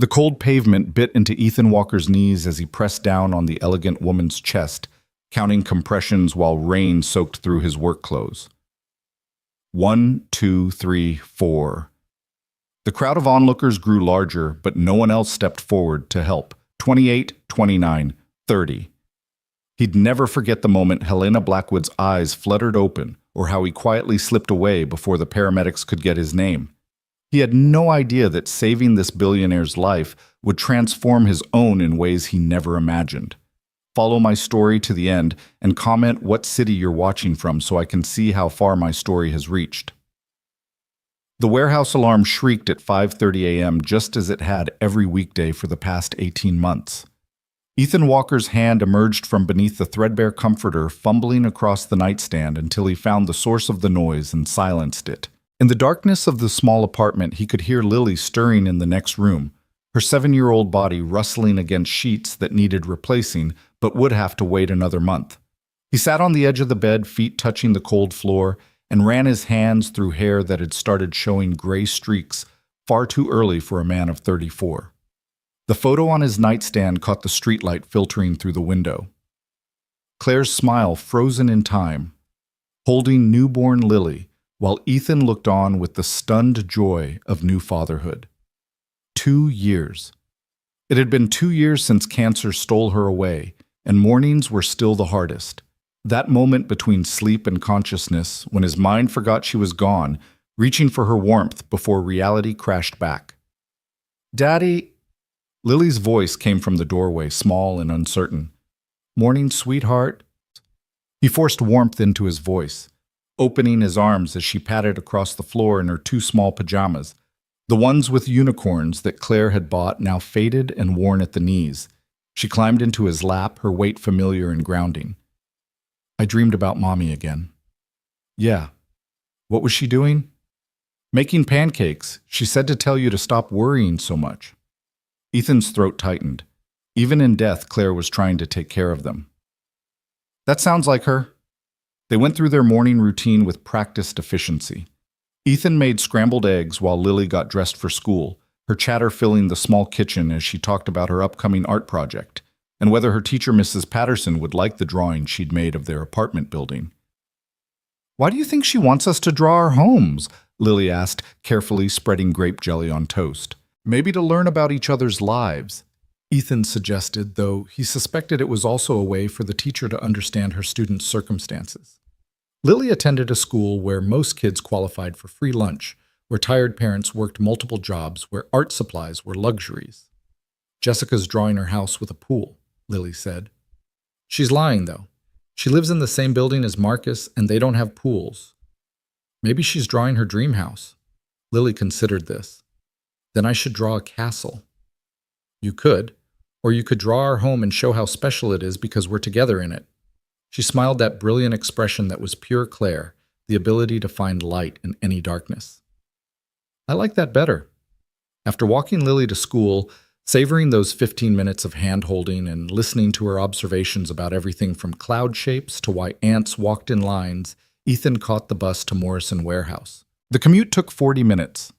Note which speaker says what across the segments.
Speaker 1: The cold pavement bit into Ethan Walker's knees as he pressed down on the elegant woman's chest, counting compressions while rain soaked through his work clothes. 1, 2, 3, 4. The crowd of onlookers grew larger, but no one else stepped forward to help. 28, 29, 30. He'd never forget the moment Helena Blackwood's eyes fluttered open, or how he quietly slipped away before the paramedics could get his name. He had no idea that saving this billionaire's life would transform his own in ways he never imagined. Follow my story to the end and comment what city you're watching from so I can see how far my story has reached. The warehouse alarm shrieked at 5:30 a.m. just as it had every weekday for the past 18 months. Ethan Walker's hand emerged from beneath the threadbare comforter, fumbling across the nightstand until he found the source of the noise and silenced it. In the darkness of the small apartment, he could hear Lily stirring in the next room, her 7-year-old body rustling against sheets that needed replacing but would have to wait another month. He sat on the edge of the bed, feet touching the cold floor, and ran his hands through hair that had started showing gray streaks far too early for a man of 34. The photo on his nightstand caught the streetlight filtering through the window. Claire's smile frozen in time, holding newborn Lily, while Ethan looked on with the stunned joy of new fatherhood. 2 years. It had been 2 years since cancer stole her away, and mornings were still the hardest. That moment between sleep and consciousness, when his mind forgot she was gone, reaching for her warmth before reality crashed back. "Daddy," Lily's voice came from the doorway, small and uncertain. "Morning, sweetheart." He forced warmth into his voice, opening his arms as she patted across the floor in her 2 small pajamas, the ones with unicorns that Claire had bought, now faded and worn at the knees. She climbed into his lap, her weight familiar and grounding. "I dreamed about Mommy again." "Yeah. What was she doing?" "Making pancakes. She said to tell you to stop worrying so much." Ethan's throat tightened. Even in death, Claire was trying to take care of them. "That sounds like her." They went through their morning routine with practiced efficiency. Ethan made scrambled eggs while Lily got dressed for school, her chatter filling the small kitchen as she talked about her upcoming art project, and whether her teacher, Mrs. Patterson, would like the drawing she'd made of their apartment building. "Why do you think she wants us to draw our homes?" Lily asked, carefully spreading grape jelly on toast. "Maybe to learn about each other's lives," Ethan suggested, though he suspected it was also a way for the teacher to understand her students' circumstances. Lily attended a school where most kids qualified for free lunch, where tired parents worked multiple jobs, where art supplies were luxuries. "Jessica's drawing her house with a pool," Lily said. "She's lying, though. She lives in the same building as Marcus, and they don't have pools." "Maybe she's drawing her dream house." Lily considered this. "Then I should draw a castle." "You could. Or you could draw our home and show how special it is because we're together in it." She smiled that brilliant expression that was pure Claire, the ability to find light in any darkness. "I like that better." After walking Lily to school, savoring those 15 minutes of hand-holding and listening to her observations about everything from cloud shapes to why ants walked in lines, Ethan caught the bus to Morrison Warehouse. The commute took 40 minutes.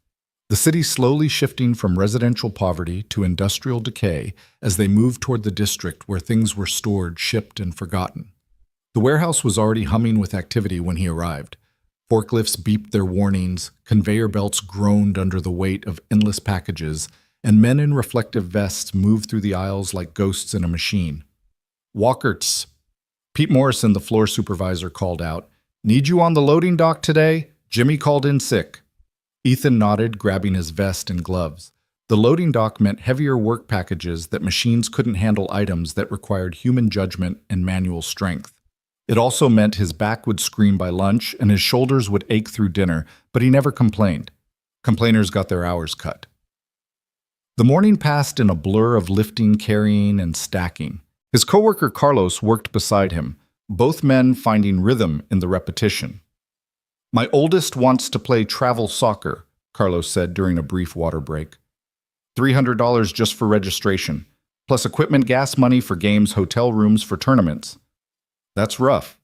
Speaker 1: The city slowly shifting from residential poverty to industrial decay as they moved toward the district where things were stored, shipped, and forgotten. The warehouse was already humming with activity when he arrived. Forklifts beeped their warnings, conveyor belts groaned under the weight of endless packages, and men in reflective vests moved through the aisles like ghosts in a machine. "Walkerts," Pete Morrison, the floor supervisor, called out. "Need you on the loading dock today? Jimmy called in sick." Ethan nodded, grabbing his vest and gloves. The loading dock meant heavier work packages that machines couldn't handle, items that required human judgment and manual strength. It also meant his back would scream by lunch and his shoulders would ache through dinner, but he never complained. Complainers got their hours cut. The morning passed in a blur of lifting, carrying, and stacking. His coworker Carlos worked beside him, both men finding rhythm in the repetition. "My oldest wants to play travel soccer," Carlos said during a brief water break. $300 just for registration, plus equipment, gas money for games, hotel rooms for tournaments. "That's rough."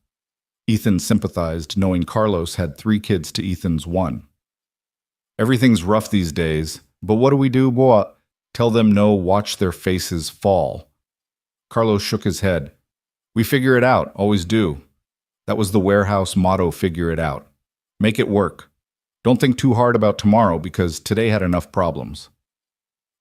Speaker 1: Ethan sympathized, knowing Carlos had 3 kids to Ethan's 1. "Everything's rough these days, but what do we do, boy? Tell them no, watch their faces fall. Carlos shook his head. We figure it out, always do. That was the warehouse motto, figure it out. Make it work. Don't think too hard about tomorrow because today had enough problems.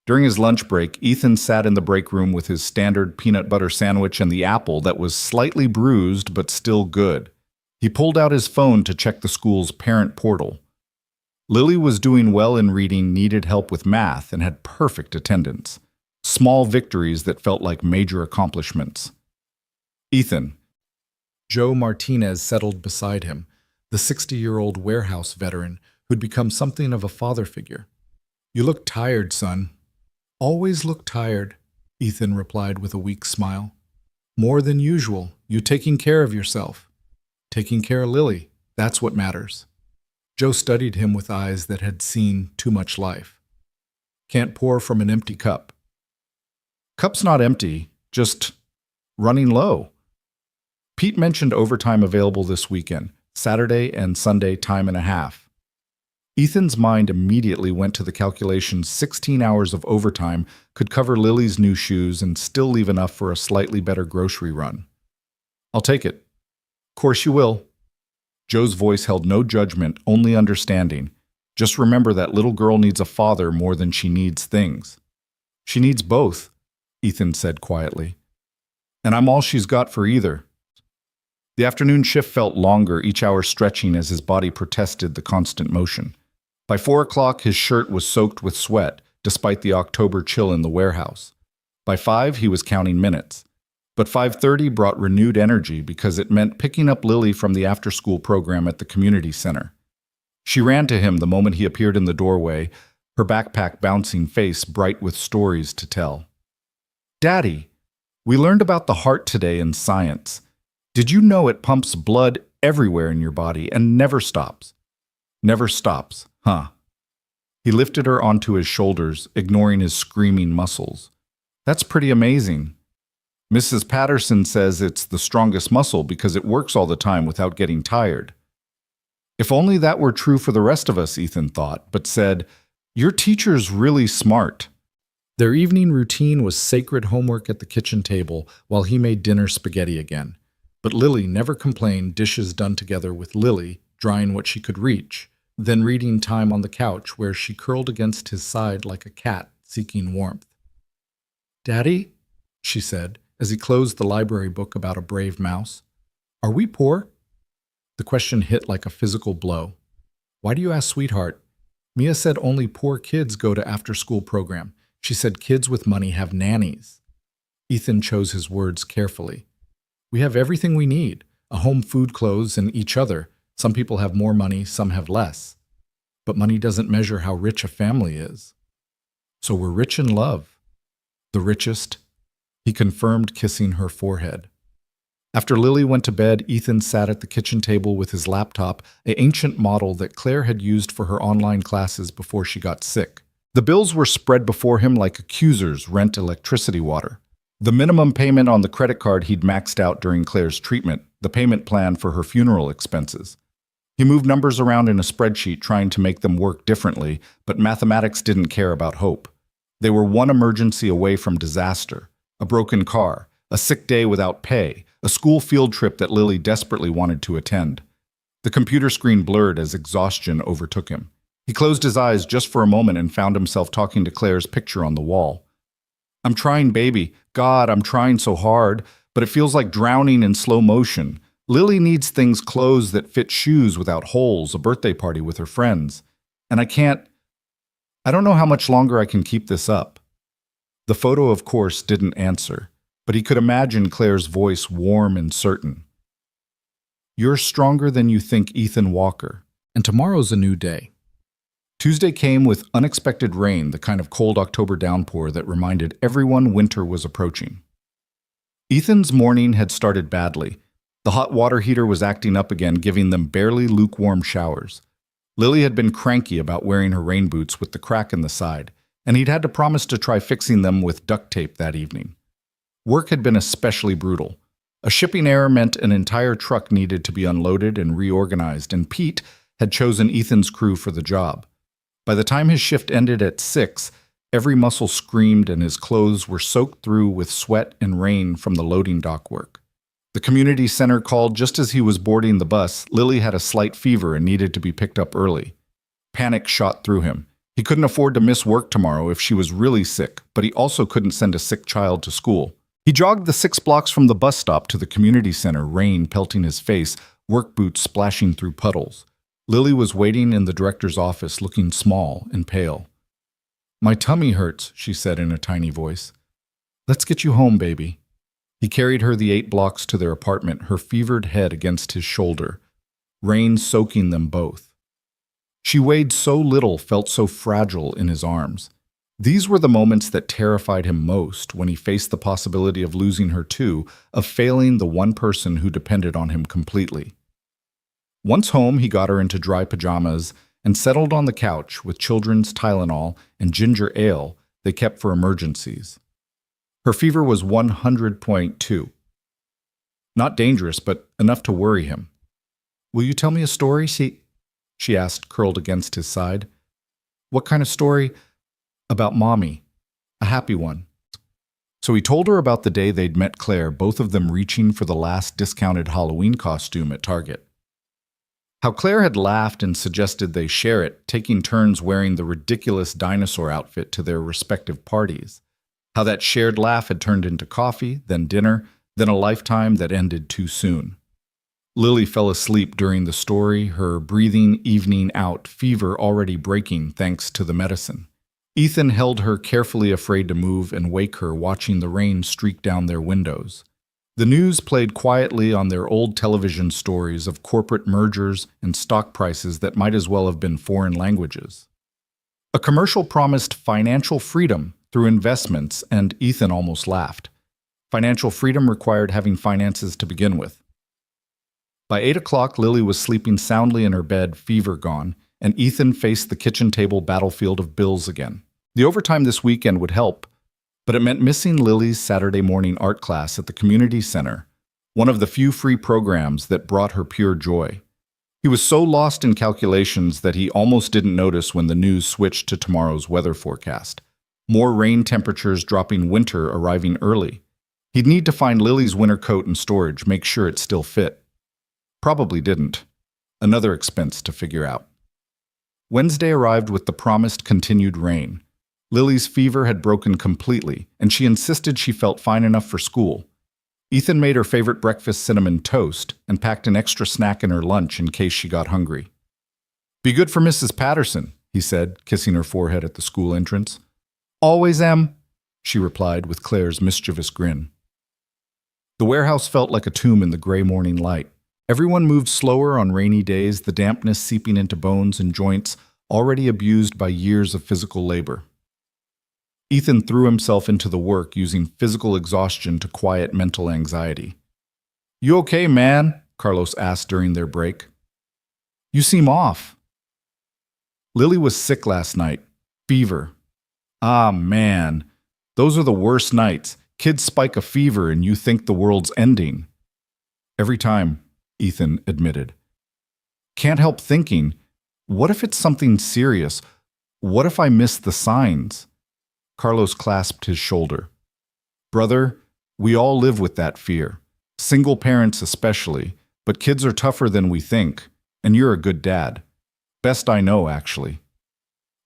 Speaker 1: During his lunch break, Ethan sat in the break room with his standard peanut butter sandwich and the apple that was slightly bruised but still good. He pulled out his phone to check the school's parent portal. Lily was doing well in reading, needed help with math, and had perfect attendance. Small victories that felt like major accomplishments. Ethan. Joe Martinez settled beside him, the 60-year-old warehouse veteran who'd become something of a father figure. You look tired, son. Always look tired, Ethan replied with a weak smile. More than usual. You taking care of yourself. Taking care of Lily. That's what matters. Joe studied him with eyes that had seen too much life. Can't pour from an empty cup. Cup's not empty, just running low. Pete mentioned overtime available this weekend, Saturday and Sunday time and a half. Ethan's mind immediately went to the calculation 16 hours of overtime could cover Lily's new shoes and still leave enough for a slightly better grocery run. I'll take it. Course you will. Joe's voice held no judgment, only understanding. Just remember that little girl needs a father more than she needs things. She needs both, Ethan said quietly. And I'm all she's got for either. The afternoon shift felt longer, each hour stretching as his body protested the constant motion. By 4 o'clock, his shirt was soaked with sweat, despite the October chill in the warehouse. By 5, he was counting minutes. But 5:30 brought renewed energy because it meant picking up Lily from the after-school program at the community center. She ran to him the moment he appeared in the doorway, her backpack bouncing, face bright with stories to tell. Daddy, we learned about the heart today in science. Did you know it pumps blood everywhere in your body and never stops? Never stops, huh? He lifted her onto his shoulders, ignoring his screaming muscles. That's pretty amazing. Mrs. Patterson says it's the strongest muscle because it works all the time without getting tired. If only that were true for the rest of us, Ethan thought, but said, your teacher's really smart. Their evening routine was sacred homework at the kitchen table while he made dinner spaghetti again. But Lily never complained, dishes done together with Lily, drying what she could reach, then reading time on the couch where she curled against his side like a cat seeking warmth. Daddy, she said, as he closed the library book about a brave mouse, are we poor? The question hit like a physical blow. Why do you ask, sweetheart? Mia said only poor kids go to after-school program. She said kids with money have nannies. Ethan chose his words carefully. We have everything we need, a home, food, clothes, and each other. Some people have more money, some have less. But money doesn't measure how rich a family is. So we're rich in love. The richest, he confirmed, kissing her forehead. After Lily went to bed, Ethan sat at the kitchen table with his laptop, an ancient model that Claire had used for her online classes before she got sick. The bills were spread before him like accusers: rent, electricity, water. The minimum payment on the credit card he'd maxed out during Claire's treatment, the payment plan for her funeral expenses. He moved numbers around in a spreadsheet trying to make them work differently, but mathematics didn't care about hope. They were one emergency away from disaster: a broken car, a sick day without pay, a school field trip that Lily desperately wanted to attend. The computer screen blurred as exhaustion overtook him. He closed his eyes just for a moment and found himself talking to Claire's picture on the wall. I'm trying, baby. God, I'm trying so hard, but it feels like drowning in slow motion. Lily needs things, clothes that fit, shoes without holes, a birthday party with her friends. And I don't know how much longer I can keep this up. The photo, of course, didn't answer, but he could imagine Claire's voice, warm and certain. You're stronger than you think, Ethan Walker, and tomorrow's a new day. Tuesday came with unexpected rain, the kind of cold October downpour that reminded everyone winter was approaching. Ethan's morning had started badly. The hot water heater was acting up again, giving them barely lukewarm showers. Lily had been cranky about wearing her rain boots with the crack in the side, and he'd had to promise to try fixing them with duct tape that evening. Work had been especially brutal. A shipping error meant an entire truck needed to be unloaded and reorganized, and Pete had chosen Ethan's crew for the job. By the time his shift ended at 6, Every muscle screamed and his clothes were soaked through with sweat and rain from the loading dock work. The community center called just as he was boarding the bus. Lily had a slight fever and needed to be picked up early. Panic shot through him. He couldn't afford to miss work tomorrow if she was really sick, but he also couldn't send a sick child to school. He jogged the 6 blocks from the bus stop to the community center, rain pelting his face, work boots splashing through puddles. Lily was waiting in the director's office, looking small and pale. "My tummy hurts," she said in a tiny voice. "Let's get you home, baby." He carried her the 8 blocks to their apartment, her fevered head against his shoulder, rain soaking them both. She weighed so little, felt so fragile in his arms. These were the moments that terrified him most, when he faced the possibility of losing her too, of failing the one person who depended on him completely. Once home, he got her into dry pajamas and settled on the couch with children's Tylenol and ginger ale they kept for emergencies. Her fever was 100.2. Not dangerous, but enough to worry him. "Will you tell me a story?" she asked, curled against his side. "What kind of story?" "About Mommy. A happy one." So he told her about the day they'd met Claire, both of them reaching for the last discounted Halloween costume at Target. How Claire had laughed and suggested they share it, taking turns wearing the ridiculous dinosaur outfit to their respective parties. How that shared laugh had turned into coffee, then dinner, then a lifetime that ended too soon. Lily fell asleep during the story, her breathing evening out, fever already breaking thanks to the medicine. Ethan held her, carefully afraid to move and wake her, watching the rain streak down their windows. The news played quietly on their old television stories of corporate mergers and stock prices that might as well have been foreign languages. A commercial promised financial freedom through investments, and Ethan almost laughed. Financial freedom required having finances to begin with. By 8 o'clock, Lily was sleeping soundly in her bed, fever gone, and Ethan faced the kitchen table battlefield of bills again. The overtime this weekend would help, but it meant missing Lily's Saturday morning art class at the community center, one of the few free programs that brought her pure joy. He was so lost in calculations that he almost didn't notice when the news switched to tomorrow's weather forecast. More rain temperatures dropping, winter arriving early. He'd need to find Lily's winter coat in storage, make sure it still fit. Probably didn't. Another expense to figure out. Wednesday arrived with the promised continued rain. Lily's fever had broken completely, and she insisted she felt fine enough for school. Ethan made her favorite breakfast cinnamon toast and packed an extra snack in her lunch in case she got hungry. "Be good for Mrs. Patterson," he said, kissing her forehead at the school entrance. "Always am," she replied with Claire's mischievous grin. The warehouse felt like a tomb in the gray morning light. Everyone moved slower on rainy days, the dampness seeping into bones and joints already abused by years of physical labor. Ethan threw himself into the work, using physical exhaustion to quiet mental anxiety. "You okay, man?" Carlos asked during their break. "You seem off." Lily was sick last night. Fever. Ah, man. Those are the worst nights. Kids spike a fever and you think the world's ending. Every time, Ethan admitted. Can't help thinking, what if it's something serious? What if I miss the signs? Carlos clasped his shoulder. Brother, we all live with that fear. Single parents especially, but kids are tougher than we think, and you're a good dad. Best I know, actually.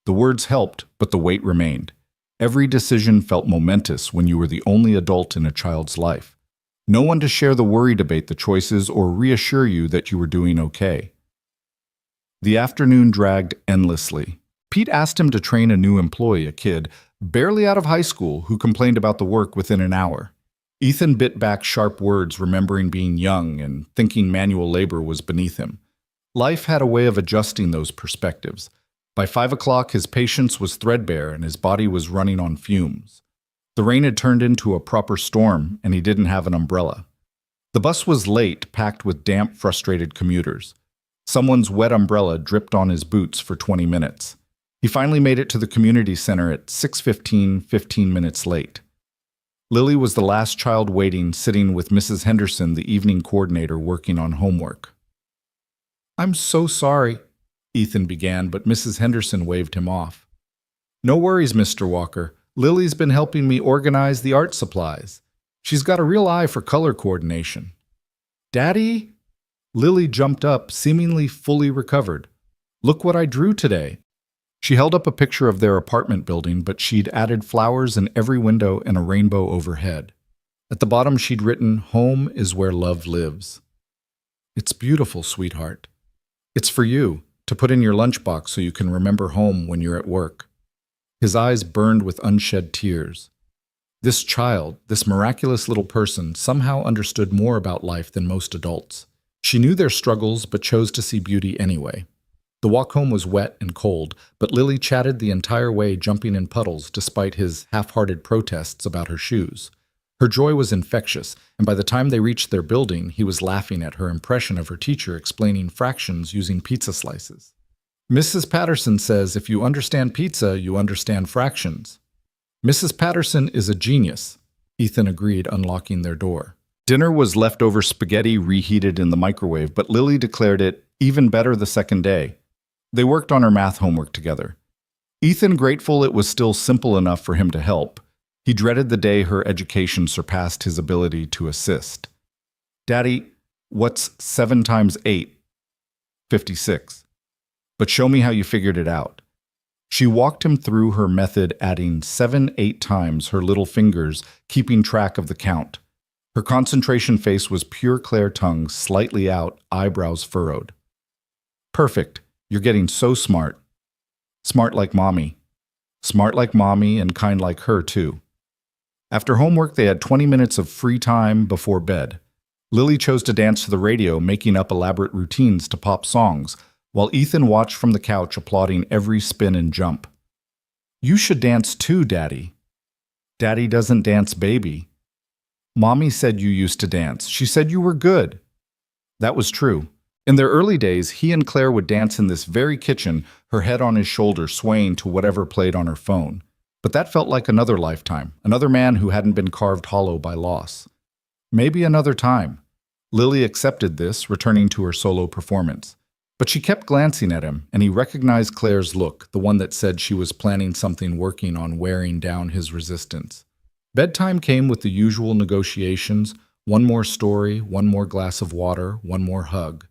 Speaker 1: The words helped, but the weight remained. Every decision felt momentous when you were the only adult in a child's life. No one to share the worry, debate the choices, or reassure you that you were doing okay. The afternoon dragged endlessly. Pete asked him to train a new employee, a kid, barely out of high school, who complained about the work within an hour. Ethan bit back sharp words, remembering being young and thinking manual labor was beneath him. Life had a way of adjusting those perspectives. By 5 o'clock, his patience was threadbare and his body was running on fumes. The rain had turned into a proper storm, and he didn't have an umbrella. The bus was late, packed with damp, frustrated commuters. Someone's wet umbrella dripped on his boots for 20 minutes. He finally made it to the community center at 6:15, 15 minutes late. Lily was the last child waiting, sitting with Mrs. Henderson, the evening coordinator, working on homework. "I'm so sorry," Ethan began, but Mrs. Henderson waved him off. No worries, Mr. Walker. Lily's been helping me organize the art supplies. She's got a real eye for color coordination. Daddy? Lily jumped up, seemingly fully recovered. Look what I drew today. She held up a picture of their apartment building, but she'd added flowers in every window and a rainbow overhead. At the bottom, she'd written, "Home is where love lives." It's beautiful, sweetheart. It's for you, to put in your lunchbox so you can remember home when you're at work. His eyes burned with unshed tears. This child, this miraculous little person, somehow understood more about life than most adults. She knew their struggles, but chose to see beauty anyway. The walk home was wet and cold, but Lily chatted the entire way, jumping in puddles despite his half-hearted protests about her shoes. Her joy was infectious, and by the time they reached their building, he was laughing at her impression of her teacher explaining fractions using pizza slices. Mrs. Patterson says if you understand pizza, you understand fractions. Mrs. Patterson is a genius, Ethan agreed, unlocking their door. Dinner was leftover spaghetti reheated in the microwave, but Lily declared it even better the second day. They worked on her math homework together. Ethan grateful it was still simple enough for him to help. He dreaded the day her education surpassed his ability to assist. Daddy, what's 7 times 8? 56. But show me how you figured it out. She walked him through her method, adding 7, 8 times, her little fingers keeping track of the count. Her concentration face was pure Claire tongue, slightly out, eyebrows furrowed. Perfect. You're getting so smart. Smart like mommy. Smart like mommy and kind like her, too. After homework, they had 20 minutes of free time before bed. Lily chose to dance to the radio, making up elaborate routines to pop songs, while Ethan watched from the couch, applauding every spin and jump. You should dance too, Daddy. Daddy doesn't dance, baby. Mommy said you used to dance. She said you were good. That was true. In their early days, he and Claire would dance in this very kitchen, her head on his shoulder, swaying to whatever played on her phone. But that felt like another lifetime, another man who hadn't been carved hollow by loss. Maybe another time. Lily accepted this, returning to her solo performance. But she kept glancing at him, and he recognized Claire's look, the one that said she was planning something, working on wearing down his resistance. Bedtime came with the usual negotiations, one more story, one more glass of water, one more hug.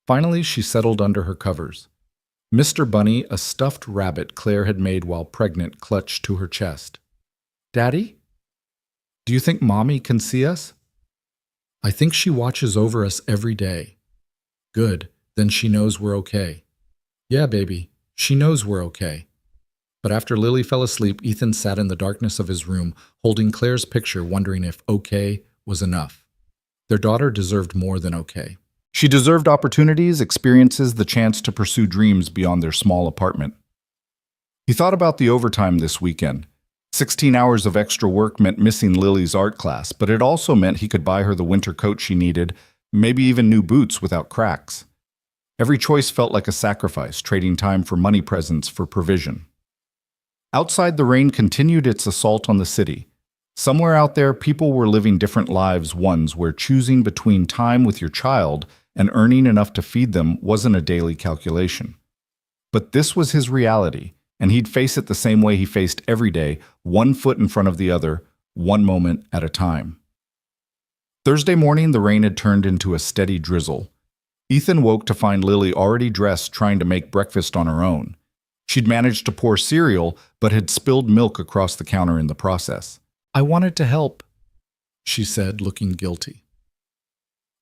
Speaker 1: Finally, she settled under her covers. Mr. Bunny, a stuffed rabbit Claire had made while pregnant, clutched to her chest. Daddy? Do you think Mommy can see us? I think she watches over us every day. Good, then she knows we're okay. Yeah, baby, she knows we're okay. But after Lily fell asleep, Ethan sat in the darkness of his room, holding Claire's picture, wondering if okay was enough. Their daughter deserved more than okay. She deserved opportunities, experiences, the chance to pursue dreams beyond their small apartment. He thought about the overtime this weekend. 16 hours of extra work meant missing Lily's art class, but it also meant he could buy her the winter coat she needed, maybe even new boots without cracks. Every choice felt like a sacrifice, trading time for money presents for provision. Outside, the rain continued its assault on the city. Somewhere out there, people were living different lives, ones where choosing between time with your child and earning enough to feed them wasn't a daily calculation. But this was his reality, and he'd face it the same way he faced every day, one foot in front of the other, one moment at a time. Thursday morning, the rain had turned into a steady drizzle. Ethan woke to find Lily already dressed, trying to make breakfast on her own. She'd managed to pour cereal, but had spilled milk across the counter in the process. I wanted to help, she said, looking guilty.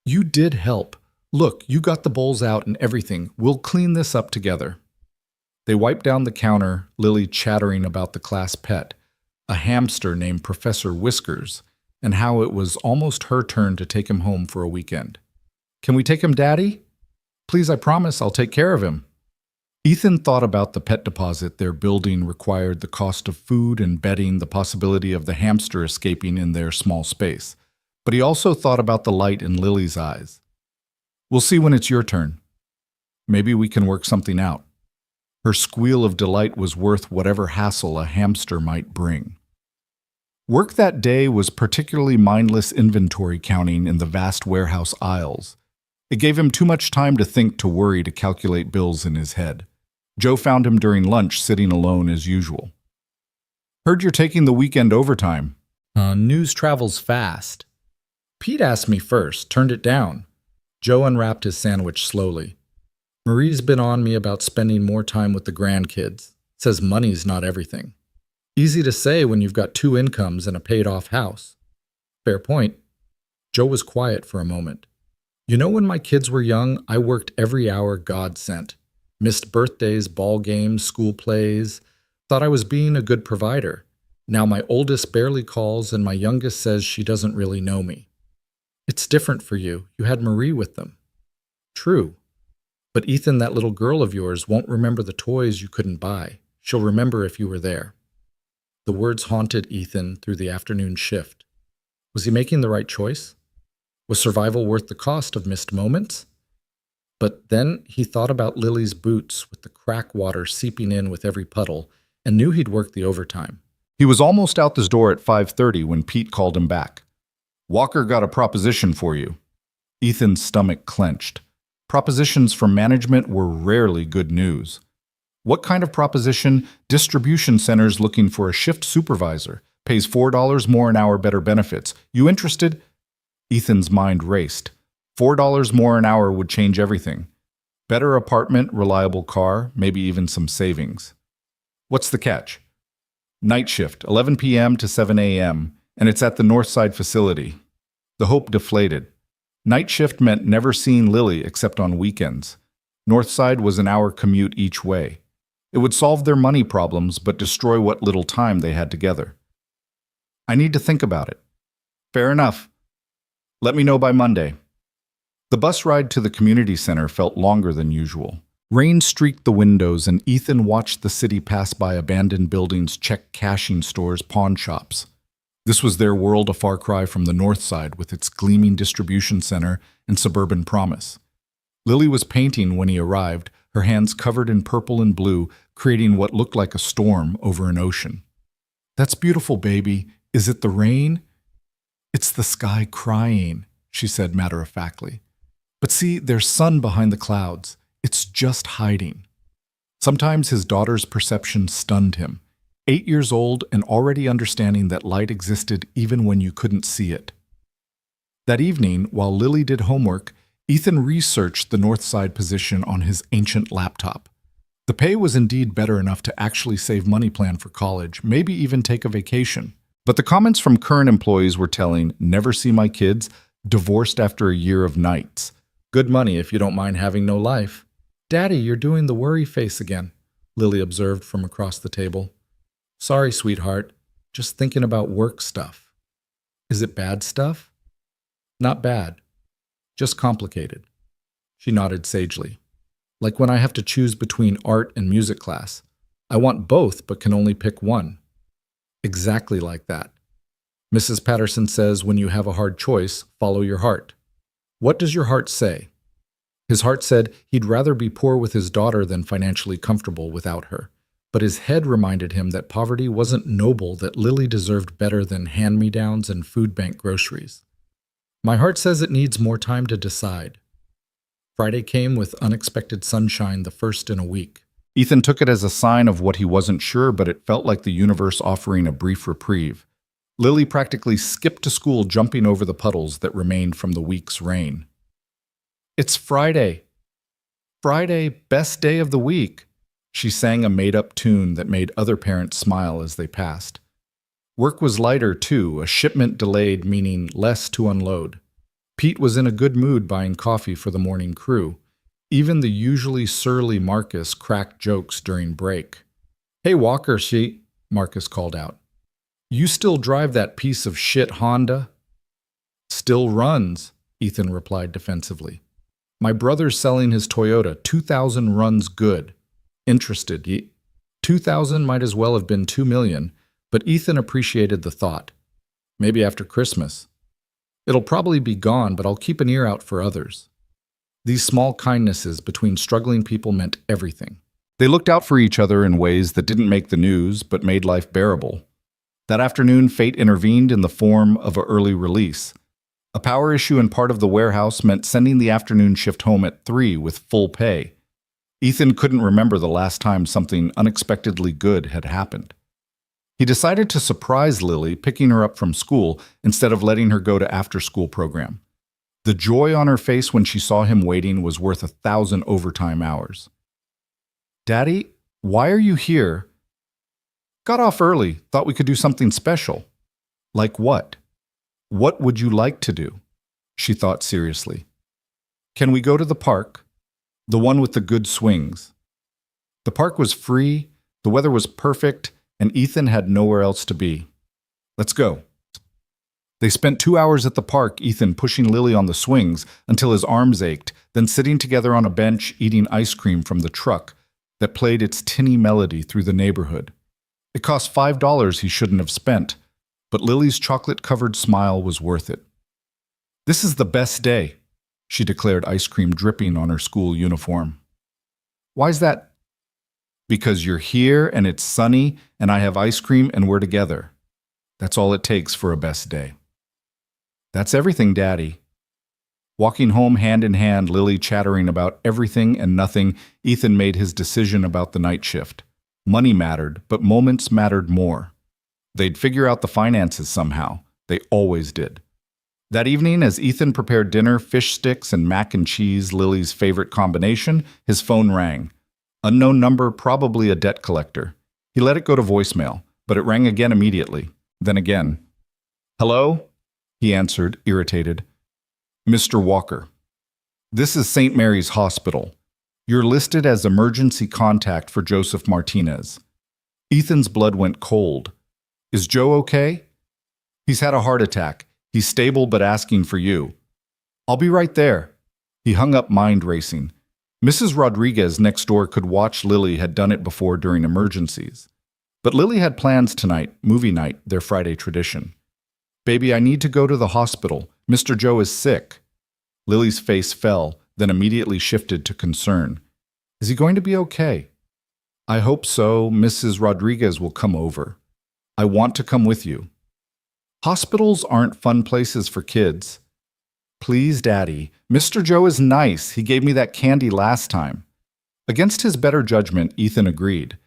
Speaker 1: You did help. Look, you got the bowls out and everything. We'll clean this up together. They wiped down the counter, Lily chattering about the class pet, a hamster named Professor Whiskers, and how it was almost her turn to take him home for a weekend. Can we take him, Daddy? Please, I promise I'll take care of him. Ethan thought about the pet deposit their building required, the cost of food and bedding, the possibility of the hamster escaping in their small space. But he also thought about the light in Lily's eyes. We'll see when it's your turn. Maybe we can work something out. Her squeal of delight was worth whatever hassle a hamster might bring. Work that day was particularly mindless inventory counting in the vast warehouse aisles. It gave him too much time to think, to worry, to calculate bills in his head. Joe found him during lunch, sitting alone as usual. Heard you're taking the weekend overtime.
Speaker 2: News travels fast. Pete asked me first, turned it down. Joe unwrapped his sandwich slowly. Marie's been on me about spending more time with the grandkids. Says money's not everything. Easy to say when you've got two incomes and a paid-off house. Fair point. Joe was quiet for a moment. You know, when my kids were young, I worked every hour God sent. Missed birthdays, ball games, school plays. Thought I was being a good provider. Now my oldest barely calls and my youngest says she doesn't really know me. It's different for you. You had Marie with them. True. But Ethan, that little girl of yours, won't remember the toys you couldn't buy. She'll remember if you were there. The words haunted Ethan through the afternoon shift. Was he making the right choice? Was survival worth the cost of missed moments? But then he thought about Lily's boots with the crack water seeping in with every puddle and knew he'd work the overtime.
Speaker 1: He was almost out the door at 5:30 when Pete called him back. Walker got a proposition for you. Ethan's stomach clenched. Propositions from management were rarely good news. What kind of proposition? Distribution centers looking for a shift supervisor. Pays $4 more an hour, better benefits. You interested? Ethan's mind raced. $4 more an hour would change everything. Better apartment, reliable car, maybe even some savings. What's the catch? Night shift, 11 p.m. to 7 a.m., and it's at the Northside facility. The hope deflated. Night shift meant never seeing Lily except on weekends. Northside was an hour commute each way. It would solve their money problems, but destroy what little time they had together. I need to think about it. Fair enough. Let me know by Monday. The bus ride to the community center felt longer than usual. Rain streaked the windows, and Ethan watched the city pass by abandoned buildings, check cashing stores, pawn shops. This was their world, a far cry from the north side with its gleaming distribution center and suburban promise. Lily was painting when he arrived, her hands covered in purple and blue, creating what looked like a storm over an ocean. That's beautiful, baby. Is it the rain? It's the sky crying, she said matter-of-factly. But see, there's sun behind the clouds. It's just hiding. Sometimes his daughter's perception stunned him. 8 years old and already understanding that light existed even when you couldn't see it. That evening, while Lily did homework, Ethan researched the north side position on his ancient laptop. The pay was indeed better enough to actually save money, plan for college, maybe even take a vacation. But the comments from current employees were telling, never see my kids, divorced after a year of nights. Good money if you don't mind having no life. Daddy, you're doing the worry face again, Lily observed from across the table. Sorry, sweetheart. Just thinking about work stuff. Is it bad stuff? Not bad. Just complicated. She nodded sagely. Like when I have to choose between art and music class. I want both, but can only pick one. Exactly like that. Mrs. Patterson says when you have a hard choice, follow your heart. What does your heart say? His heart said he'd rather be poor with his daughter than financially comfortable without her. But his head reminded him that poverty wasn't noble, that Lily deserved better than hand-me-downs and food bank groceries. My heart says it needs more time to decide. Friday came with unexpected sunshine, the first in a week. Ethan took it as a sign of what he wasn't sure, but it felt like the universe offering a brief reprieve. Lily practically skipped to school, jumping over the puddles that remained from the week's rain. It's Friday. Friday, best day of the week. She sang a made-up tune that made other parents smile as they passed. Work was lighter, too, a shipment delayed, meaning less to unload. Pete was in a good mood buying coffee for the morning crew. Even the usually surly Marcus cracked jokes during break. Hey, Walker, Marcus called out. You still drive that piece of shit Honda? Still runs, Ethan replied defensively. My brother's selling his Toyota. 2,000 runs good. Interested. 2,000 might as well have been 2 million, but Ethan appreciated the thought. Maybe after Christmas. It'll probably be gone, but I'll keep an ear out for others. These small kindnesses between struggling people meant everything. They looked out for each other in ways that didn't make the news, but made life bearable. That afternoon, fate intervened in the form of an early release. A power issue in part of the warehouse meant sending the afternoon shift home at 3 with full pay. Ethan couldn't remember the last time something unexpectedly good had happened. He decided to surprise Lily, picking her up from school instead of letting her go to after-school program. The joy on her face when she saw him waiting was worth 1,000 overtime hours. "Daddy, why are you here?" "Got off early, thought we could do something special." "Like what?" "What would you like to do?" She thought seriously. "Can we go to the park? The one with the good swings." The park was free, the weather was perfect, and Ethan had nowhere else to be. "Let's go." They spent 2 hours at the park, Ethan pushing Lily on the swings until his arms ached, then sitting together on a bench eating ice cream from the truck that played its tinny melody through the neighborhood. It cost $5 he shouldn't have spent, but Lily's chocolate-covered smile was worth it. "This is the best day," she declared, ice cream dripping on her school uniform. "Why's that?" "Because you're here and it's sunny and I have ice cream and we're together. That's all it takes for a best day." "That's everything, Daddy." Walking home hand in hand, Lily chattering about everything and nothing, Ethan made his decision about the night shift. Money mattered, but moments mattered more. They'd figure out the finances somehow. They always did. That evening, as Ethan prepared dinner, fish sticks and mac and cheese, Lily's favorite combination, his phone rang. Unknown number, probably a debt collector. He let it go to voicemail, but it rang again immediately. Then again. "Hello?" he answered, irritated. "Mr. Walker. This is St. Mary's Hospital. You're listed as emergency contact for Joseph Martinez." Ethan's blood went cold. "Is Joe okay?" "He's had a heart attack. He's stable but asking for you." "I'll be right there." He hung up, mind racing. Mrs. Rodriguez next door could watch. Lily had done it before during emergencies. But Lily had plans tonight, movie night, their Friday tradition. "Baby, I need to go to the hospital. Mr. Joe is sick." Lily's face fell, then immediately shifted to concern. "Is he going to be okay?" "I hope so. Mrs. Rodriguez will come over. I want to come with you." "Hospitals aren't fun places for kids." "Please, Daddy. Mr. Joe is nice. He gave me that candy last time." Against his better judgment, Ethan agreed.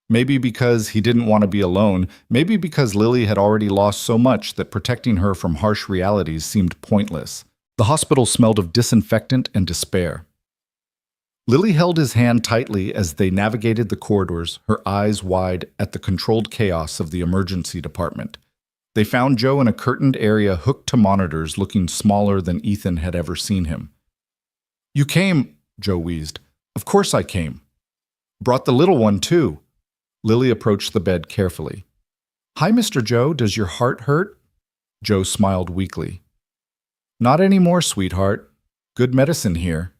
Speaker 1: Maybe because he didn't want to be alone, maybe because Lily had already lost so much that protecting her from harsh realities seemed pointless. The hospital smelled of disinfectant and despair. Lily held his hand tightly as they navigated the corridors, her eyes wide at the controlled chaos of the emergency department. They found Joe in a curtained area hooked to monitors, looking smaller than Ethan had ever seen him. "You came," Joe wheezed. "Of course I came." "Brought the little one, too." Lily approached the bed carefully. "Hi, Mr. Joe. Does your heart hurt?" Joe smiled weakly. "Not anymore, sweetheart. Good medicine here."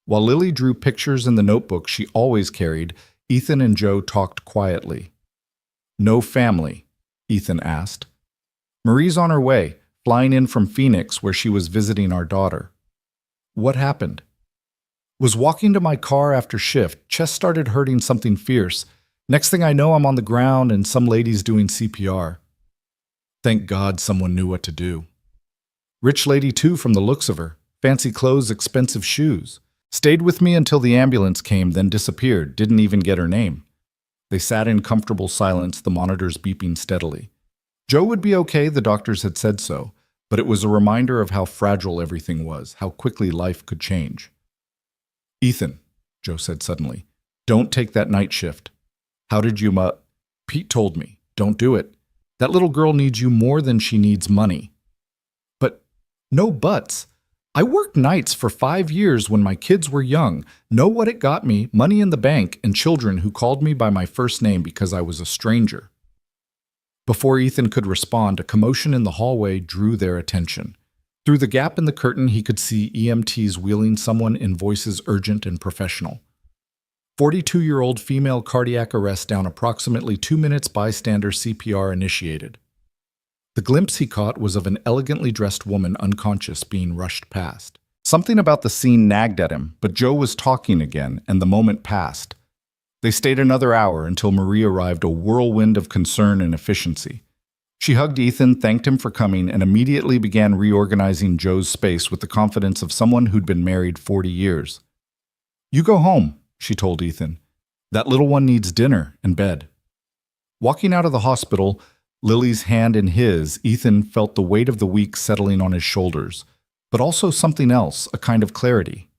Speaker 1: While Lily drew pictures in the notebook she always carried, Ethan and Joe talked quietly. "No family?" Ethan asked. "Marie's on her way, flying in from Phoenix where she was visiting our daughter." "What happened?" "Was walking to my car after shift. Chest started hurting something fierce. Next thing I know, I'm on the ground and some lady's doing CPR." Thank God someone knew what to do. Rich lady too, from the looks of her. Fancy clothes, expensive shoes. Stayed with me until the ambulance came, then disappeared, didn't even get her name. They sat in comfortable silence, the monitors beeping steadily. Joe would be okay, the doctors had said so, but it was a reminder of how fragile everything was, how quickly life could change. "Ethan," Joe said suddenly, "don't take that night shift." "How did you Pete told me. Don't do it. That little girl needs you more than she needs money." "But no buts. I worked nights for 5 years when my kids were young. Know what it got me? Money in the bank and children who called me by my first name because I was a stranger." Before Ethan could respond, a commotion in the hallway drew their attention. Through the gap in the curtain, he could see EMTs wheeling someone in voices urgent and professional. 42-year-old female cardiac arrest down approximately 2 minutes, bystander CPR initiated. The glimpse he caught was of an elegantly dressed woman unconscious being rushed past. Something about the scene nagged at him, but Joe was talking again, and the moment passed. They stayed another hour until Marie arrived, a whirlwind of concern and efficiency. She hugged Ethan, thanked him for coming, and immediately began reorganizing Joe's space with the confidence of someone who'd been married 40 years. "You go home," she told Ethan. "That little one needs dinner and bed." Walking out of the hospital, Lily's hand in his, Ethan felt the weight of the week settling on his shoulders, but also something else, a kind of clarity.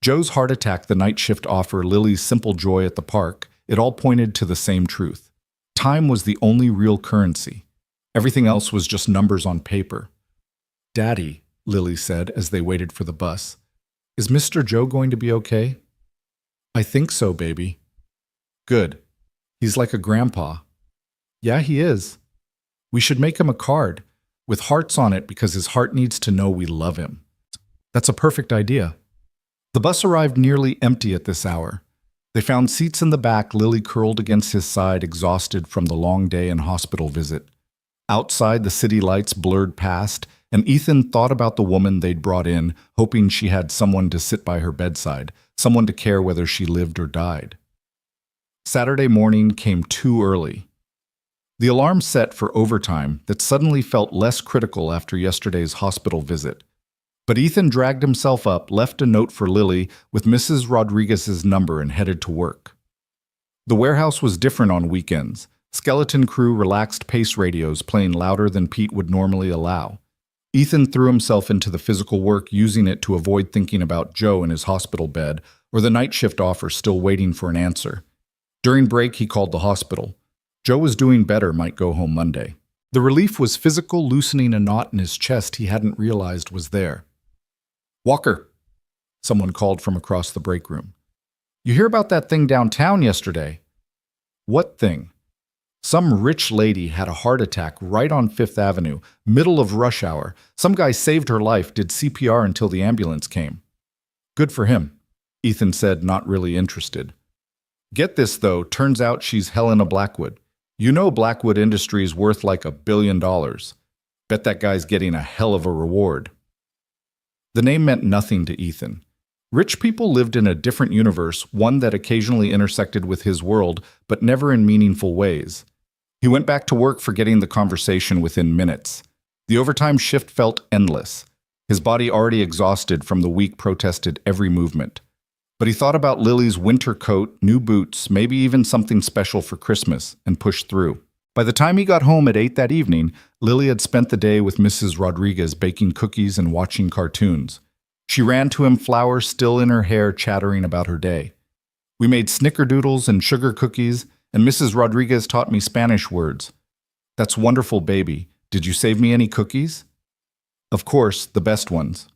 Speaker 1: Joe's heart attack, the night shift offer, Lily's simple joy at the park, it all pointed to the same truth. Time was the only real currency. Everything else was just numbers on paper. "Daddy," Lily said as they waited for the bus, "is Mr. Joe going to be okay?" "I think so, baby." "Good. He's like a grandpa." "Yeah, he is. We should make him a card with hearts on it because his heart needs to know we love him." "That's a perfect idea." The bus arrived nearly empty at this hour. They found seats in the back, Lily curled against his side, exhausted from the long day and hospital visit. Outside, the city lights blurred past, and Ethan thought about the woman they'd brought in, hoping she had someone to sit by her bedside, someone to care whether she lived or died. Saturday morning came too early. The alarm set for overtime that suddenly felt less critical after yesterday's hospital visit. But Ethan dragged himself up, left a note for Lily with Mrs. Rodriguez's number, and headed to work. The warehouse was different on weekends. Skeleton crew relaxed pace radios playing louder than Pete would normally allow. Ethan threw himself into the physical work, using it to avoid thinking about Joe in his hospital bed or the night shift offer still waiting for an answer. During break, he called the hospital. Joe was doing better, might go home Monday. The relief was physical, loosening a knot in his chest he hadn't realized was there. "Walker," someone called from across the break room. "You hear about that thing downtown yesterday?" "What thing?" "Some rich lady had a heart attack right on Fifth Avenue, middle of rush hour. Some guy saved her life, did CPR until the ambulance came." "Good for him," Ethan said, not really interested. "Get this, though, turns out she's Helena Blackwood. You know Blackwood Industries worth like $1 billion. Bet that guy's getting a hell of a reward." The name meant nothing to Ethan. Rich people lived in a different universe, one that occasionally intersected with his world, but never in meaningful ways. He went back to work, forgetting the conversation within minutes. The overtime shift felt endless. His body, already exhausted from the week, protested every movement. But he thought about Lily's winter coat, new boots, maybe even something special for Christmas, and pushed through. By the time he got home at 8 that evening, Lily had spent the day with Mrs. Rodriguez baking cookies and watching cartoons. She ran to him, flowers still in her hair, chattering about her day. "We made snickerdoodles and sugar cookies, and Mrs. Rodriguez taught me Spanish words." "That's wonderful, baby. Did you save me any cookies?" "Of course, the best ones."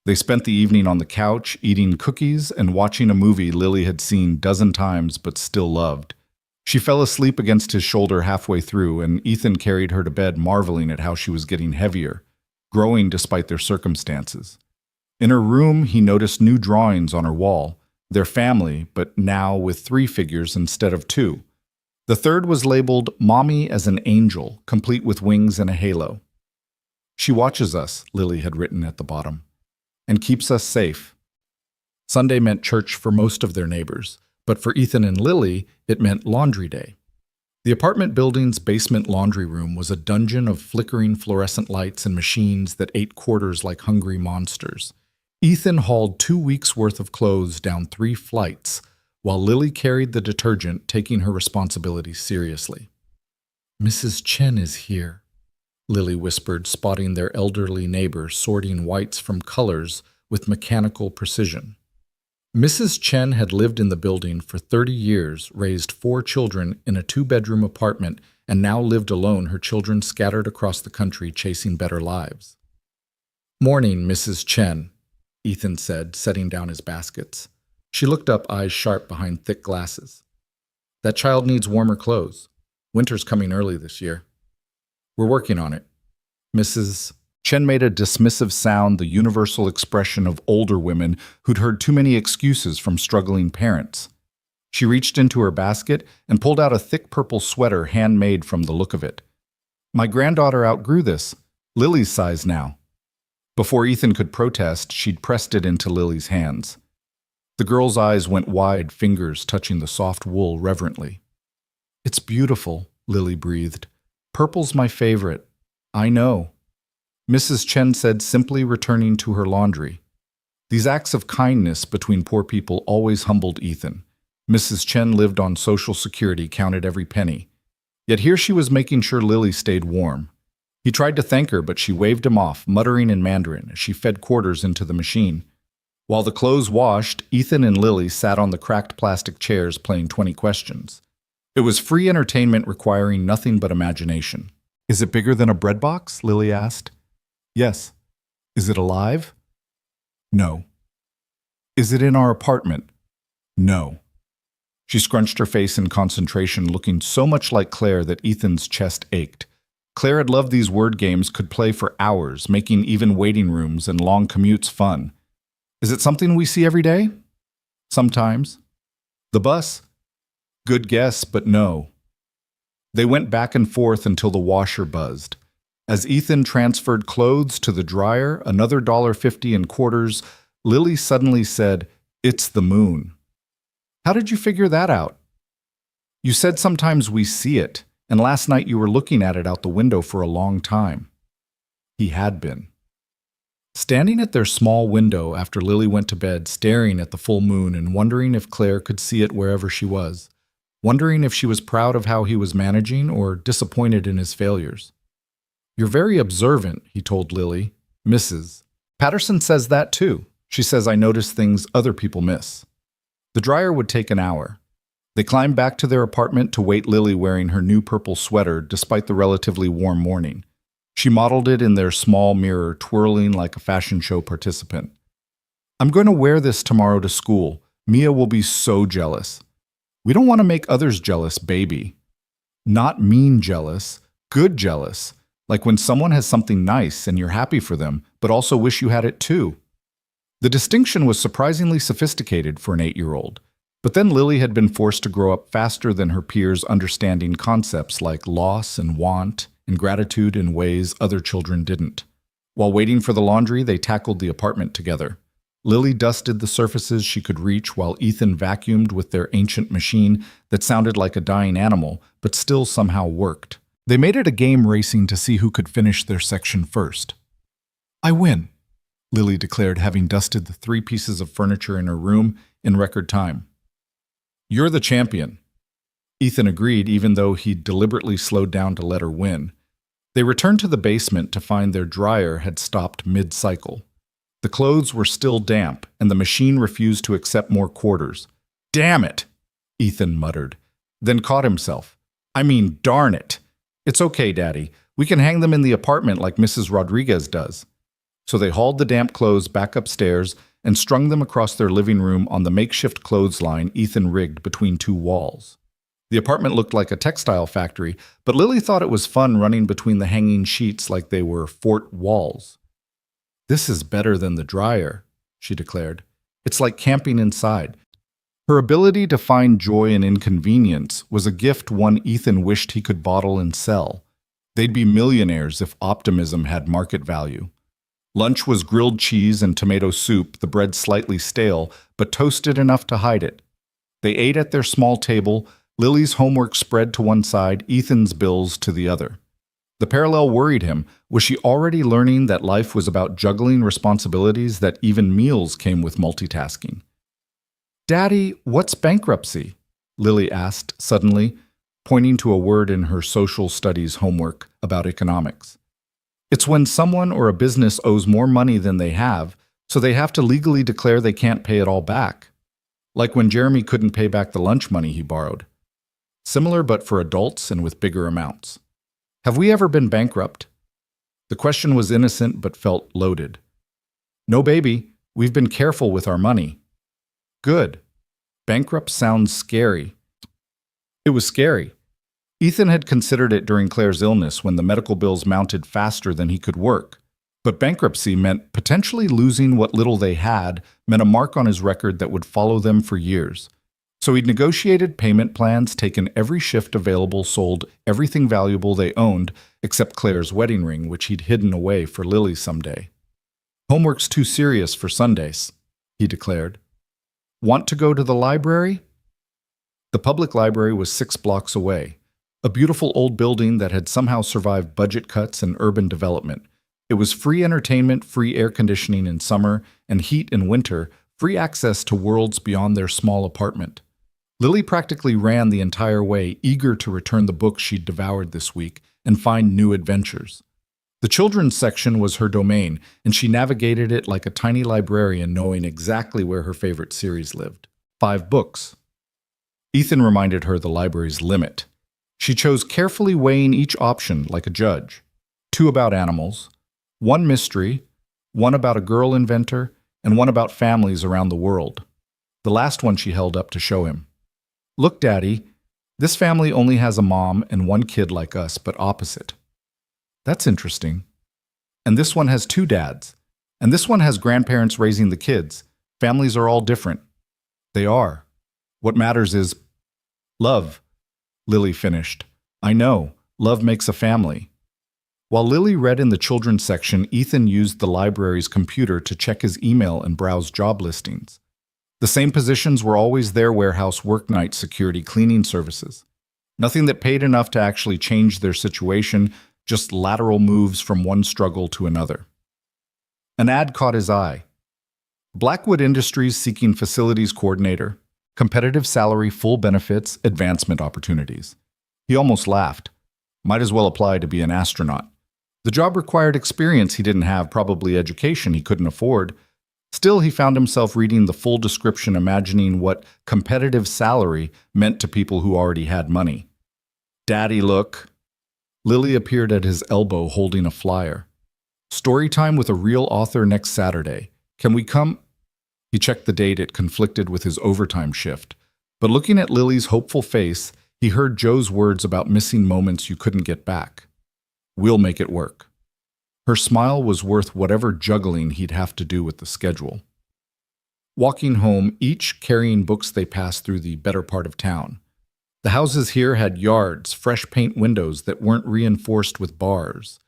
Speaker 1: They spent the evening on the couch, eating cookies and watching a movie Lily had seen 12 times but still loved. She fell asleep against his shoulder halfway through, and Ethan carried her to bed, marveling at how she was getting heavier, growing despite their circumstances. In her room, he noticed new drawings on her wall, their family, but now with 3 figures instead of 2. The third was labeled "Mommy as an Angel," complete with wings and a halo. "She watches us," Lily had written at the bottom, "and keeps us safe." Sunday meant church for most of their neighbors, but for Ethan and Lily, it meant laundry day. The apartment building's basement laundry room was a dungeon of flickering fluorescent lights and machines that ate quarters like hungry monsters. Ethan hauled 2 weeks' worth of clothes down 3 flights, while Lily carried the detergent, taking her responsibilities seriously. "Mrs. Chen is here," Lily whispered, spotting their elderly neighbor sorting whites from colors with mechanical precision. Mrs. Chen had lived in the building for 30 years, raised 4 children in a 2-bedroom apartment, and now lived alone, her children scattered across the country chasing better lives. "Morning, Mrs. Chen," Ethan said, setting down his baskets. She looked up, eyes sharp behind thick glasses. "That child needs warmer clothes. Winter's coming early this year." "We're working on it." Mrs. Chen made a dismissive sound, the universal expression of older women who'd heard too many excuses from struggling parents. She reached into her basket and pulled out a thick purple sweater, handmade from the look of it. "My granddaughter outgrew this. Lily's size now." Before Ethan could protest, she'd pressed it into Lily's hands. The girl's eyes went wide, fingers touching the soft wool reverently. "It's beautiful," Lily breathed. "Purple's my favorite." "I know," Mrs. Chen said, simply returning to her laundry. These acts of kindness between poor people always humbled Ethan. Mrs. Chen lived on Social Security, counted every penny. Yet here she was making sure Lily stayed warm. He tried to thank her, but she waved him off, muttering in Mandarin as she fed quarters into the machine. While the clothes washed, Ethan and Lily sat on the cracked plastic chairs playing 20 questions. It was free entertainment requiring nothing but imagination. Is it bigger than a bread box? Lily asked. Yes. Is it alive? No. Is it in our apartment? No. She scrunched her face in concentration, looking so much like Claire that Ethan's chest ached. Claire had loved these word games, could play for hours, making even waiting rooms and long commutes fun. Is it something we see every day? Sometimes. The bus? Good guess, but no. They went back and forth until the washer buzzed. As Ethan transferred clothes to the dryer, another $1.50 in quarters, Lily suddenly said, "It's the moon." How did you figure that out? You said sometimes we see it, and last night you were looking at it out the window for a long time. He had been. Standing at their small window after Lily went to bed, staring at the full moon and wondering if Claire could see it wherever she was, wondering if she was proud of how he was managing or disappointed in his failures. You're very observant, he told Lily. Mrs. Patterson says that too. She says I notice things other people miss. The dryer would take an hour. They climbed back to their apartment to wait Lily wearing her new purple sweater despite the relatively warm morning. She modeled it in their small mirror, twirling like a fashion show participant. I'm going to wear this tomorrow to school. Mia will be so jealous. We don't want to make others jealous, baby. Not mean jealous, good jealous. Like when someone has something nice and you're happy for them, but also wish you had it too. The distinction was surprisingly sophisticated for an 8-year-old. But then Lily had been forced to grow up faster than her peers, understanding concepts like loss and want and gratitude in ways other children didn't. While waiting for the laundry, they tackled the apartment together. Lily dusted the surfaces she could reach while Ethan vacuumed with their ancient machine that sounded like a dying animal, but still somehow worked. They made it a game racing to see who could finish their section first. I win, Lily declared, having dusted the 3 pieces of furniture in her room in record time. You're the champion. Ethan agreed, even though he'd deliberately slowed down to let her win. They returned to the basement to find their dryer had stopped mid-cycle. The clothes were still damp, and the machine refused to accept more quarters. Damn it, Ethan muttered, then caught himself. I mean, darn it. It's okay, Daddy. We can hang them in the apartment like Mrs. Rodriguez does. So they hauled the damp clothes back upstairs and strung them across their living room on the makeshift clothesline Ethan rigged between 2 walls. The apartment looked like a textile factory, but Lily thought it was fun running between the hanging sheets like they were fort walls. This is better than the dryer, she declared. It's like camping inside. Her ability to find joy in inconvenience was a gift one Ethan wished he could bottle and sell. They'd be millionaires if optimism had market value. Lunch was grilled cheese and tomato soup, the bread slightly stale, but toasted enough to hide it. They ate at their small table, Lily's homework spread to one side, Ethan's bills to the other. The parallel worried him. Was she already learning that life was about juggling responsibilities, that even meals came with multitasking? Daddy, what's bankruptcy? Lily asked suddenly, pointing to a word in her social studies homework about economics. It's when someone or a business owes more money than they have, so they have to legally declare they can't pay it all back. Like when Jeremy couldn't pay back the lunch money he borrowed. Similar, but for adults and with bigger amounts. Have we ever been bankrupt? The question was innocent but felt loaded. No, baby. We've been careful with our money. Good. Bankrupt sounds scary. It was scary. Ethan had considered it during Claire's illness when the medical bills mounted faster than he could work. But bankruptcy meant potentially losing what little they had, meant a mark on his record that would follow them for years. So he'd negotiated payment plans, taken every shift available, sold everything valuable they owned, except Claire's wedding ring, which he'd hidden away for Lily someday. Homework's too serious for Sundays, he declared. Want to go to the library? The public library was 6 blocks away. A beautiful old building that had somehow survived budget cuts and urban development. It was free entertainment, free air conditioning in summer, and heat in winter, free access to worlds beyond their small apartment.
Speaker 2: Lily practically ran the entire way, eager to return the books she'd devoured this week and find new adventures. The children's section was her domain, and she navigated it like a tiny librarian, knowing exactly where her favorite series lived. 5 books. Ethan reminded her the library's limit. She chose carefully, weighing each option like a judge. 2 about animals, 1 mystery, 1 about a girl inventor, and 1 about families around the world. The last one she held up to show him. Look, Daddy, this family only has a mom and 1 kid like us, but opposite. That's interesting. And this one has 2 dads. And this one has grandparents raising the kids. Families are all different. They are. What matters is love, Lily finished. I know. Love makes a family. While Lily read in the children's section, Ethan used the library's computer to check his email and browse job listings. The same positions were always there: warehouse, work night, security, cleaning services. Nothing that paid enough to actually change their situation, just lateral moves from one struggle to another. An ad caught his eye. Blackwood Industries seeking facilities coordinator, competitive salary, full benefits, advancement opportunities. He almost laughed. Might as well apply to be an astronaut. The job required experience he didn't have, probably education he couldn't afford. Still, he found himself reading the full description, imagining what competitive salary meant to people who already had money. Daddy, look. Lily appeared at his elbow holding a flyer. Story time with a real author next Saturday. Can we come? He checked the date. It conflicted with his overtime shift. But looking at Lily's hopeful face, he heard Joe's words about missing moments you couldn't get back. We'll make it work. Her smile was worth whatever juggling he'd have to do with the schedule. Walking home, each carrying books, they passed through the better part of town. The houses here had yards, fresh paint windows that weren't reinforced with bars.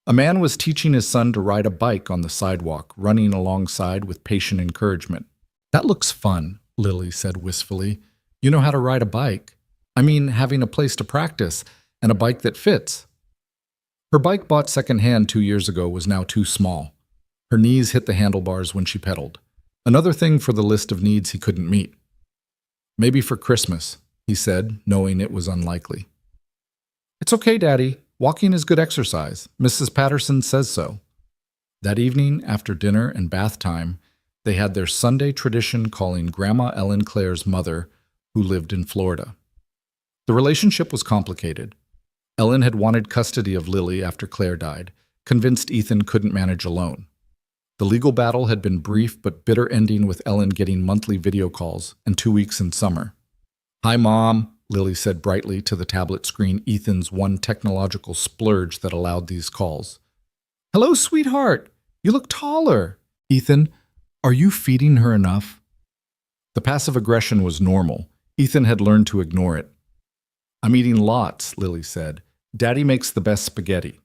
Speaker 2: A man was teaching his son to ride a bike on the sidewalk, running alongside with patient encouragement. That looks fun, Lily said wistfully. You know how to ride a bike? I mean, having a place to practice and a bike that fits. Her bike, bought secondhand 2 years ago, was now too small. Her knees hit the handlebars when she pedaled. Another thing for the list of needs he couldn't meet. Maybe for Christmas, he said, knowing it was unlikely. It's okay, Daddy. Walking is good exercise. Mrs. Patterson says so. That evening, after dinner and bath time, they had their Sunday tradition calling Grandma Ellen Claire's mother, who lived in Florida. The relationship was complicated. Ellen had wanted custody of Lily after Claire died, convinced Ethan couldn't manage alone. The legal battle had been brief but bitter, ending with Ellen getting monthly video calls and 2 weeks in summer. Hi, Mom, Lily said brightly to the tablet screen, Ethan's one technological splurge that allowed these calls. Hello, sweetheart. You look taller. Ethan, are you feeding her enough? The passive aggression was normal. Ethan had learned to ignore it. I'm eating lots, Lily said. Daddy makes the best spaghetti.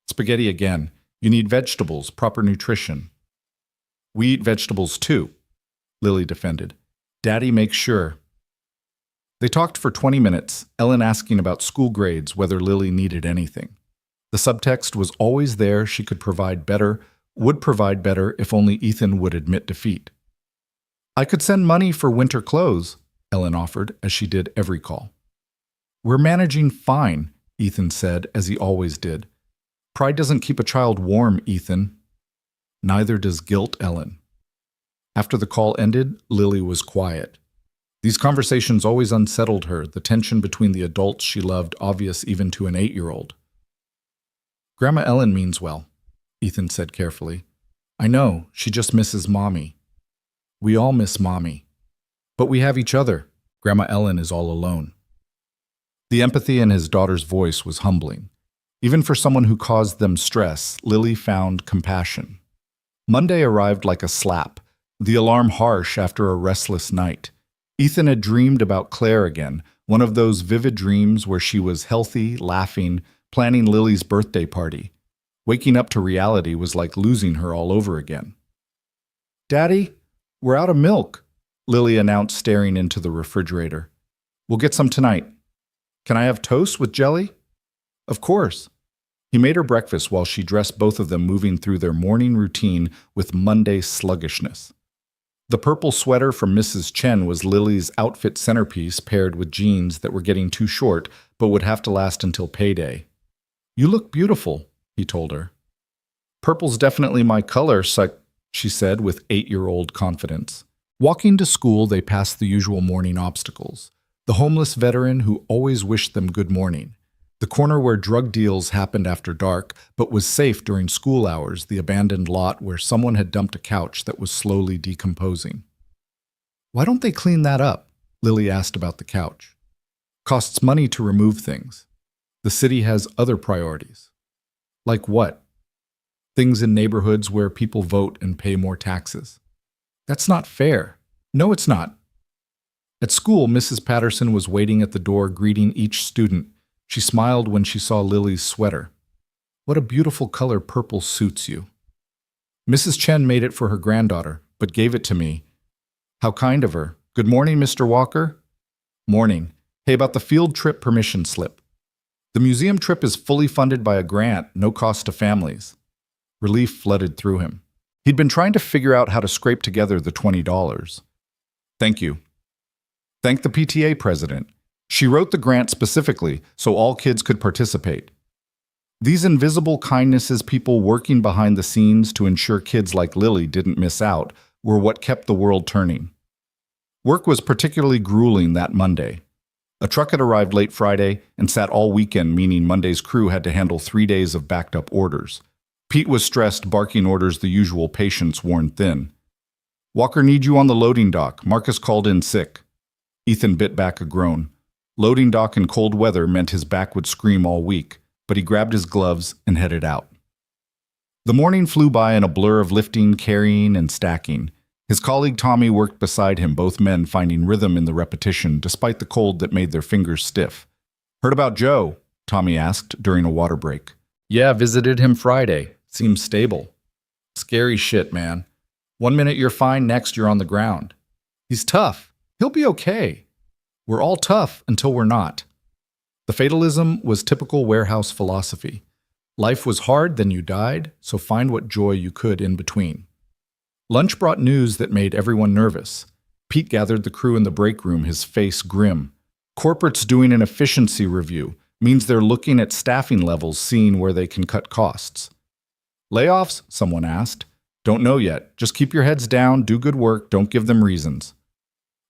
Speaker 2: Spaghetti again. You need vegetables, proper nutrition. We eat vegetables too, Lily defended. Daddy makes sure. They talked for 20 minutes, Ellen asking about school grades, whether Lily needed anything. The subtext was always there. She could provide better, would provide better if only Ethan would admit defeat. I could send money for winter clothes, Ellen offered, as she did every call. We're managing fine, Ethan said, as he always did. Pride doesn't keep a child warm, Ethan. Neither does guilt, Ellen. After the call ended, Lily was quiet. These conversations always unsettled her, the tension between the adults she loved obvious even to an 8-year-old. Grandma Ellen means well, Ethan said carefully. I know, she just misses Mommy. We all miss Mommy. But we have each other. Grandma Ellen is all alone. The empathy in his daughter's voice was humbling. Even for someone who caused them stress, Lily found compassion. Monday arrived like a slap, the alarm harsh after a restless night. Ethan had dreamed about Claire again, one of those vivid dreams where she was healthy, laughing, planning Lily's birthday party. Waking up to reality was like losing her all over again. Daddy, we're out of milk, Lily announced, staring into the refrigerator. We'll get some tonight. Can I have toast with jelly? Of course. He made her breakfast while she dressed both of them, moving through their morning routine with Monday sluggishness. The purple sweater from Mrs. Chen was Lily's outfit centerpiece paired with jeans that were getting too short but would have to last until payday. "You look beautiful," he told her. "Purple's definitely my color," she said with 8-year-old confidence. Walking to school, they passed the usual morning obstacles. The homeless veteran who always wished them good morning. The corner where drug deals happened after dark, but was safe during school hours, the abandoned lot where someone had dumped a couch that was slowly decomposing. "Why don't they clean that up?" Lily asked about the couch. "Costs money to remove things. The city has other priorities." "Like what?" "Things in neighborhoods where people vote and pay more taxes." "That's not fair." "No, it's not." At school, Mrs. Patterson was waiting at the door greeting each student. She smiled when she saw Lily's sweater. "What a beautiful color purple suits you." Mrs. Chen made it for her granddaughter, but gave it to me. How kind of her. "Good morning, Mr. Walker." "Morning. Hey, about the field trip permission slip." "The museum trip is fully funded by a grant, no cost to families." Relief flooded through him. He'd been trying to figure out how to scrape together the $20. "Thank you." "Thank the PTA president. She wrote the grant specifically so all kids could participate." These invisible kindnesses, people working behind the scenes to ensure kids like Lily didn't miss out, were what kept the world turning. Work was particularly grueling that Monday. A truck had arrived late Friday and sat all weekend, meaning Monday's crew had to handle 3 days of backed-up orders. Pete was stressed, barking orders the usual patience worn thin. "Walker need you on the loading dock. Marcus called in sick." Ethan bit back a groan. Loading dock in cold weather meant his back would scream all week, but he grabbed his gloves and headed out. The morning flew by in a blur of lifting, carrying, and stacking. His colleague Tommy worked beside him, both men finding rhythm in the repetition despite the cold that made their fingers stiff. "Heard about Joe?" Tommy asked during a water break. "Yeah, visited him Friday. Seems stable." "Scary shit, man. One minute you're fine, next you're on the ground." "He's tough. He'll be okay." "We're all tough until we're not." The fatalism was typical warehouse philosophy. Life was hard, then you died, so find what joy you could in between. Lunch brought news that made everyone nervous. Pete gathered the crew in the break room, his face grim. Corporate's doing an efficiency review. Means they're looking at staffing levels, seeing where they can cut costs. "Layoffs?" someone asked. "Don't know yet. Just keep your heads down, do good work, don't give them reasons."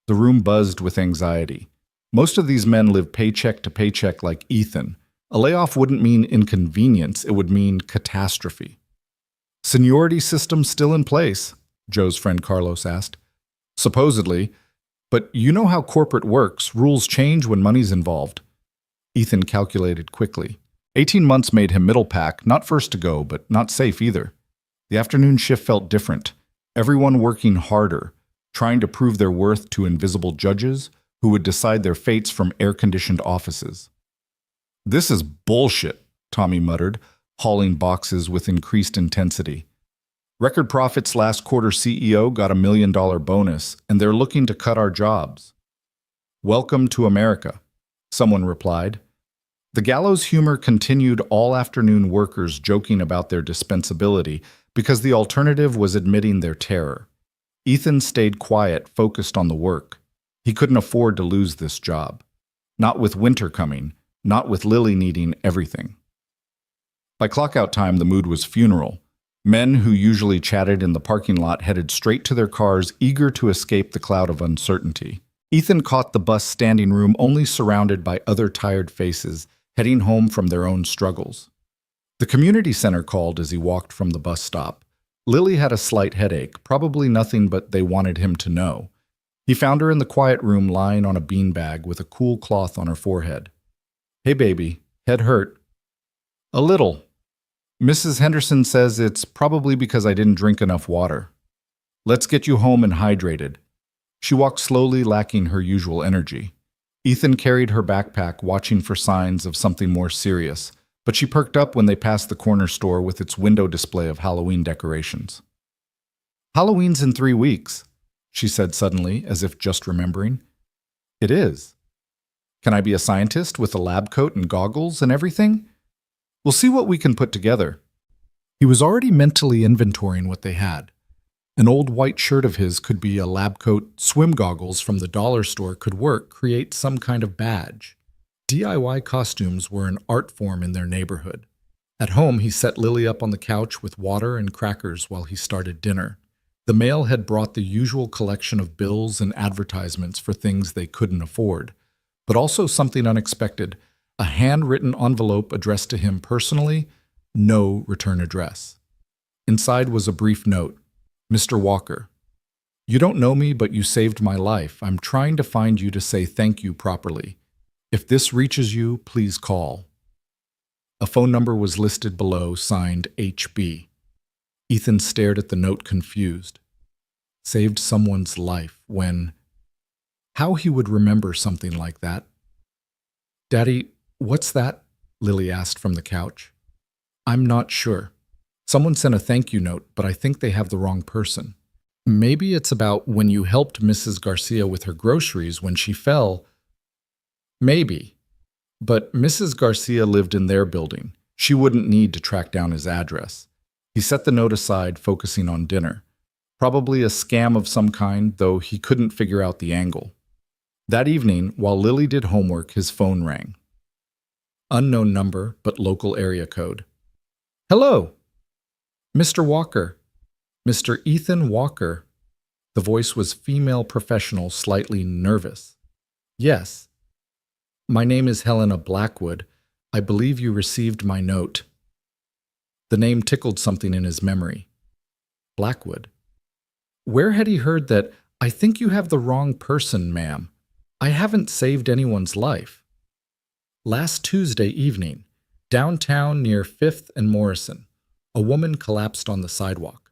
Speaker 2: The room buzzed with anxiety. Most of these men live paycheck to paycheck like Ethan. A layoff wouldn't mean inconvenience, it would mean catastrophe. "Seniority system still in place?" Joe's friend Carlos asked. "Supposedly. But you know how corporate works. Rules change when money's involved." Ethan calculated quickly. 18 months made him middle pack, not first to go, but not safe either. The afternoon shift felt different. Everyone working harder, trying to prove their worth to invisible judges who would decide their fates from air-conditioned offices. "This is bullshit," Tommy muttered, hauling boxes with increased intensity. "Record profits last quarter. CEO got $1 million bonus, and they're looking to cut our jobs." "Welcome to America," someone replied. The gallows humor continued all afternoon, workers joking about their dispensability because the alternative was admitting their terror. Ethan stayed quiet, focused on the work. He couldn't afford to lose this job. Not with winter coming, not with Lily needing everything. By clockout time, the mood was funeral. Men who usually chatted in the parking lot headed straight to their cars, eager to escape the cloud of uncertainty. Ethan caught the bus standing room, only surrounded by other tired faces, heading home from their own struggles. The community center called as he walked from the bus stop. Lily had a slight headache, probably nothing but they wanted him to know. He found her in the quiet room, lying on a beanbag with a cool cloth on her forehead. "Hey, baby, head hurt?" "A little. Mrs. Henderson says it's probably because I didn't drink enough water." "Let's get you home and hydrated." She walked slowly, lacking her usual energy. Ethan carried her backpack, watching for signs of something more serious, but she perked up when they passed the corner store with its window display of Halloween decorations. "Halloween's in 3 weeks, she said suddenly, as if just remembering. "It is. Can I be a scientist with a lab coat and goggles and everything? We'll see what we can put together." He was already mentally inventorying what they had. An old white shirt of his could be a lab coat, swim goggles from the dollar store could work, create some kind of badge. DIY costumes were an art form in their neighborhood. At home, he set Lily up on the couch with water and crackers while he started dinner. The mail had brought the usual collection of bills and advertisements for things they couldn't afford, but also something unexpected, a handwritten envelope addressed to him personally, no return address. Inside was a brief note. Mr. Walker, you don't know me, but you saved my life. I'm trying to find you to say thank you properly. If this reaches you, please call. A phone number was listed below, signed HB. Ethan stared at the note confused. Saved someone's life when... How he would remember something like that. Daddy, what's that? Lily asked from the couch. I'm not sure. Someone sent a thank you note, but I think they have the wrong person. Maybe it's about when you helped Mrs. Garcia with her groceries when she fell. Maybe. But Mrs. Garcia lived in their building. She wouldn't need to track down his address. He set the note aside, focusing on dinner. Probably a scam of some kind, though he couldn't figure out the angle. That evening, while Lily did homework, his phone rang. Unknown number, but local area code. Hello! Mr. Walker. Mr. Ethan Walker. The voice was female professional, slightly nervous. Yes. My name is Helena Blackwood. I believe you received my note. The name tickled something in his memory. Blackwood. Where had he heard that, I think you have the wrong person, ma'am. I haven't saved anyone's life. Last Tuesday evening, downtown near 5th and Morrison, a woman collapsed on the sidewalk.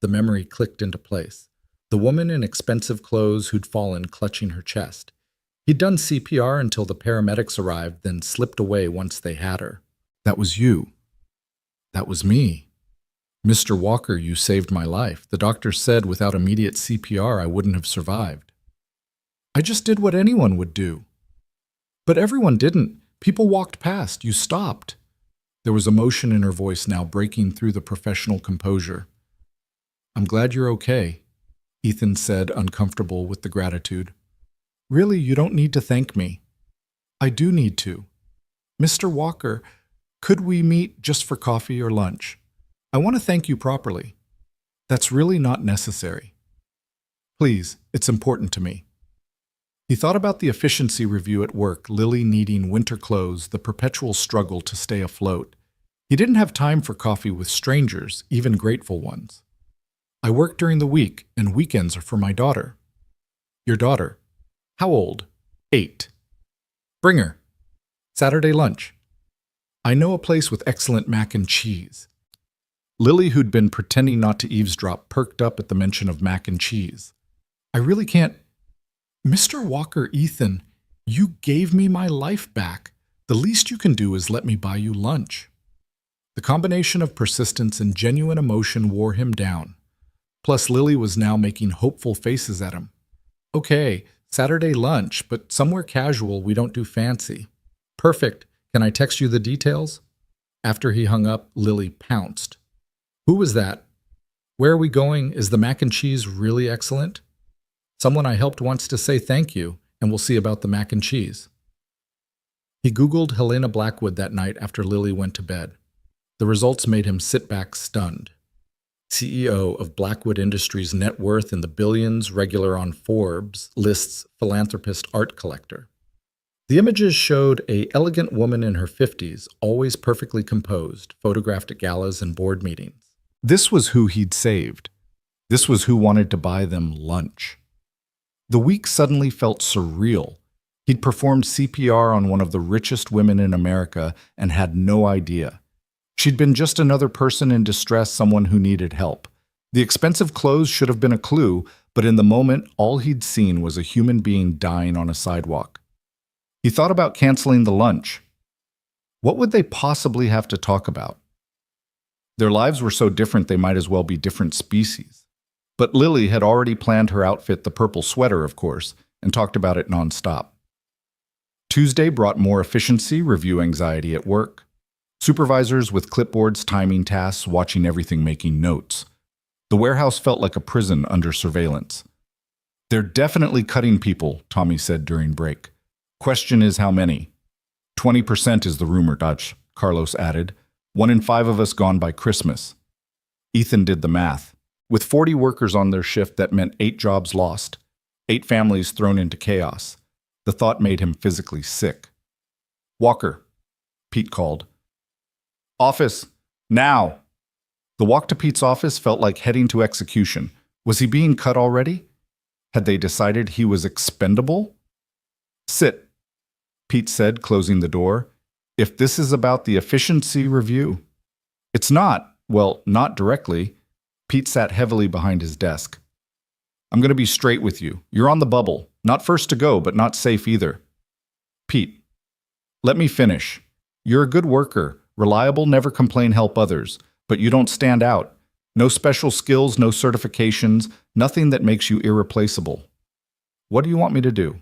Speaker 2: The memory clicked into place. The woman in expensive clothes who'd fallen clutching her chest. He'd done CPR until the paramedics arrived, then slipped away once they had her. That was you. That was me. Mr. Walker, you saved my life. The doctor said without immediate CPR I wouldn't have survived. I just did what anyone would do. But everyone didn't. People walked past. You stopped. There was emotion in her voice now, breaking through the professional composure. I'm glad you're okay, Ethan said, uncomfortable with the gratitude. Really, you don't need to thank me. I do need to. Mr. Walker, could we meet just for coffee or lunch? I want to thank you properly. That's really not necessary. Please, it's important to me. He thought about the efficiency review at work, Lily needing winter clothes, the perpetual struggle to stay afloat. He didn't have time for coffee with strangers, even grateful ones. I work during the week, and weekends are for my daughter. Your daughter? How old? 8. Bring her. Saturday lunch. I know a place with excellent mac and cheese. Lily, who'd been pretending not to eavesdrop, perked up at the mention of mac and cheese. I really can't... Mr. Walker, Ethan, you gave me my life back. The least you can do is let me buy you lunch. The combination of persistence and genuine emotion wore him down. Plus, Lily was now making hopeful faces at him. Okay, Saturday lunch, but somewhere casual, we don't do fancy. Perfect. Can I text you the details? After he hung up, Lily pounced. Who was that? Where are we going? Is the mac and cheese really excellent? Someone I helped wants to say thank you, and we'll see about the mac and cheese. He Googled Helena Blackwood that night after Lily went to bed. The results made him sit back stunned. CEO of Blackwood Industries' net worth in the billions, regular on Forbes, lists philanthropist art collector. The images showed an elegant woman in her 50s, always perfectly composed, photographed at galas and board meetings. This was who he'd saved. This was who wanted to buy them lunch. The week suddenly felt surreal. He'd performed CPR on one of the richest women in America and had no idea. She'd been just another person in distress, someone who needed help. The expensive clothes should have been a clue, but in the moment, all he'd seen was a human being dying on a sidewalk. He thought about canceling the lunch. What would they possibly have to talk about? Their lives were so different they might as well be different species. But Lily had already planned her outfit, the purple sweater, of course, and talked about it nonstop. Tuesday brought more efficiency, review anxiety at work. Supervisors with clipboards timing tasks, watching everything, making notes.
Speaker 1: The warehouse felt like a prison under surveillance. "They're definitely cutting people," Tommy said during break. "Question is how many?" 20% is the rumor, Dutch, Carlos added. 1 in 5 of us gone by Christmas. Ethan did the math. With 40 workers on their shift, that meant 8 jobs lost, 8 families thrown into chaos. The thought made him physically sick. "Walker," Pete called. "Office, now!" The walk to Pete's office felt like heading to execution. Was he being cut already? Had they decided he was expendable? "Sit," Pete said, closing the door. "If this is about the efficiency review." "It's not. Well, not directly." Pete sat heavily behind his desk. "I'm going to be straight with you. You're on the bubble. Not first to go, but not safe either." "Pete, let me finish. You're a good worker, reliable, never complain, help others, but you don't stand out. No special skills, no certifications, nothing that makes you irreplaceable. What do you want me to do?"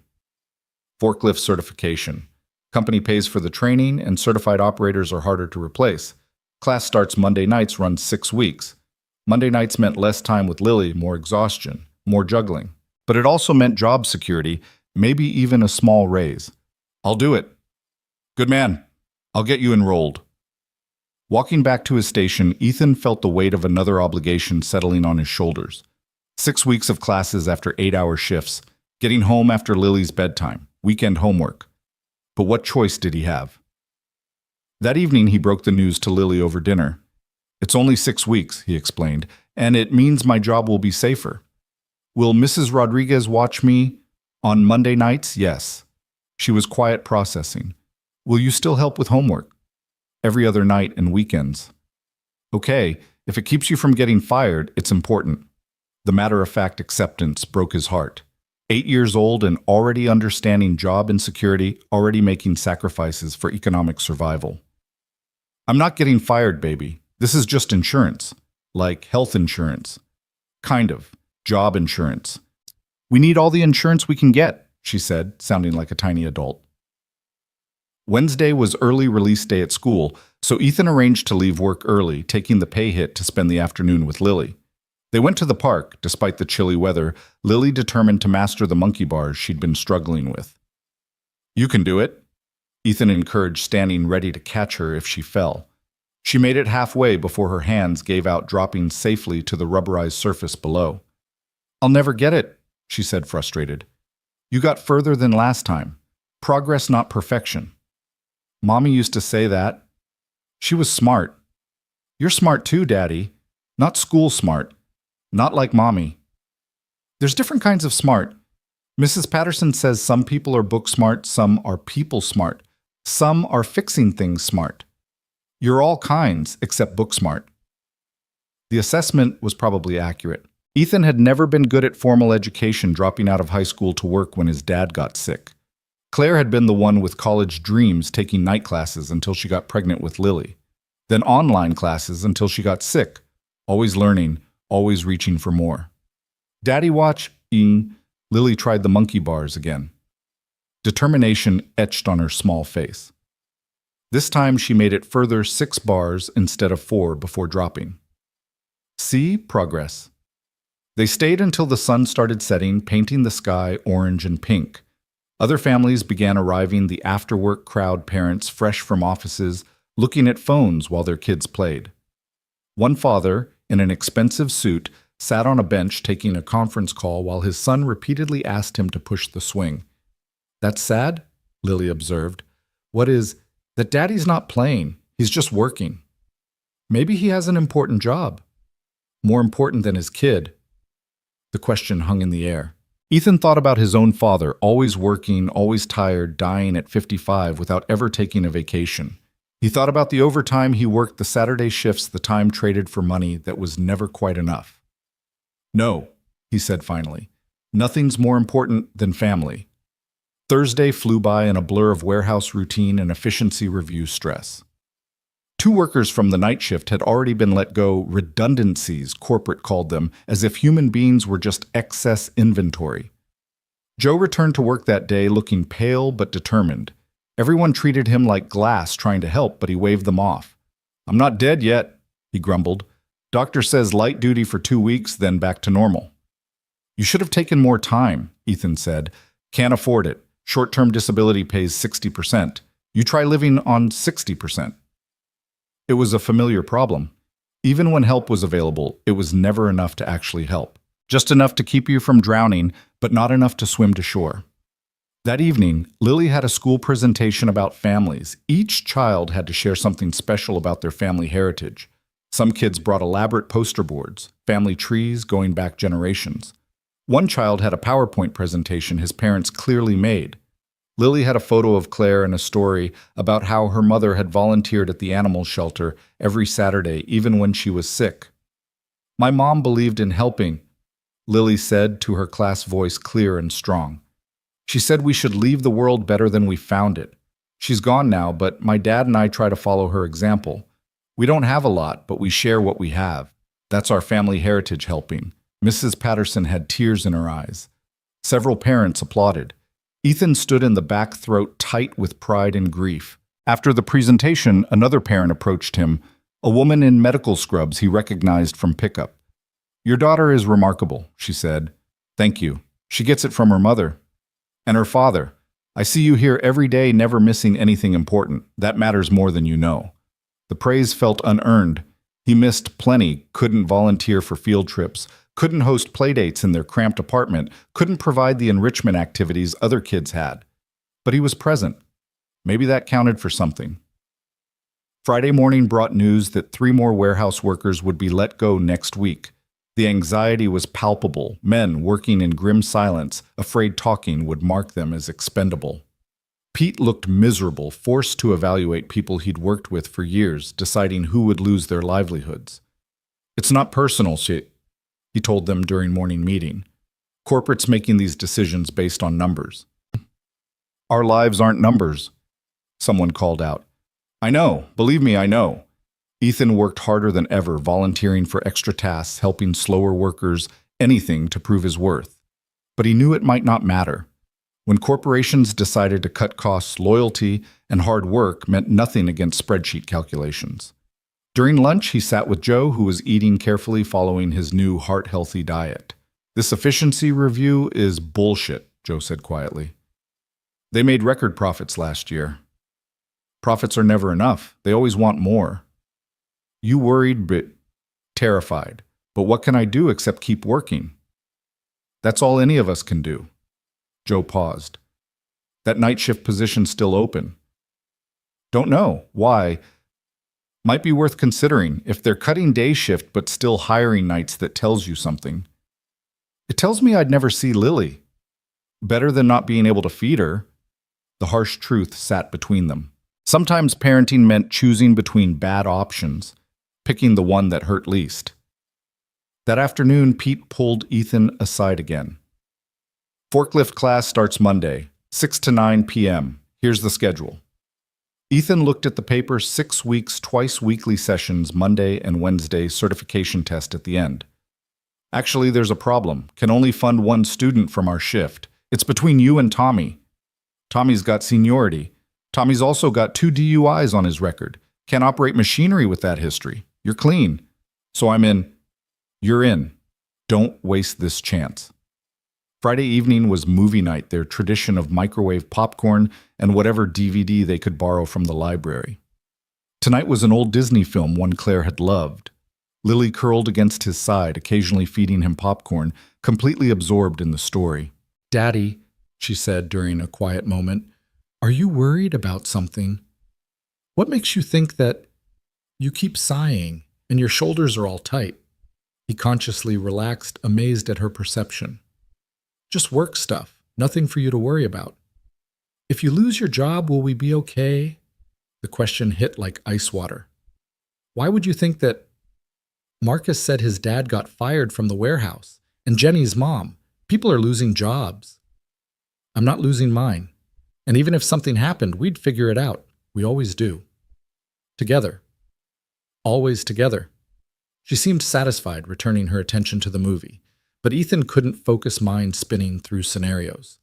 Speaker 1: "Forklift certification. Company pays for the training, and certified operators are harder to replace. Class starts Monday nights, runs 6 weeks. Monday nights meant less time with Lily, more exhaustion, more juggling. But it also meant job security, maybe even a small raise. I'll do it." "Good man. I'll get you enrolled." Walking back to his station, Ethan felt the weight of another obligation settling on his shoulders. 6 weeks of classes after 8-hour shifts, getting home after Lily's bedtime, weekend homework. But what choice did he have? That evening, he broke the news to Lily over dinner. "It's only 6 weeks," he explained, "and it means my job will be safer. Will Mrs. Rodriguez watch me on Monday nights?" "Yes." She was quiet, processing. "Will you still help with homework?" "Every other night and weekends." "Okay, if it keeps you from getting fired, it's important." The matter-of-fact acceptance broke his heart. 8 years old and already understanding job insecurity, already making sacrifices for economic survival. "I'm not getting fired, baby. This is just insurance. Like health insurance. Kind of. Job insurance. We need all the insurance we can get," she said, sounding like a tiny adult. Wednesday was early release day at school, so Ethan arranged to leave work early, taking the pay hit to spend the afternoon with Lily. They went to the park, despite the chilly weather, Lily determined to master the monkey bars she'd been struggling with. "You can do it," Ethan encouraged, standing ready to catch her if she fell. She made it halfway before her hands gave out, dropping safely to the rubberized surface below. "I'll never get it," she said, frustrated. "You got further than last time. Progress, not perfection." "Mommy used to say that. She was smart." "You're smart too, Daddy. Not school smart. Not like Mommy." "There's different kinds of smart. Mrs. Patterson says some people are book smart, some are people smart. Some are fixing things smart. You're all kinds except book smart." The assessment was probably accurate. Ethan had never been good at formal education, dropping out of high school to work when his dad got sick. Claire had been the one with college dreams, taking night classes until she got pregnant with Lily. Then online classes until she got sick, always learning, always reaching for more. "Daddy watching," Lily tried the monkey bars again. Determination etched on her small face. This time she made it further 6 bars instead of 4 before dropping. "See? Progress." They stayed until the sun started setting, painting the sky orange and pink. Other families began arriving, the after-work crowd, parents fresh from offices, looking at phones while their kids played. One father, in an expensive suit, sat on a bench taking a conference call while his son repeatedly asked him to push the swing. "That's sad," Lily observed. "What is? That Daddy's not playing. He's just working. Maybe he has an important job. More important than his kid." The question hung in the air. Ethan thought about his own father, always working, always tired, dying at 55 without ever taking a vacation. He thought about the overtime he worked, the Saturday shifts, the time traded for money that was never quite enough. "No," he said finally. "Nothing's more important than family." Thursday flew by in a blur of warehouse routine and efficiency review stress. 2 workers from the night shift had already been let go, redundancies, corporate called them, as if human beings were just excess inventory. Joe returned to work that day looking pale but determined. Everyone treated him like glass, trying to help, but he waved them off. "I'm not dead yet," he grumbled. Doctor says light duty for 2 weeks, then back to normal. You should have taken more time, Ethan said. Can't afford it. Short-term disability pays 60%. You try living on 60%. It was a familiar problem. Even when help was available, it was never enough to actually help. Just enough to keep you from drowning, but not enough to swim to shore. That evening, Lily had a school presentation about families. Each child had to share something special about their family heritage. Some kids brought elaborate poster boards, family trees going back generations. One child had a PowerPoint presentation his parents clearly made. Lily had a photo of Claire and a story about how her mother had volunteered at the animal shelter every Saturday, even when she was sick. My mom believed in helping, Lily said to her class voice clear and strong. She said we should leave the world better than we found it. She's gone now, but my dad and I try to follow her example. We don't have a lot, but we share what we have. That's our family heritage helping. Mrs. Patterson had tears in her eyes. Several parents applauded. Ethan stood in the back throat tight with pride and grief. After the presentation, another parent approached him, a woman in medical scrubs he recognized from pickup. Your daughter is remarkable, she said. Thank you. She gets it from her mother. And her father. I see you here every day, never missing anything important. That matters more than you know. The praise felt unearned. He missed plenty, couldn't volunteer for field trips, couldn't host playdates in their cramped apartment, couldn't provide the enrichment activities other kids had. But he was present. Maybe that counted for something. Friday morning brought news that 3 more warehouse workers would be let go next week. The anxiety was palpable. Men working in grim silence, afraid talking would mark them as expendable. Pete looked miserable, forced to evaluate people he'd worked with for years, deciding who would lose their livelihoods. It's not personal, he told them during morning meeting. Corporate's making these decisions based on numbers. Our lives aren't numbers, someone called out. I know, believe me, I know. Ethan worked harder than ever, volunteering for extra tasks, helping slower workers, anything to prove his worth. But he knew it might not matter. When corporations decided to cut costs, loyalty and hard work meant nothing against spreadsheet calculations. During lunch, he sat with Joe, who was eating carefully following his new heart-healthy diet. This efficiency review is bullshit, Joe said quietly. They made record profits last year. Profits are never enough. They always want more. You worried but terrified. But what can I do except keep working? That's all any of us can do. Joe paused. That night shift position still open. Don't know. Why? Might be worth considering. If they're cutting day shift but still hiring nights, that tells you something. It tells me I'd never see Lily. Better than not being able to feed her. The harsh truth sat between them. Sometimes parenting meant choosing between bad options, picking the one that hurt least. That afternoon, Pete pulled Ethan aside again. Forklift class starts Monday, 6 to 9 p.m. Here's the schedule. Ethan looked at the paper. 6 weeks, twice weekly sessions, Monday and Wednesday, certification test at the end. Actually, there's a problem. Can only fund 1 student from our shift. It's between you and Tommy. Tommy's got seniority. Tommy's also got 2 DUIs on his record. Can't operate machinery with that history. You're clean. So I'm in. You're in. Don't waste this chance. Friday evening was movie night, their tradition of microwave popcorn and whatever DVD they could borrow from the library. Tonight was an old Disney film one Claire had loved. Lily curled against his side, occasionally feeding him popcorn, completely absorbed in the story. Daddy, she said during a quiet moment, are you worried about something? What makes you think that you keep sighing and your shoulders are all tight? He consciously relaxed, amazed at her perception. Just work stuff, nothing for you to worry about. If you lose your job, will we be okay? The question hit like ice water. Why would you think that? Marcus said his dad got fired from the warehouse, and Jenny's mom. People are losing jobs. I'm not losing mine. And even if something happened, we'd figure it out. We always do. Together. Always together. She seemed satisfied, returning her attention to the movie. But Ethan couldn't focus mind spinning through scenarios.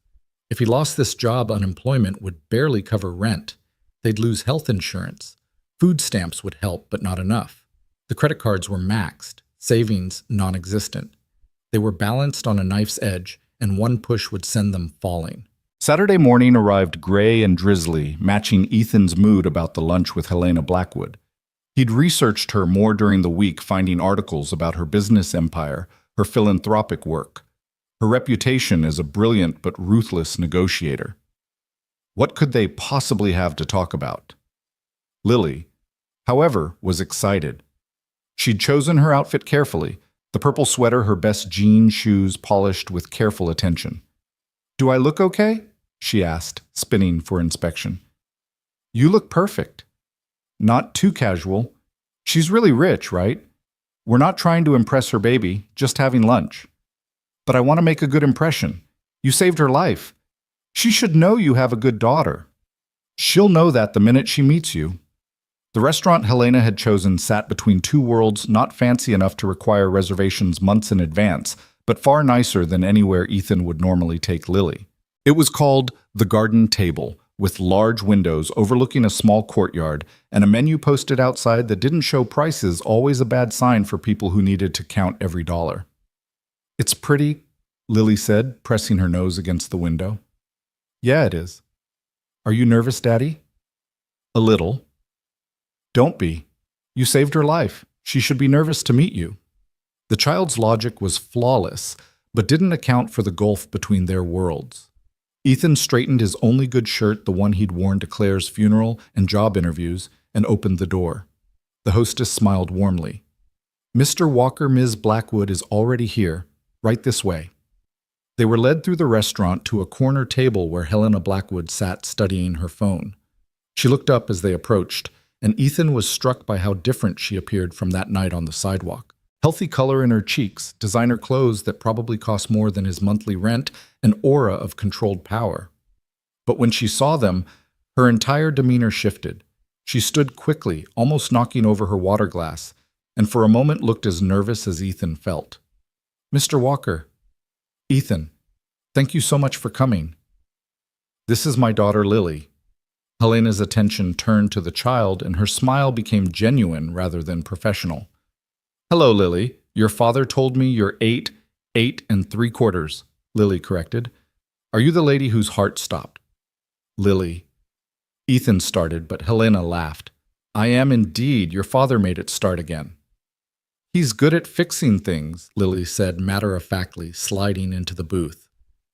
Speaker 1: If he lost this job, unemployment would barely cover rent. They'd lose health insurance. Food stamps would help, but not enough.
Speaker 2: The credit cards were maxed, savings non-existent. They were balanced on a knife's edge, and one push would send them falling.
Speaker 1: Saturday morning arrived gray and drizzly, matching Ethan's mood about the lunch with Helena Blackwood. He'd researched her more during the week, finding articles about her business empire, her philanthropic work, her reputation as a brilliant but ruthless negotiator. What could they possibly have to talk about? Lily, however, was excited. She'd chosen her outfit carefully, the purple sweater, her best jean shoes polished with careful attention. "Do I look okay?" she asked, spinning for inspection. "You look perfect. Not too casual. She's really rich, right? We're not trying to impress her baby, just having lunch. But I want to make a good impression. You saved her life. She should know you have a good daughter. She'll know that the minute she meets you." The restaurant Helena had chosen sat between two worlds, not fancy enough to require reservations months in advance, but far nicer than anywhere Ethan would normally take Lily. It was called The Garden Table, with large windows overlooking a small courtyard and a menu posted outside that didn't show prices, always a bad sign for people who needed to count every dollar. "It's pretty," Lily said, pressing her nose against the window. "Yeah, it is. Are you nervous, Daddy?" "A little." "Don't be. You saved her life. She should be nervous to meet you." The child's logic was flawless, but didn't account for the gulf between their worlds. Ethan straightened his only good shirt, the one he'd worn to Claire's funeral and job interviews, and opened the door. The hostess smiled warmly. "Mr. Walker, Ms. Blackwood is already here. Right this way." They were led through the restaurant to a corner table where Helena Blackwood sat studying her phone. She looked up as they approached, and Ethan was struck by how different she appeared from that night on the sidewalk. Healthy color in her cheeks, designer clothes that probably cost more than his monthly rent, an aura of controlled power. But when she saw them, her entire demeanor shifted. She stood quickly, almost knocking over her water glass, and for a moment looked as nervous as Ethan felt. "Mr. Walker." "Ethan, thank you so much for coming. This is my daughter Lily." Helena's attention turned to the child, and her smile became genuine rather than professional. "Hello, Lily. Your father told me you're 8 and 3/4, Lily corrected. "Are you the lady whose heart stopped?" "Lily." Ethan started, but Helena laughed. "I am indeed. Your father made it start again." "He's good at fixing things," Lily said matter-of-factly, sliding into the booth.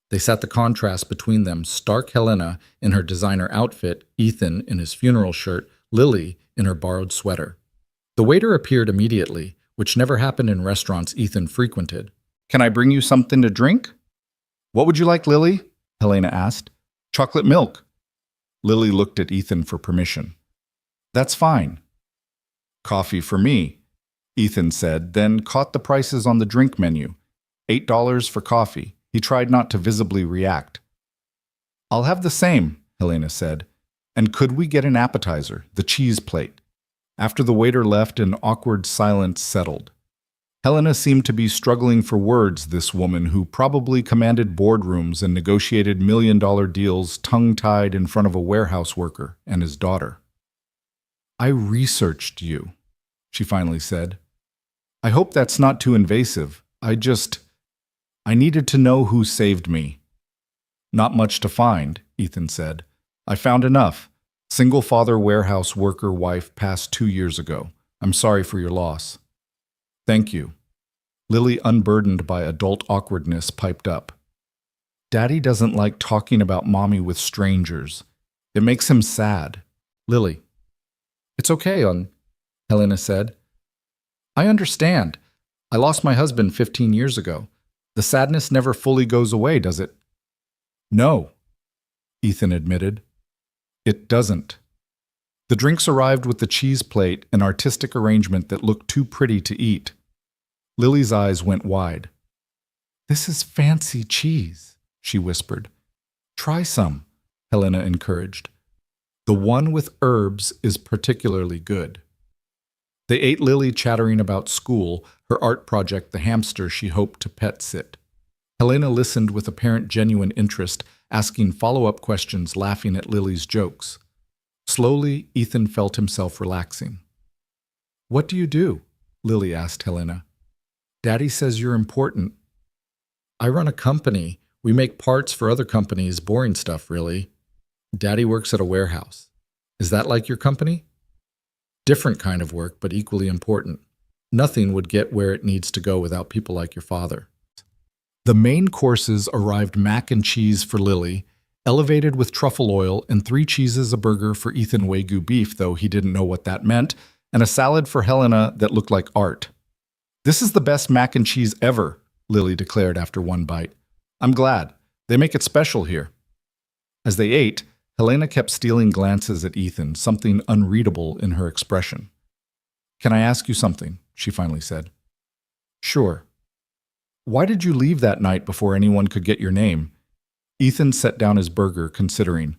Speaker 1: They sat the contrast between them, stark Helena in her designer outfit, Ethan in his funeral shirt, Lily in her borrowed sweater. The waiter appeared immediately, which never happened in restaurants Ethan frequented. "Can I bring you something to drink?" "What would you like, Lily?" Helena asked. "Chocolate milk." Lily looked at Ethan for permission. "That's fine." "Coffee for me," Ethan said, then caught the prices on the drink menu. $8 for coffee. He tried not to visibly react. "I'll have the same," Helena said. "And could we get an appetizer, the cheese plate?" After the waiter left, an awkward silence settled. Helena seemed to be struggling for words, this woman who probably commanded boardrooms and negotiated million-dollar deals tongue-tied in front of a warehouse worker and his daughter. "I researched you," she finally said. "I hope that's not too invasive. I needed to know who saved me." "Not much to find," Ethan said. "I found enough. Single father warehouse worker wife passed 2 years ago. I'm sorry for your loss." "Thank you." Lily, unburdened by adult awkwardness, piped up. "Daddy doesn't like talking about Mommy with strangers. It makes him sad." "Lily." "It's okay, Helena said. "I understand. I lost my husband 15 years ago. The sadness never fully goes away, does it?" "No," Ethan admitted. "It doesn't." The drinks arrived with the cheese plate, an artistic arrangement that looked too pretty to eat. Lily's eyes went wide. "This is fancy cheese," she whispered. "Try some," Helena encouraged. "The one with herbs is particularly good." They ate, Lily chattering about school, her art project, the hamster she hoped to pet sit. Helena listened with apparent genuine interest, asking follow-up questions, laughing at Lily's jokes. Slowly, Ethan felt himself relaxing. "What do you do?"
Speaker 2: Lily asked Helena. Daddy says you're important. I run a company. We make parts for other companies, boring stuff, really. Daddy works at a warehouse. Is that like your company? Different kind of work, but equally important. Nothing would get where it needs to go without people like your father. The main courses arrived mac and cheese for Lily, elevated with truffle oil, and 3 cheeses a burger for Ethan Wagyu beef, though he didn't know what that meant, and a salad for Helena that looked like art. This is the best mac and cheese ever, Lily declared after one bite. I'm glad. They make it special here. As they ate, Helena kept stealing glances at Ethan, something unreadable in her expression. Can I ask you something? She finally said. Sure. Why did you leave that night before anyone could get your name? Ethan set down his burger, considering.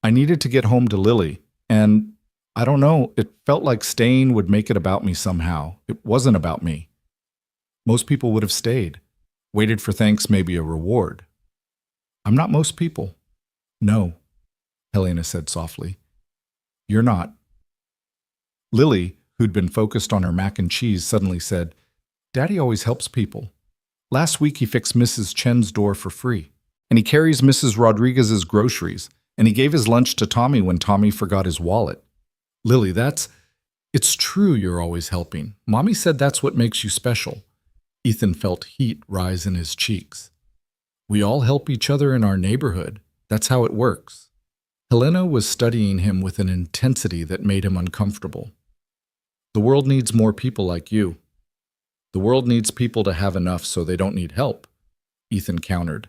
Speaker 2: I needed to get home to Lily, and I don't know, it felt like staying would make it about me somehow. It wasn't about me. Most people would have stayed, waited for thanks, maybe a reward. I'm not most people. No, Helena said softly. You're not. Lily, who'd been focused on her mac and cheese, suddenly said, Daddy always helps people. Last week he fixed Mrs. Chen's door for free, and he carries Mrs. Rodriguez's groceries, and he gave his lunch to Tommy when Tommy forgot his wallet. Lily, it's true you're always helping. Mommy said that's what makes you special. Ethan felt heat rise in his cheeks. We all help each other in our neighborhood. That's how it works. Helena was studying him with an intensity that made him uncomfortable. The world needs more people like you. The world needs people to have enough so they don't need help, Ethan countered,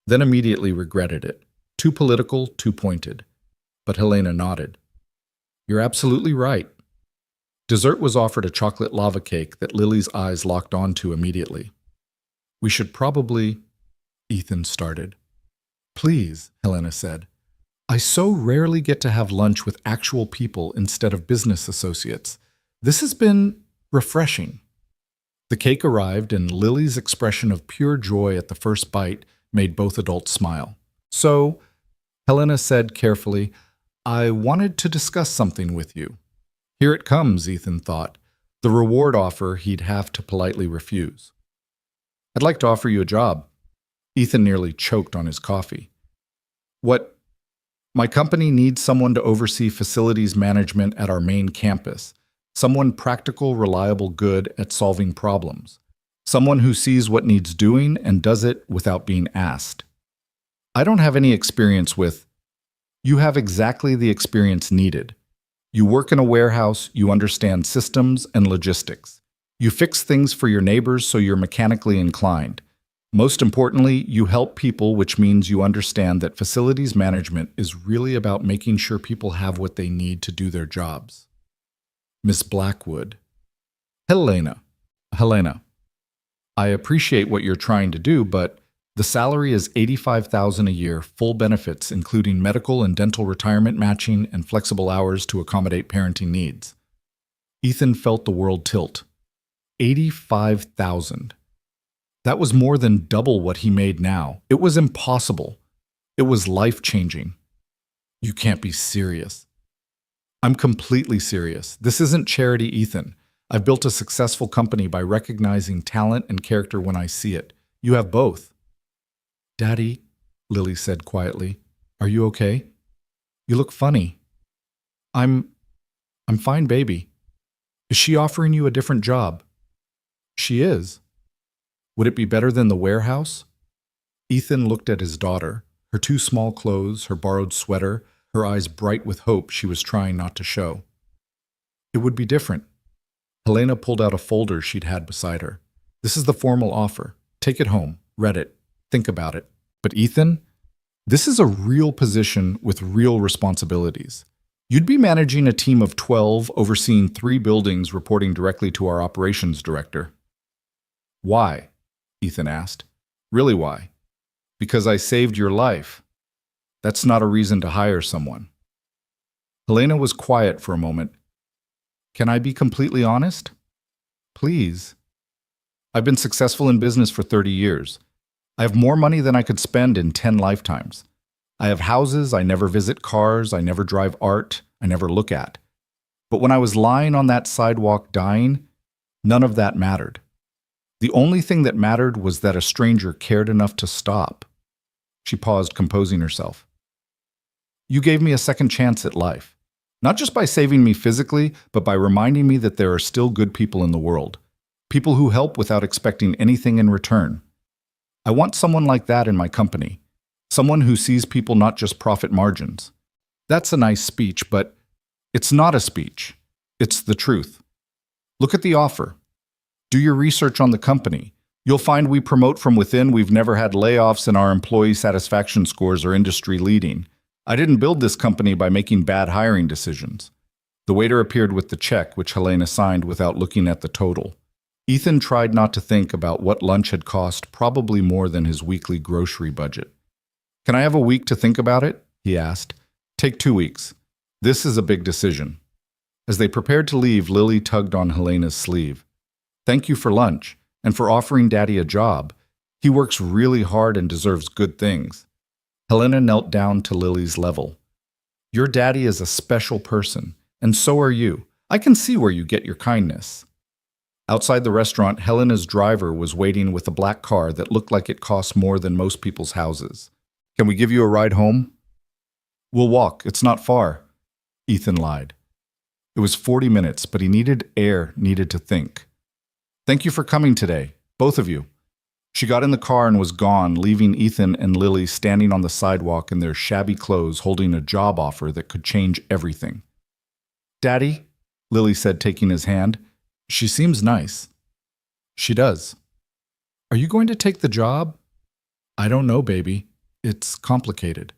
Speaker 2: then immediately regretted it. Too political, too pointed. But Helena nodded. You're absolutely right. Dessert was offered a chocolate lava cake that Lily's eyes locked onto immediately. We should probably, Ethan started. Please, Helena said. I so rarely get to have lunch with actual people instead of business associates. This has been refreshing. The cake arrived, and Lily's expression of pure joy at the first bite made both adults smile. So, Helena said carefully, I wanted to discuss something with you. Here it comes, Ethan thought, the reward offer he'd have to politely refuse. I'd like to offer you a job. Ethan nearly choked on his coffee. What? My company needs someone to oversee facilities management at our main campus. Someone practical, reliable, good at solving problems. Someone who sees what needs doing and does it without being asked. I don't have any experience with. You have exactly the experience needed. You work in a warehouse, you understand systems and logistics. You fix things for your neighbors so you're mechanically inclined. Most importantly, you help people, which means you understand that facilities management is really about making sure people have what they need to do their jobs. Miss Blackwood. Helena, I appreciate what you're trying to do, but the salary is $85,000 a year, full benefits, including medical and dental retirement matching and flexible hours to accommodate parenting needs. Ethan felt the world tilt. $85,000. That was more than double what he made now. It was impossible. It was life-changing. You can't be serious. I'm completely serious. This isn't charity, Ethan. I've built a successful company by recognizing talent and character when I see it. You have both. Daddy, Lily said quietly, are you okay? You look funny. I'm fine, baby. Is she offering you a different job? She is. Would it be better than the warehouse? Ethan looked at his daughter, her 2 small clothes, her borrowed sweater, her eyes bright with hope she was trying not to show. It would be different. Helena pulled out a folder she'd had beside her. This is the formal offer. Take it home, read it, think about it. But Ethan, this is a real position with real responsibilities. You'd be managing a team of 12, overseeing 3 buildings, reporting directly to our operations director. Why? Ethan asked. Really why? Because I saved your life. That's not a reason to hire someone. Helena was quiet for a moment. Can I be completely honest? Please. I've been successful in business for 30 years. I have more money than I could spend in 10 lifetimes. I have houses, I never visit cars, I never drive art, I never look at. But when I was lying on that sidewalk dying,
Speaker 1: None of that mattered. The only thing that mattered was that a stranger cared enough to stop. She paused, composing herself. You gave me a second chance at life. Not just by saving me physically, but by reminding me that there are still good people in the world. People who help without expecting anything in return. I want someone like that in my company. Someone who sees people not just profit margins. That's a nice speech, but it's not a speech. It's the truth. Look at the offer. Do your research on the company. You'll find we promote from within. We've never had layoffs, and our employee satisfaction scores are industry leading. I didn't build this company by making bad hiring decisions. The waiter appeared with the check, which Helena signed without looking at the total. Ethan tried not to think about what lunch had cost, probably more than his weekly grocery budget. Can I have a week to think about it? He asked. Take 2 weeks. This is a big decision. As they prepared to leave, Lily tugged on Helena's sleeve. Thank you for lunch, and for offering Daddy a job. He works really hard and deserves good things. Helena knelt down to Lily's level. Your daddy is a special person, and so are you. I can see where you get your kindness. Outside the restaurant, Helena's driver was waiting with a black car that looked like it cost more than most people's houses. Can we give you a ride home? We'll walk. It's not far. Ethan lied. It was 40 minutes, but he needed to think. Thank you for coming today, both of you. She got in the car and was gone, leaving Ethan and Lily standing on the sidewalk in their shabby clothes, holding a job offer that could change everything. Daddy, Lily said, taking his hand. She seems nice. She does. Are you going to take the job? I don't know, baby. It's complicated.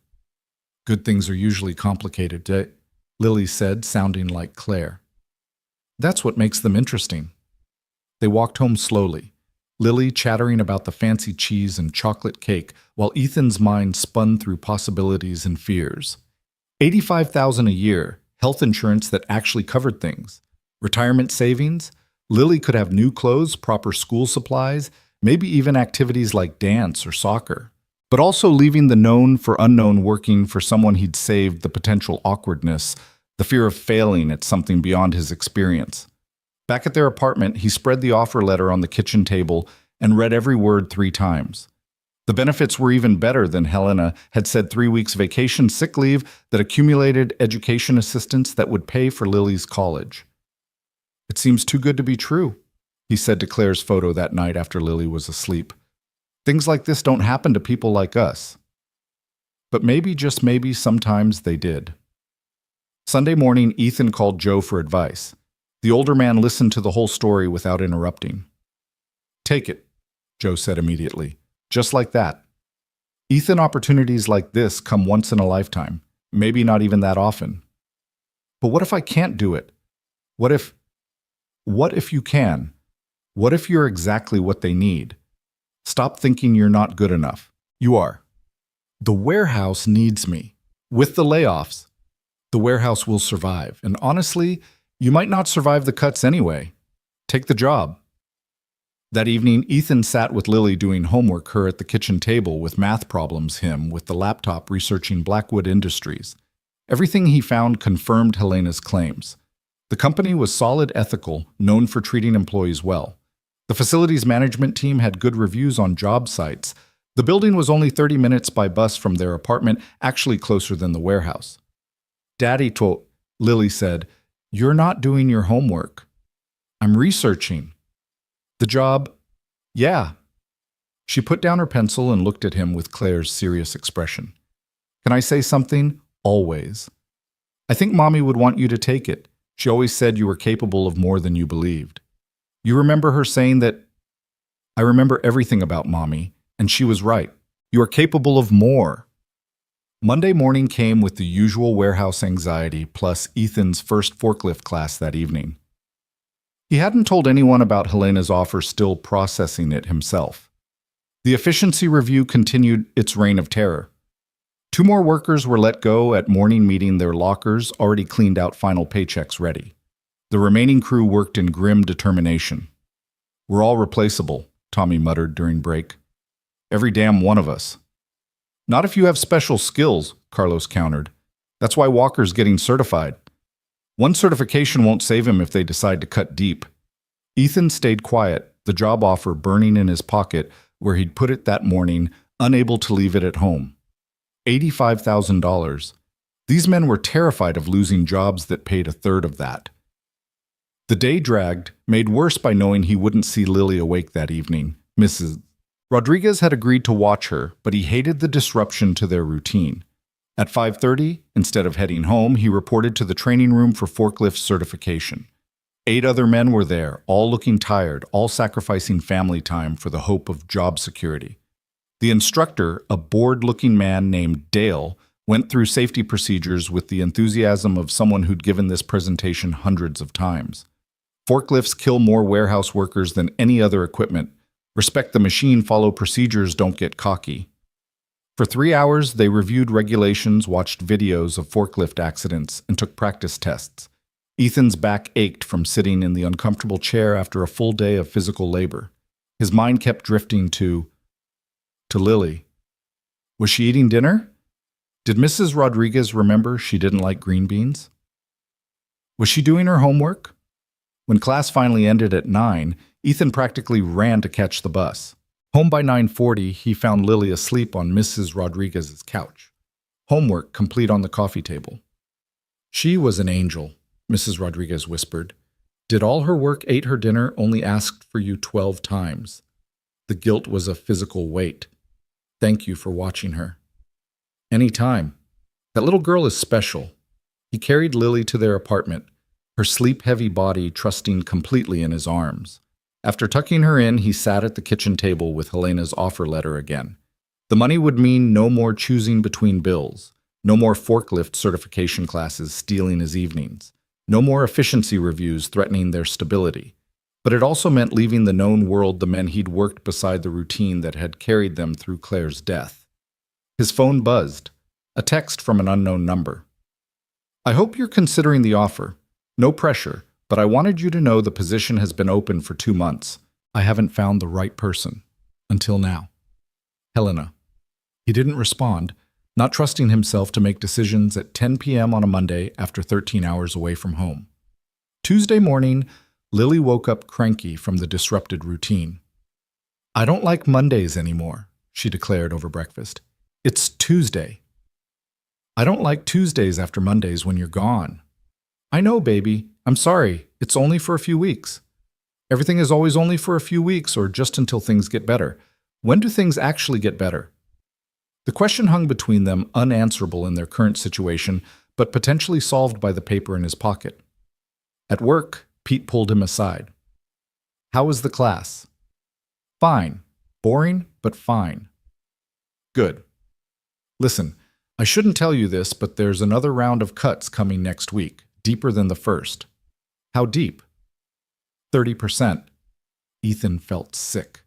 Speaker 1: Good things are usually complicated, Lily said, sounding like Claire. That's what makes them interesting. They walked home slowly, Lily chattering about the fancy cheese and chocolate cake, while Ethan's mind spun through possibilities and fears. $85,000 a year, health insurance that actually covered things, retirement savings. Lily could have new clothes, proper school supplies, maybe even activities like dance or soccer. But also leaving the known for unknown, working for someone he'd saved, the potential awkwardness, the fear of failing at something beyond his experience. Back at their apartment, he spread the offer letter on the kitchen table and read every word 3 times. The benefits were even better than Helena had said: 3 weeks vacation, sick leave, that accumulated education assistance that would pay for Lily's college. It seems too good to be true, he said to Claire's photo that night after Lily was asleep. Things like this don't happen to people like us. But maybe, just maybe, sometimes they did. Sunday morning, Ethan called Joe for advice. The older man listened to the whole story without interrupting. Take it, Joe said immediately. Just like that. Ethan, opportunities like this come once in a lifetime, maybe not even that often. But what if I can't do it? What if you can? What if you're exactly what they need? Stop thinking you're not good enough. You are. The warehouse needs me. With the layoffs, the warehouse will survive. And honestly, you might not survive the cuts anyway. Take the job. That evening, Ethan sat with Lily doing homework, her at the kitchen table with math problems, him with the laptop researching Blackwood Industries. Everything he found confirmed Helena's claims. The company was solid, ethical, known for treating employees well. The facilities management team had good reviews on job sites. The building was only 30 minutes by bus from their apartment, actually closer than the warehouse. Daddy told, Lily said, you're not doing your homework. I'm researching. The job? Yeah. She put down her pencil and looked at him with Claire's serious expression. Can I say something? Always. I think Mommy would want you to take it. She always said you were capable of more than you believed. You remember her saying that? I remember everything about Mommy, and she was right. You are capable of more. Monday morning came with the usual warehouse anxiety, plus Ethan's first forklift class that evening. He hadn't told anyone about Helena's offer, still processing it himself. The efficiency review continued its reign of terror. 2 more workers were let go at morning meeting, their lockers already cleaned out, final paychecks ready. The remaining crew worked in grim determination. We're all replaceable, Tommy muttered during break. Every damn one of us. Not if you have special skills, Carlos countered. That's why Walker's getting certified. One certification won't save him if they decide to cut deep. Ethan stayed quiet, the job offer burning in his pocket where he'd put it that morning, unable to leave it at home. $85,000. These men were terrified of losing jobs that paid a third of that. The day dragged, made worse by knowing he wouldn't see Lily awake that evening. Mrs. Rodriguez had agreed to watch her, but he hated the disruption to their routine. At 5:30, instead of heading home, he reported to the training room for forklift certification. 8 other men were there, all looking tired, all sacrificing family time for the hope of job security. The instructor, a bored-looking man named Dale, went through safety procedures with the enthusiasm of someone who'd given this presentation hundreds of times. Forklifts kill more warehouse workers than any other equipment. Respect the machine, follow procedures, don't get cocky. For 3 hours, they reviewed regulations, watched videos of forklift accidents, and took practice tests. Ethan's back ached from sitting in the uncomfortable chair after a full day of physical labor. His mind kept drifting to Lily. Was she eating dinner? Did Mrs. Rodriguez remember she didn't like green beans? Was she doing her homework? When class finally ended at 9, Ethan practically ran to catch the bus. Home by 9:40, he found Lily asleep on Mrs. Rodriguez's couch. Homework complete on the coffee table. She was an angel, Mrs. Rodriguez whispered. Did all her work, ate her dinner, only asked for you 12 times. The guilt was a physical weight. Thank you for watching her. Any time. That little girl is special. He carried Lily to their apartment, her sleep-heavy body trusting completely in his arms. After tucking her in, he sat at the kitchen table with Helena's offer letter again. The money would mean no more choosing between bills, no more forklift certification classes stealing his evenings, no more efficiency reviews threatening their stability. But it also meant leaving the known world the men he'd worked beside the routine that had carried them through Claire's death. His phone buzzed, a text from an unknown number. I hope you're considering the offer. No pressure, but I wanted you to know the position has been open for 2 months. I haven't found the right person. Until now. Helena. He didn't respond, not trusting himself to make decisions at 10 p.m. on a Monday after 13 hours away from home. Tuesday morning, Lily woke up cranky from the disrupted routine. I don't like Mondays anymore, she declared over breakfast. It's Tuesday. I don't like Tuesdays after Mondays when you're gone. I know, baby. I'm sorry. It's only for a few weeks. Everything is always only for a few weeks or just until things get better. When do things actually get better? The question hung between them, unanswerable in their current situation, but potentially solved by the paper in his pocket. At work, Pete pulled him aside. How was the class? Fine. Boring, but fine. Good. Listen, I shouldn't tell you this, but there's another round of cuts coming next week, deeper than the first. How deep? 30%. Ethan felt sick.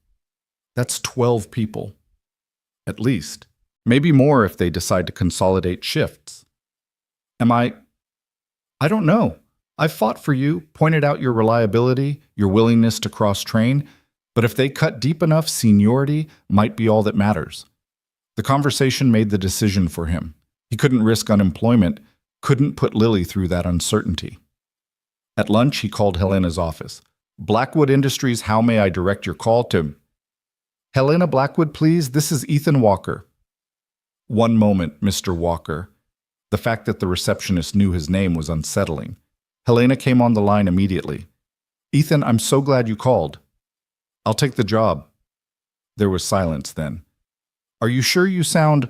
Speaker 1: That's 12 people. At least. Maybe more if they decide to consolidate shifts. I don't know. I've fought for you, pointed out your reliability, your willingness to cross-train, but if they cut deep enough, seniority might be all that matters. The conversation made the decision for him. He couldn't risk unemployment, couldn't put Lily through that uncertainty. At lunch, he called Helena's office. Blackwood Industries, how may I direct your call to? Helena Blackwood, please. This is Ethan Walker. One moment, Mr. Walker. The fact that the receptionist knew his name was unsettling. Helena came on the line immediately. Ethan, I'm so glad you called. I'll take the job. There was silence then. Are you sure you sound...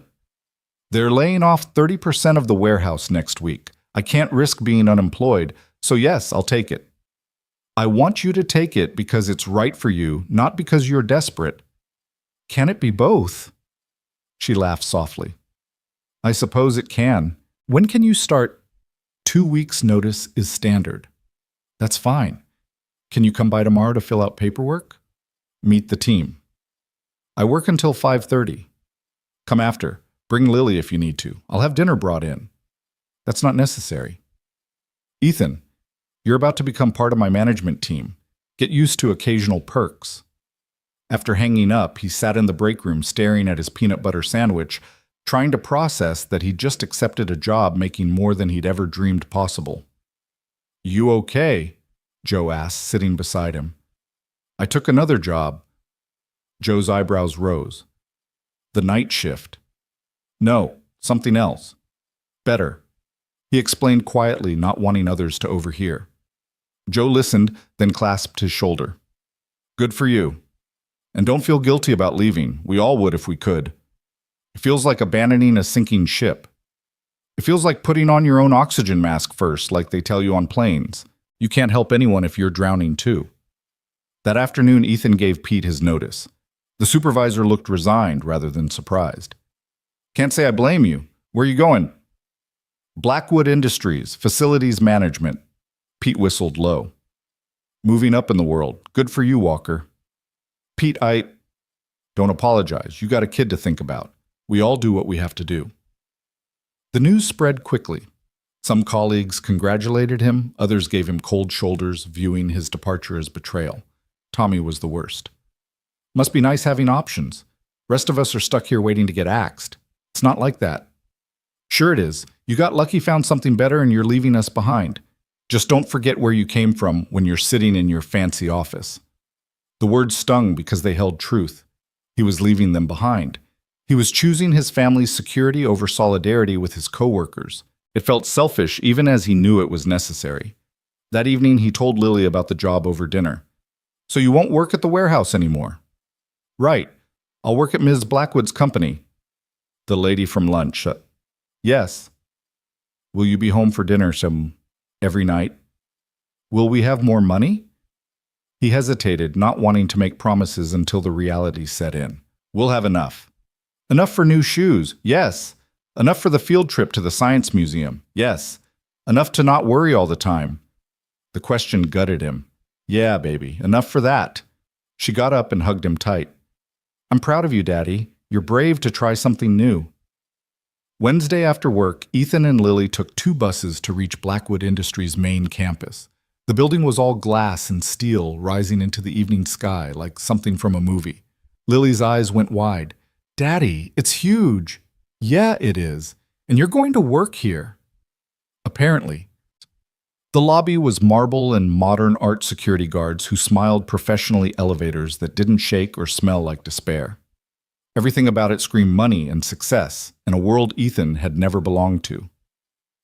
Speaker 1: They're laying off 30% of the warehouse next week. I can't risk being unemployed, so yes, I'll take it. I want you to take it because it's right for you, not because you're desperate. Can it be both? She laughed softly. I suppose it can. When can you start? 2 weeks' notice is standard. That's fine. Can you come by tomorrow to fill out paperwork? Meet the team. I work until 5:30. Come after. Bring Lily if you need to. I'll have dinner brought in. That's not necessary. Ethan, you're about to become part of my management team. Get used to occasional perks. After hanging up, he sat in the break room staring at his peanut butter sandwich, trying to process that he'd just accepted a job making more than he'd ever dreamed possible. You okay? Joe asked, sitting beside him. I took another job. Joe's eyebrows rose. The night shift. No, something else. Better. He explained quietly, not wanting others to overhear. Joe listened, then clasped his shoulder. Good for you. And don't feel guilty about leaving. We all would if we could. It feels like abandoning a sinking ship. It feels like putting on your own oxygen mask first, like they tell you on planes. You can't help anyone if you're drowning too. That afternoon, Ethan gave Pete his notice. The supervisor looked resigned rather than surprised. Can't say I blame you. Where are you going? Blackwood Industries, Facilities Management. Pete whistled low. Moving up in the world. Good for you, Walker. Pete, Don't apologize. You got a kid to think about. We all do what we have to do. The news spread quickly. Some colleagues congratulated him, others gave him cold shoulders, viewing his departure as betrayal. Tommy was the worst. Must be nice having options. Rest of us are stuck here waiting to get axed. It's not like that. Sure it is. You got lucky, found something better, and you're leaving us behind. Just don't forget where you came from when you're sitting in your fancy office. The words stung because they held truth. He was leaving them behind. He was choosing his family's security over solidarity with his coworkers. It felt selfish even as he knew it was necessary. That evening, he told Lily about the job over dinner. So you won't work at the warehouse anymore? Right. I'll work at Ms. Blackwood's company. The lady from lunch. Yes. Will you be home for dinner every night? Will we have more money? He hesitated, not wanting to make promises until the reality set in. We'll have enough. Enough for new shoes, yes. Enough for the field trip to the science museum, yes. Enough to not worry all the time. The question gutted him. Yeah, baby, enough for that. She got up and hugged him tight. I'm proud of you, Daddy. You're brave to try something new. Wednesday after work, Ethan and Lily took 2 buses to reach Blackwood Industries' main campus. The building was all glass and steel, rising into the evening sky like something from a movie. Lily's eyes went wide. Daddy, it's huge. Yeah, it is. And you're going to work here. Apparently. The lobby was marble and modern art security guards who smiled professionally elevators that didn't shake or smell like despair. Everything about it screamed money and success, and a world Ethan had never belonged to.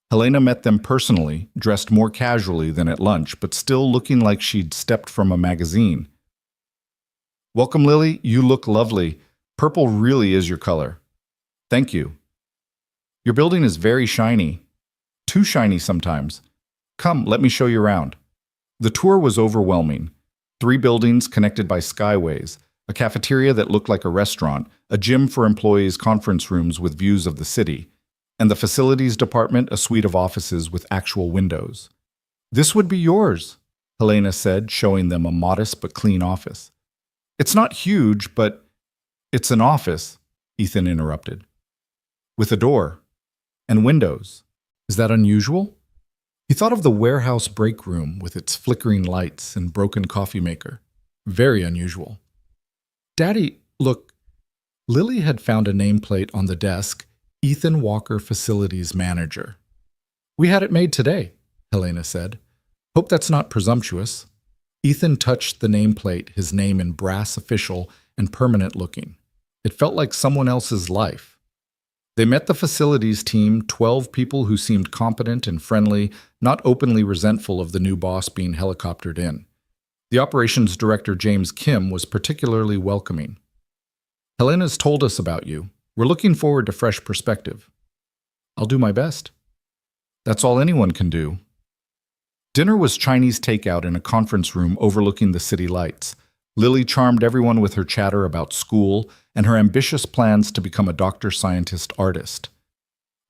Speaker 1: Helena met them personally, dressed more casually than at lunch, but still looking like she'd stepped from a magazine. Welcome, Lily. You look lovely. Purple really is your color. Thank you. Your building is very shiny. Too shiny sometimes. Come, let me show you around. The tour was overwhelming. 3 buildings connected by skyways, a cafeteria that looked like a restaurant, a gym for employees' conference rooms with views of the city, and the facilities department, a suite of offices with actual windows. This would be yours, Helena said, showing them a modest but clean office. It's not huge, but it's an office, Ethan interrupted. With a door and windows. Is that unusual? He thought of the warehouse break room with its flickering lights and broken coffee maker. Very unusual. Daddy, look. Lily had found a nameplate on the desk, Ethan Walker, Facilities Manager. We had it made today, Helena said. Hope that's not presumptuous. Ethan touched the nameplate, his name in brass official and permanent looking. It felt like someone else's life. They met the facilities team, 12 people who seemed competent and friendly, not openly resentful of the new boss being helicoptered in. The operations director, James Kim, was particularly welcoming. Helena's told us about you. We're looking forward to fresh perspective. I'll do my best. That's all anyone can do. Dinner was Chinese takeout in a conference room overlooking the city lights. Lily charmed everyone with her chatter about school and her ambitious plans to become a doctor-scientist-artist.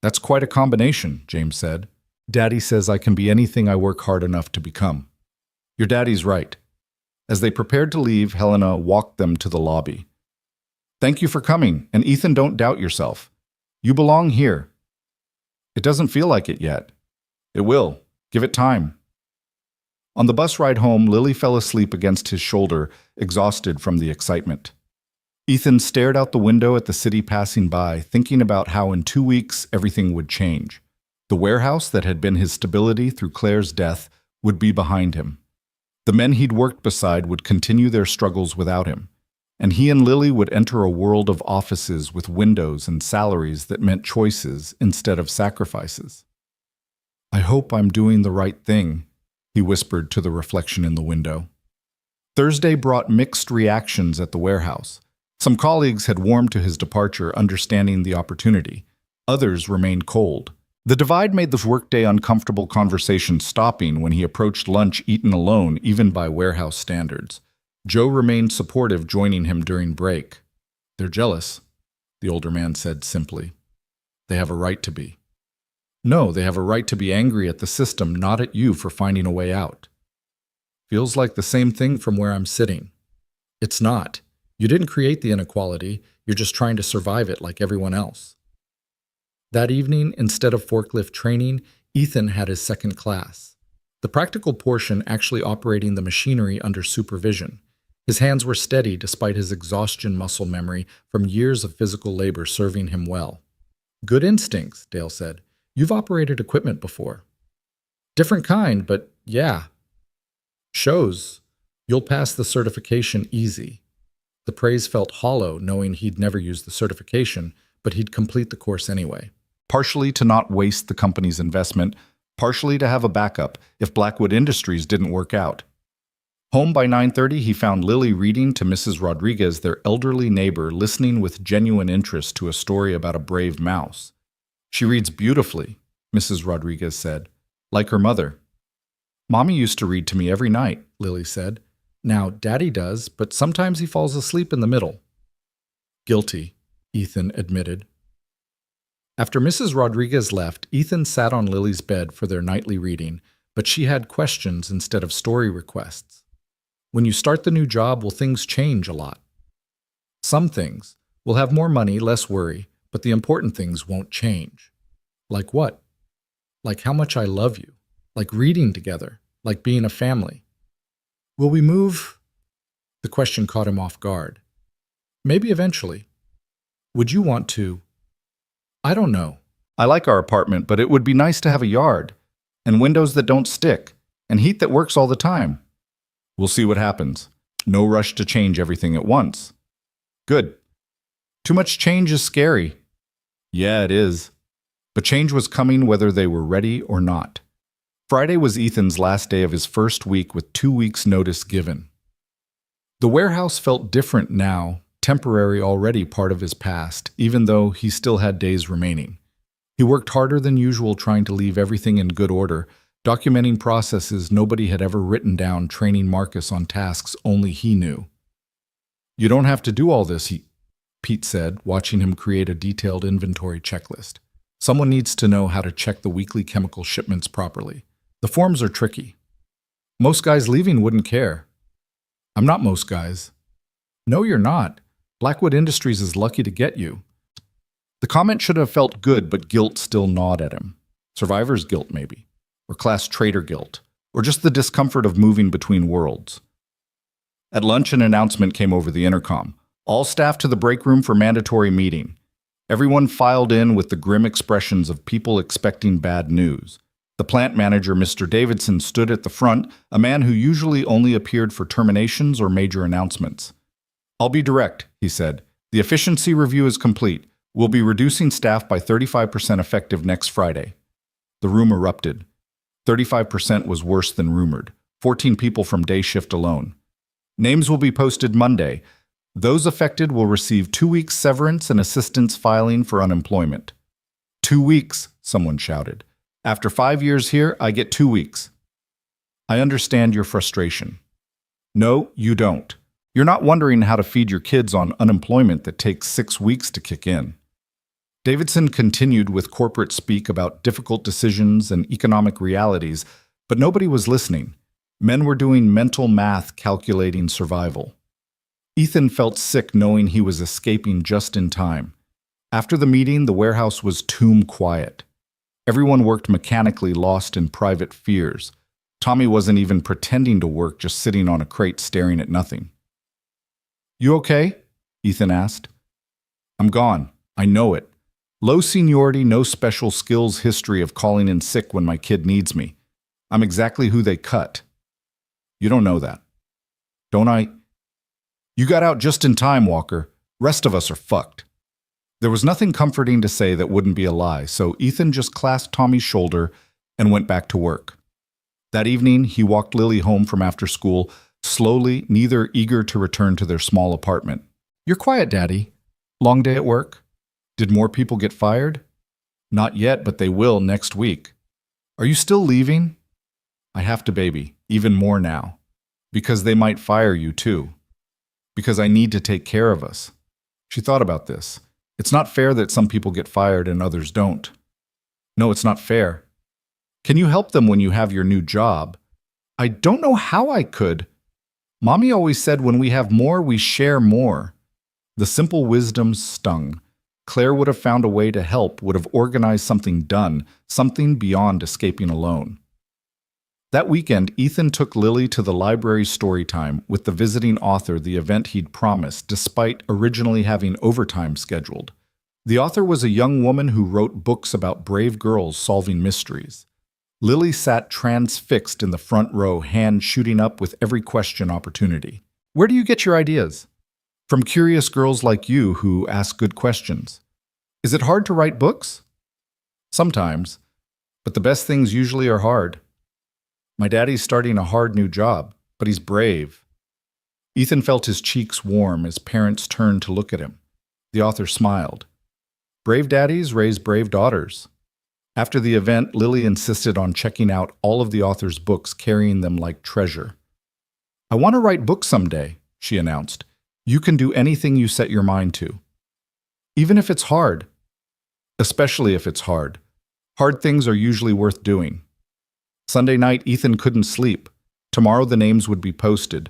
Speaker 1: That's quite a combination, James said. Daddy says I can be anything I work hard enough to become. Your daddy's right. As they prepared to leave, Helena walked them to the lobby. Thank you for coming, and Ethan, don't doubt yourself. You belong here. It doesn't feel like it yet. It will. Give it time. On the bus ride home, Lily fell asleep against his shoulder, exhausted from the excitement. Ethan stared out the window at the city passing by, thinking about how in 2 weeks everything would change. The warehouse that had been his stability through Claire's death would be behind him. The men he'd worked beside would continue their struggles without him, and he and Lily would enter a world of offices with windows and salaries that meant choices instead of sacrifices. "I hope I'm doing the right thing," he whispered to the reflection in the window. Thursday brought mixed reactions at the warehouse. Some colleagues had warmed to his departure, understanding the opportunity. Others remained cold. The divide made the workday uncomfortable conversation stopping when he approached lunch eaten alone, even by warehouse standards. Joe remained supportive, joining him during break. "They're jealous," the older man said simply. "They have a right to be." "No, they have a right to be angry at the system, not at you for finding a way out." "Feels like the same thing from where I'm sitting." "It's not. You didn't create the inequality, you're just trying to survive it like everyone else." That evening, instead of forklift training, Ethan had his second class. The practical portion actually operating the machinery under supervision. His hands were steady despite his exhaustion muscle memory from years of physical labor serving him well. "Good instincts," Dale said. "You've operated equipment before." "Different kind, but yeah." "Shows. You'll pass the certification easy." The praise felt hollow, knowing he'd never use the certification, but he'd complete the course anyway. Partially to not waste the company's investment, partially to have a backup if Blackwood Industries didn't work out. Home by 9:30, he found Lily reading to Mrs. Rodriguez, their elderly neighbor, listening with genuine interest to a story about a brave mouse. "She reads beautifully," Mrs. Rodriguez said, "like her mother." "Mommy used to read to me every night," Lily said. "Now, Daddy does, but sometimes he falls asleep in the middle." "Guilty," Ethan admitted. After Mrs. Rodriguez left, Ethan sat on Lily's bed for their nightly reading, but she had questions instead of story requests. "When you start the new job, will things change a lot?" "Some things. We'll have more money, less worry, but the important things won't change." "Like what?" "Like how much I love you. Like reading together. Like being a family." "Will we move?" The question caught him off guard. "Maybe eventually." "Would you want to?" "I don't know. I like our apartment, but it would be nice to have a yard, and windows that don't stick, and heat that works all the time." "We'll see what happens. No rush to change everything at once." "Good. Too much change is scary." "Yeah, it is." But change was coming whether they were ready or not. Friday was Ethan's last day of his first week with 2 weeks' notice given. The warehouse felt different now, temporary already part of his past, even though he still had days remaining. He worked harder than usual trying to leave everything in good order, documenting processes nobody had ever written down, training Marcus on tasks only he knew. "You don't have to do all this," Pete said, watching him create a detailed inventory checklist. "Someone needs to know how to check the weekly chemical shipments properly. The forms are tricky. Most guys leaving wouldn't care." "I'm not most guys." "No, you're not. Blackwood Industries is lucky to get you." The comment should have felt good, but guilt still gnawed at him. Survivor's guilt, maybe. Or class traitor guilt. Or just the discomfort of moving between worlds. At lunch, an announcement came over the intercom. "All staff to the break room for mandatory meeting." Everyone filed in with the grim expressions of people expecting bad news. The plant manager, Mr. Davidson, stood at the front, a man who usually only appeared for terminations or major announcements. "I'll be direct," he said. "The efficiency review is complete. We'll be reducing staff by 35% effective next Friday." The room erupted. 35% was worse than rumored. 14 people from day shift alone. "Names will be posted Monday. Those affected will receive 2 weeks severance and assistance filing for unemployment." 2 weeks, someone shouted. "After 5 years here, I get 2 weeks." "I understand your frustration." "No, you don't. You're not wondering how to feed your kids on unemployment that takes 6 weeks to kick in." Davidson continued with corporate speak about difficult decisions and economic realities, but nobody was listening. Men were doing mental math calculating survival. Ethan felt sick knowing he was escaping just in time. After the meeting, the warehouse was tomb quiet. Everyone worked mechanically, lost in private fears. Tommy wasn't even pretending to work, just sitting on a crate staring at nothing. "You okay?" Ethan asked. "I'm gone. I know it. Low seniority, no special skills history of calling in sick when my kid needs me. I'm exactly who they cut." You don't know that. Don't I? You got out just in time, Walker. Rest of us are fucked. There was nothing comforting to say that wouldn't be a lie, so Ethan just clasped Tommy's shoulder and went back to work. That evening, he walked Lily home from after school, slowly, neither eager to return to their small apartment. You're quiet, Daddy. Long day at work? Did more people get fired? Not yet, but they will next week. Are you still leaving? I have to, baby, even more now. Because they might fire you, too. Because I need to take care of us. She thought about this. It's not fair that some people get fired and others don't. No, it's not fair. Can you help them when you have your new job? I don't know how I could. Mommy always said when we have more, we share more. The simple wisdom stung. Claire would have found a way to help, would have organized something done, something beyond escaping alone. That weekend, Ethan took Lily to the library story time with the visiting author, the event he'd promised, despite originally having overtime scheduled. The author was a young woman who wrote books about brave girls solving mysteries. Lily sat transfixed in the front row, hand shooting up with every question opportunity. Where do you get your ideas? From curious girls like you who ask good questions. Is it hard to write books? Sometimes, but the best things usually are hard. My daddy's starting a hard new job, but he's brave. Ethan felt his cheeks warm as parents turned to look at him. The author smiled. Brave daddies raise brave daughters. After the event, Lily insisted on checking out all of the author's books, carrying them like treasure. I want to write books someday, she announced. You can do anything you set your mind to. Even if it's hard. Especially if it's hard. Hard things are usually worth doing. Sunday night, Ethan couldn't sleep. Tomorrow the names would be posted.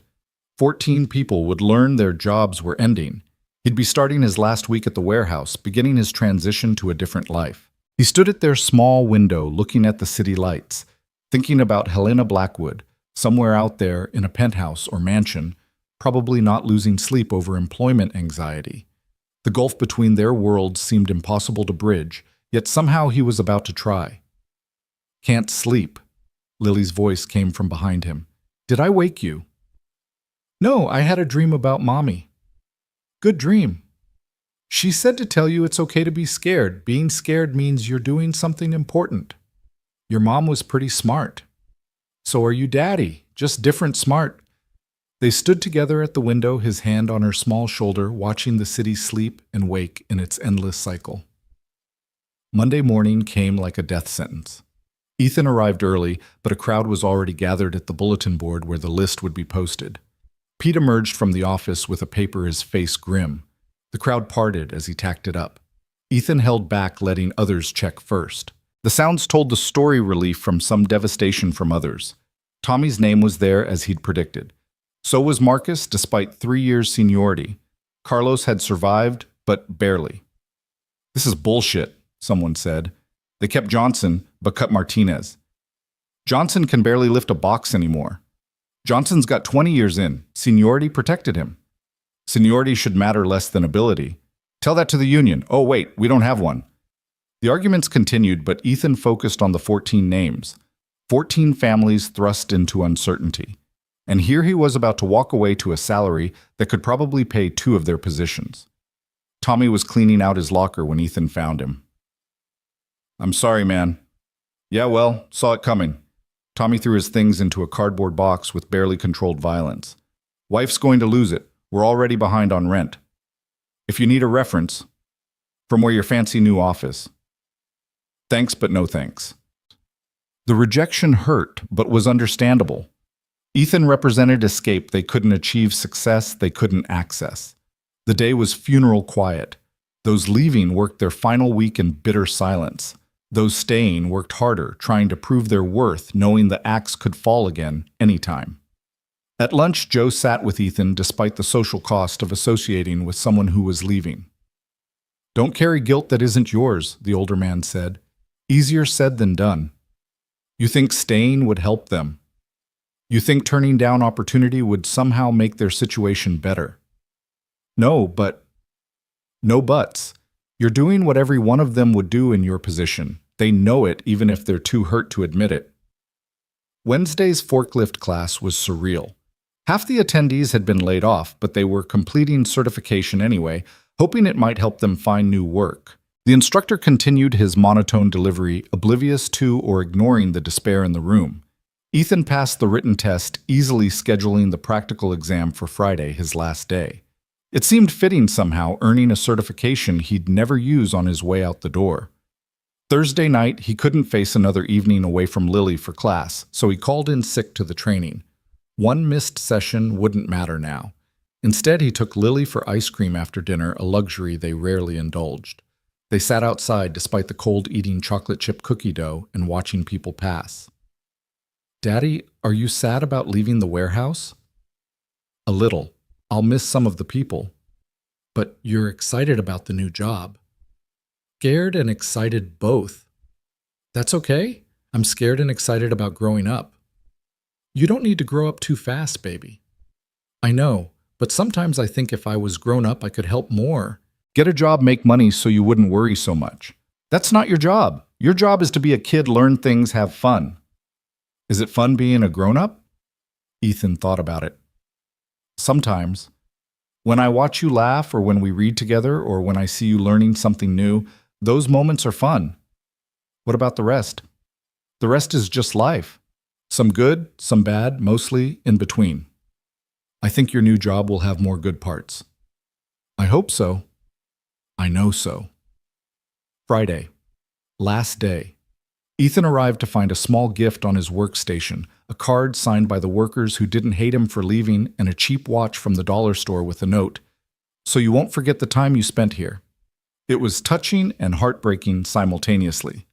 Speaker 1: 14 people would learn their jobs were ending. He'd be starting his last week at the warehouse, beginning his transition to a different life. He stood at their small window looking at the city lights, thinking about Helena Blackwood, somewhere out there in a penthouse or mansion, probably not losing sleep over employment anxiety. The gulf between their worlds seemed impossible to bridge, yet somehow he was about to try. Can't sleep. Lily's voice came from behind him. Did I wake you? No, I had a dream about Mommy. Good dream. She said to tell you it's okay to be scared. Being scared means you're doing something important. Your mom was pretty smart. So are you, Daddy, just different smart. They stood together at the window, his hand on her small shoulder, watching the city sleep and wake in its endless cycle. Monday morning came like a death sentence. Ethan arrived early, but a crowd was already gathered at the bulletin board where the list would be posted. Pete emerged from the office with a paper, his face grim. The crowd parted as he tacked it up. Ethan held back, letting others check first. The sounds told the story relief from some devastation from others. Tommy's name was there as he'd predicted. So was Marcus, despite 3 years' seniority. Carlos had survived, but barely. This is bullshit, someone said. They kept Johnson, but cut Martinez. Johnson can barely lift a box anymore. Johnson's got 20 years in. Seniority protected him. Seniority should matter less than ability. Tell that to the union. Oh, wait, we don't have one. The arguments continued, but Ethan focused on the 14 names. 14 families thrust into uncertainty. And here he was about to walk away to a salary that could probably pay 2 of their positions. Tommy was cleaning out his locker when Ethan found him. I'm sorry, man. Yeah, well, saw it coming. Tommy threw his things into a cardboard box with barely controlled violence. Wife's going to lose it. We're already behind on rent. If you need a reference, from where your fancy new office. Thanks, but no thanks. The rejection hurt, but was understandable. Ethan represented escape. They couldn't achieve success they couldn't access. The day was funeral quiet. Those leaving worked their final week in bitter silence. Those staying worked harder, trying to prove their worth, knowing the axe could fall again anytime. At lunch, Joe sat with Ethan despite the social cost of associating with someone who was leaving. Don't carry guilt that isn't yours, the older man said. Easier said than done. You think staying would help them. You think turning down opportunity would somehow make their situation better. No buts. You're doing what every one of them would do in your position. They know it even if they're too hurt to admit it. Wednesday's forklift class was surreal. Half the attendees had been laid off, but they were completing certification anyway, hoping it might help them find new work. The instructor continued his monotone delivery, oblivious to or ignoring the despair in the room. Ethan passed the written test, easily scheduling the practical exam for Friday, his last day. It seemed fitting somehow, earning a certification he'd never use on his way out the door. Thursday night, he couldn't face another evening away from Lily for class, so he called in sick to the training. One missed session wouldn't matter now. Instead, he took Lily for ice cream after dinner, a luxury they rarely indulged. They sat outside despite the cold, eating chocolate chip cookie dough and watching people pass. "Daddy, are you sad about leaving the warehouse?" "A little. I'll miss some of the people." "But you're excited about the new job." "Scared and excited both." "That's okay. I'm scared and excited about growing up." "You don't need to grow up too fast, baby." "I know, but sometimes I think if I was grown up, I could help more." "Get a job, make money so you wouldn't worry so much." "That's not your job. Your job is to be a kid, learn things, have fun." "Is it fun being a grown-up?" Ethan thought about it. "Sometimes. When I watch you laugh, or when we read together, or when I see you learning something new, those moments are fun." "What about the rest?" "The rest is just life. Some good, some bad, mostly in between." "I think your new job will have more good parts." "I hope so." "I know so." Friday. Last day. Ethan arrived to find a small gift on his workstation, a card signed by the workers who didn't hate him for leaving, and a cheap watch from the dollar store with a note. "So you won't forget the time you spent here." It was touching and heartbreaking simultaneously.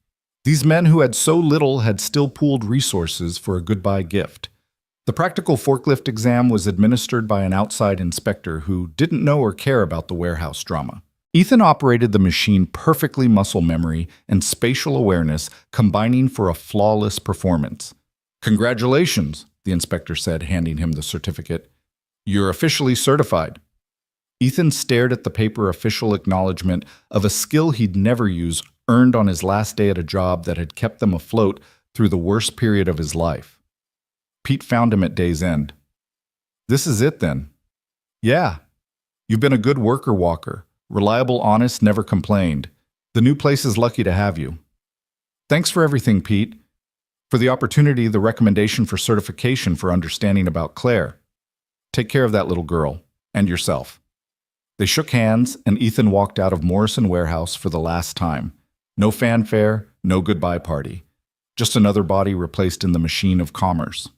Speaker 1: These men who had so little had still pooled resources for a goodbye gift. The practical forklift exam was administered by an outside inspector who didn't know or care about the warehouse drama. Ethan operated the machine perfectly, muscle memory and spatial awareness combining for a flawless performance. "Congratulations," the inspector said, handing him the certificate. "You're officially certified." Ethan stared at the paper official acknowledgement of a skill he'd never use, earned on his last day at a job that had kept them afloat through the worst period of his life. Pete found him at day's end. "This is it then?" "Yeah. You've been a good worker walker. Reliable, honest, never complained. The new place is lucky to have you." "Thanks for everything, Pete. For the opportunity, the recommendation for certification, for understanding about Claire. Take care of that little girl, and yourself." They shook hands, and Ethan walked out of Morrison Warehouse for the last time. No fanfare, no goodbye party. Just another body replaced in the machine of commerce.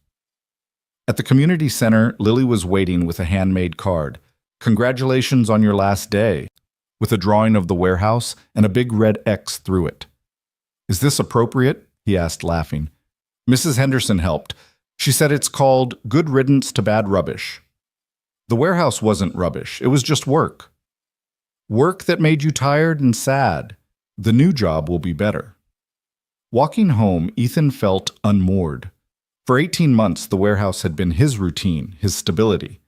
Speaker 1: At the community center, Lily was waiting with a handmade card. "Congratulations on your last day," with a drawing of the warehouse and a big red X through it. "Is this appropriate?" he asked, laughing. "Mrs. Henderson helped. She said it's called Good Riddance to Bad Rubbish." The warehouse wasn't rubbish. It was just work. Work that made you tired and sad. The new job will be better. Walking home, Ethan felt unmoored. For 18 months, the warehouse had been his routine, his stability.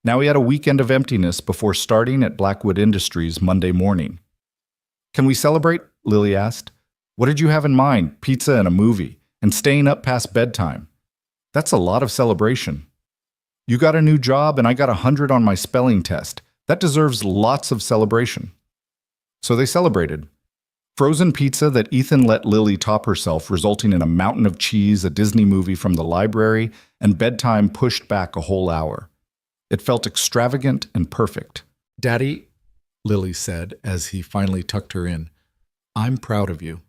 Speaker 1: Now he had a weekend of emptiness before starting at Blackwood Industries Monday morning. "Can we celebrate?" Lily asked. "What did you have in mind? Pizza and a movie, and staying up past bedtime." "That's a lot of celebration." "You got a new job and I got 100 on my spelling test. That deserves lots of celebration." So they celebrated. Frozen pizza that Ethan let Lily top herself, resulting in a mountain of cheese, a Disney movie from the library, and bedtime pushed back a whole hour. It felt extravagant and perfect. "Daddy," Lily said as he finally tucked her in, "I'm proud of you."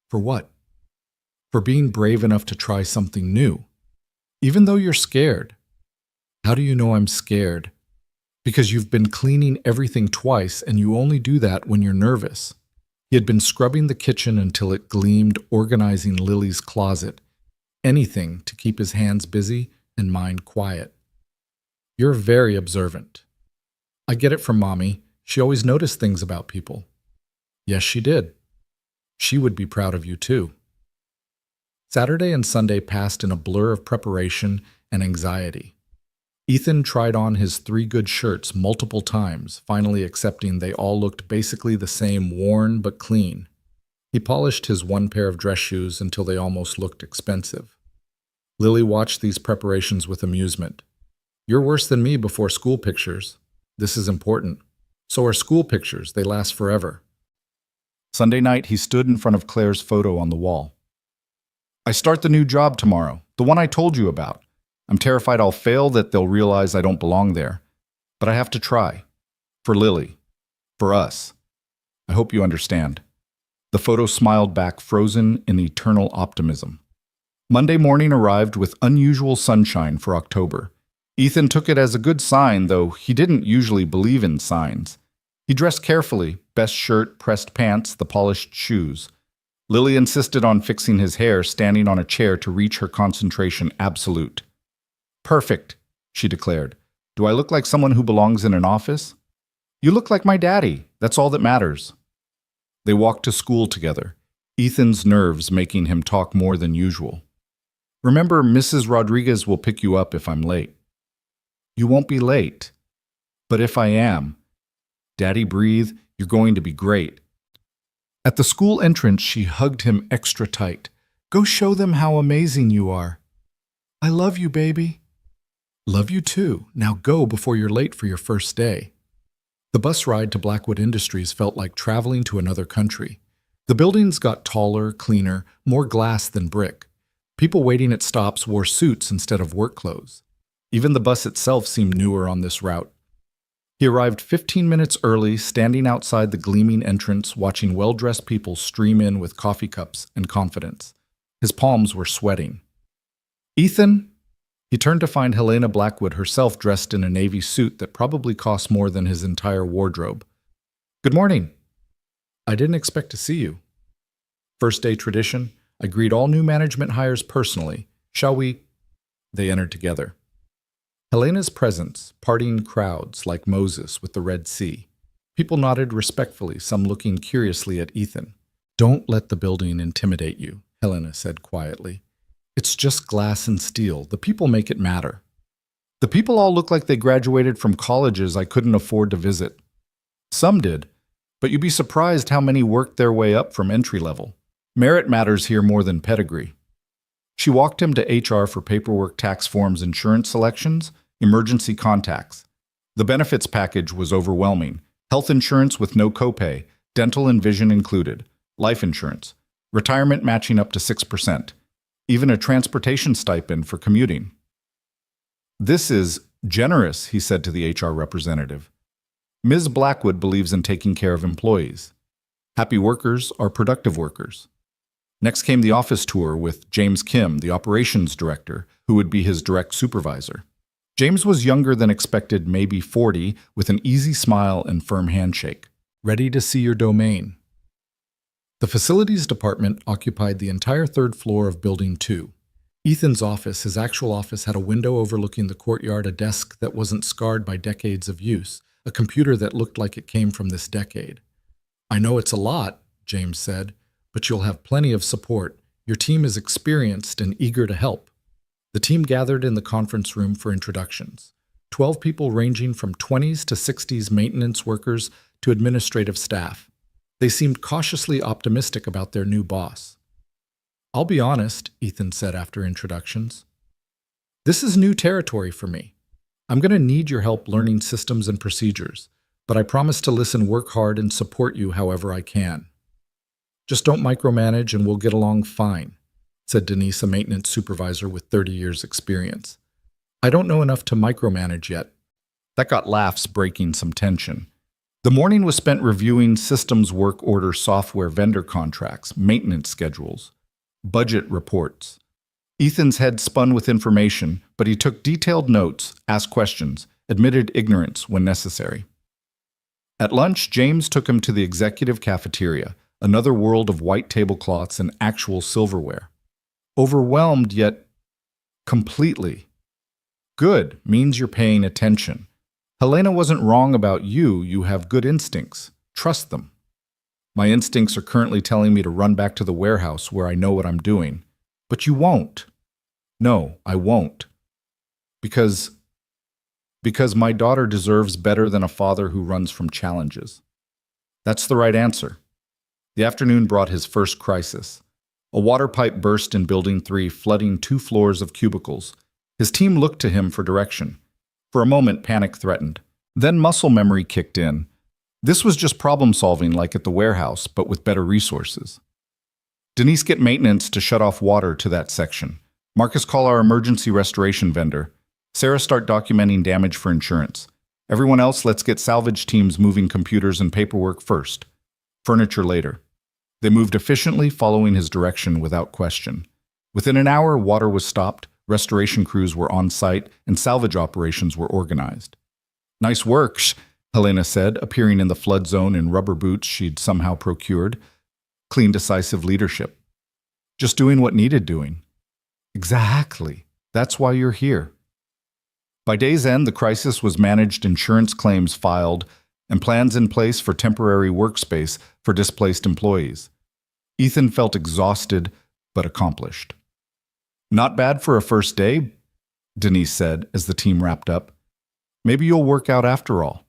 Speaker 1: "For what?" "For being brave enough to try something new. Even though you're scared." "How do you know I'm scared?" "Because you've been cleaning everything twice and you only do that when you're nervous." He had been scrubbing the kitchen until it gleamed, organizing Lily's closet. Anything to keep his hands busy and mind quiet. "You're very observant." "I get it from Mommy. She always noticed things about people." "Yes, she did." "She would be proud of you too." Saturday and Sunday passed in a blur of preparation and anxiety. Ethan tried on his 3 good shirts multiple times, finally accepting they all looked basically the same, worn but clean. He polished his 1 pair of dress shoes until they almost looked expensive.
Speaker 2: Lily watched these preparations with amusement. You're worse than me before school pictures. This is important. So are school pictures. They last forever.
Speaker 1: Sunday night, he stood in front of Claire's photo on the wall. I start the new job tomorrow, the one I told you about. I'm terrified I'll fail, that they'll realize I don't belong there. But I have to try. For Lily. For us. I hope you understand. The photo smiled back, frozen in eternal optimism. Monday morning arrived with unusual sunshine for October. Ethan took it as a good sign, though he didn't usually believe in signs. He dressed carefully, best shirt, pressed pants, the polished shoes. Lily insisted on fixing his hair, standing on a chair to reach her concentration absolute. Perfect, she declared. Do I look like someone who belongs in an office? You look like my daddy. That's all that matters. They walked to school together, Ethan's nerves making him talk more than usual. Remember, Mrs. Rodriguez will pick you up if I'm late. You won't be late. But if I am, Daddy, breathe, you're going to be great. At the school entrance, she hugged him extra tight. Go show them how amazing you are. I love you, baby. Love you too. Now go before you're late for your first day. The bus ride to Blackwood Industries felt like traveling to another country. The buildings got taller, cleaner, more glass than brick. People waiting at stops wore suits instead of work clothes. Even the bus itself seemed newer on this route. He arrived 15 minutes early, standing outside the gleaming entrance, watching well-dressed people stream in with coffee cups and confidence. His palms were sweating. Ethan? He turned to find Helena Blackwood herself dressed in a navy suit that probably cost more than his entire wardrobe. Good morning. I didn't expect to see you. First day tradition, I greet all new management hires personally. Shall we? They entered together. Helena's presence, parting crowds like Moses with the Red Sea. People nodded respectfully, some looking curiously at Ethan. Don't let the building intimidate you, Helena said quietly. It's just glass and steel. The people make it matter. The people all look like they graduated from colleges I couldn't afford to visit. Some did, but you'd be surprised how many worked their way up from entry level. Merit matters here more than pedigree. She walked him to HR for paperwork, tax forms, insurance selections, emergency contacts. The benefits package was overwhelming. Health insurance with no copay, dental and vision included, life insurance, retirement matching up to 6%, even a transportation stipend for commuting. This is generous, he said to the HR representative. Ms. Blackwood believes in taking care of employees. Happy workers are productive workers. Next came the office tour with James Kim, the operations director, who would be his direct supervisor. James was younger than expected, maybe 40, with an easy smile and firm handshake. Ready to see your domain. The facilities department occupied the entire third floor of Building 2. Ethan's office, his actual office, had a window overlooking the courtyard, a desk that wasn't scarred by decades of use, a computer that looked like it came from this decade. I know it's a lot, James said, but you'll have plenty of support. Your team is experienced and eager to help. The team gathered in the conference room for introductions. 12 people ranging from 20s to 60s maintenance workers to administrative staff. They seemed cautiously optimistic about their new boss. I'll be honest, Ethan said after introductions. This is new territory for me. I'm going to need your help learning systems and procedures, but I promise to listen, work hard, and support you however I can. Just don't micromanage and we'll get along fine, said Denise, a maintenance supervisor with 30 years' experience. I don't know enough to micromanage yet. That got laughs, breaking some tension. The morning was spent reviewing systems work order software vendor contracts, maintenance schedules, budget reports. Ethan's head spun with information, but he took detailed notes, asked questions, admitted ignorance when necessary. At lunch, James took him to the executive cafeteria, another world of white tablecloths and actual silverware. Overwhelmed, yet completely. Good means you're paying attention. Helena wasn't wrong about you. You have good instincts. Trust them. My instincts are currently telling me to run back to the warehouse where I know what I'm doing. But you won't. No, I won't. Because my daughter deserves better than a father who runs from challenges. That's the right answer. The afternoon brought his first crisis. A water pipe burst in Building 3, flooding 2 floors of cubicles. His team looked to him for direction. For a moment, panic threatened. Then muscle memory kicked in. This was just problem solving like at the warehouse, but with better resources. Denise, get maintenance to shut off water to that section. Marcus, call our emergency restoration vendor. Sarah, start documenting damage for insurance. Everyone else, let's get salvage teams moving computers and paperwork first. Furniture later. They moved efficiently, following his direction without question. Within an hour, water was stopped, restoration crews were on site, and salvage operations were organized. Nice work, Helena said, appearing in the flood zone in rubber boots she'd somehow procured. Clean, decisive leadership. Just doing what needed doing. Exactly. That's why you're here. By day's end, the crisis was managed, insurance claims filed, and plans in place for temporary workspace for displaced employees. Ethan felt exhausted, but accomplished. Not bad for a first day, Denise said as the team wrapped up. Maybe you'll work out after all.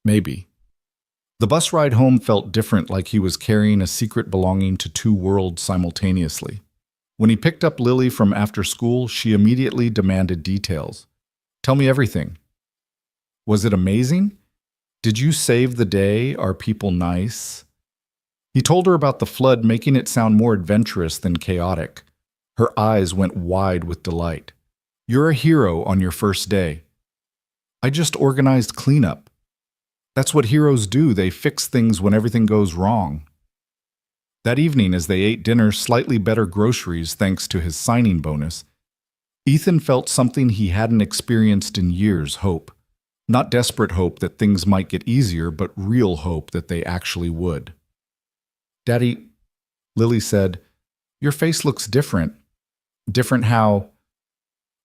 Speaker 2: Maybe.
Speaker 1: The bus ride home felt different, like he was carrying a secret belonging to 2 worlds simultaneously. When he picked up Lily from after school, she immediately demanded details. Tell me everything. Was it amazing? Did you save the day? Are people nice? He told her about the flood, making it sound more adventurous than chaotic. Her eyes went wide with delight. You're a hero on your first day. I just organized cleanup. That's what heroes do. They fix things when everything goes wrong. That evening, as they ate dinner, slightly better groceries thanks to his signing bonus, Ethan felt something he hadn't experienced in years: hope. Not desperate hope that things might get easier, but real hope that they actually would. Daddy, Lily said, your face looks different. Different how?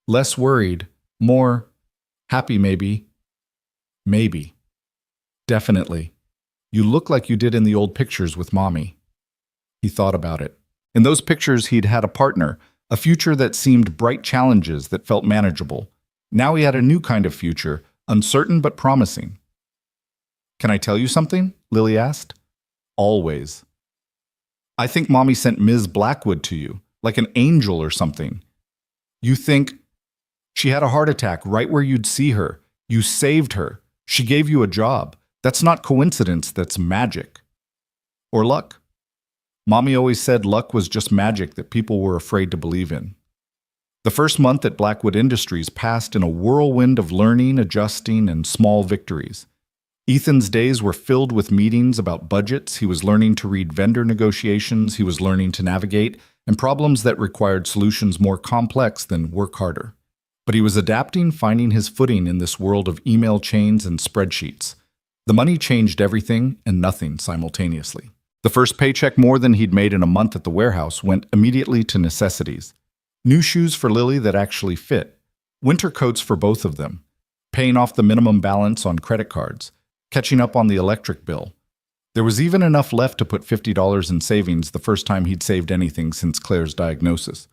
Speaker 1: Less worried, more happy maybe. Maybe. Definitely. You look like you did in the old pictures with Mommy. He thought about it. In those pictures, he'd had a partner, a future that seemed bright, challenges that felt manageable. Now he had a new kind of future, uncertain but promising. Can I tell you something? Lily asked. Always. I think Mommy sent Ms. Blackwood to you, like an angel or something. You think she had a heart attack right where you'd see her. You saved her. She gave you a job. That's not coincidence, that's magic. Or luck. Mommy always said luck was just magic that people were afraid to believe in. The first month at Blackwood Industries passed in a whirlwind of learning, adjusting, and small victories. Ethan's days were filled with meetings about budgets. He was learning to read vendor negotiations. He was learning to navigate, and problems that required solutions more complex than work harder. But he was adapting, finding his footing in this world of email chains and spreadsheets. The money changed everything and nothing simultaneously. The first paycheck, more than he'd made in a month at the warehouse, went immediately to necessities. New shoes for Lily that actually fit. Winter coats for both of them. Paying off the minimum balance on credit cards. Catching up on the electric bill. There was even enough left to put $50 in savings, the first time he'd saved anything since Claire's diagnosis.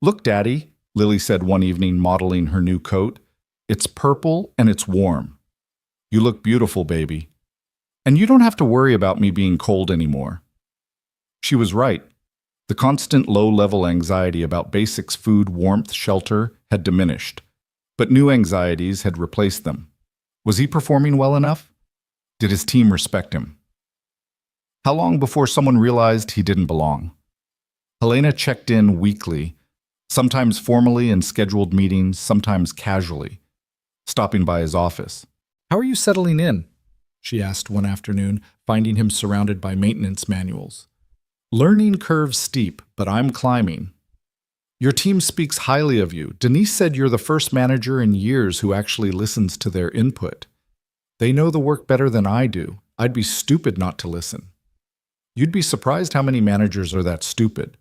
Speaker 1: Look, Daddy, Lily said one evening, modeling her new coat. It's purple and it's warm. You look beautiful, baby. And you don't have to worry about me being cold anymore. She was right. The constant low-level anxiety about basics, food, warmth, shelter, had diminished. But new anxieties had replaced them. Was he performing well enough? Did his team respect him? How long before someone realized he didn't belong? Helena checked in weekly, sometimes formally in scheduled meetings, sometimes casually, stopping by his office.
Speaker 2: How are you settling in? She asked one afternoon, finding him surrounded by maintenance manuals. Learning curve steep, but I'm climbing. Your team speaks highly of you. Denise said you're the first manager in years who actually listens to their input. They know the work better than I do. I'd be stupid not to listen. You'd be surprised how many managers are that stupid.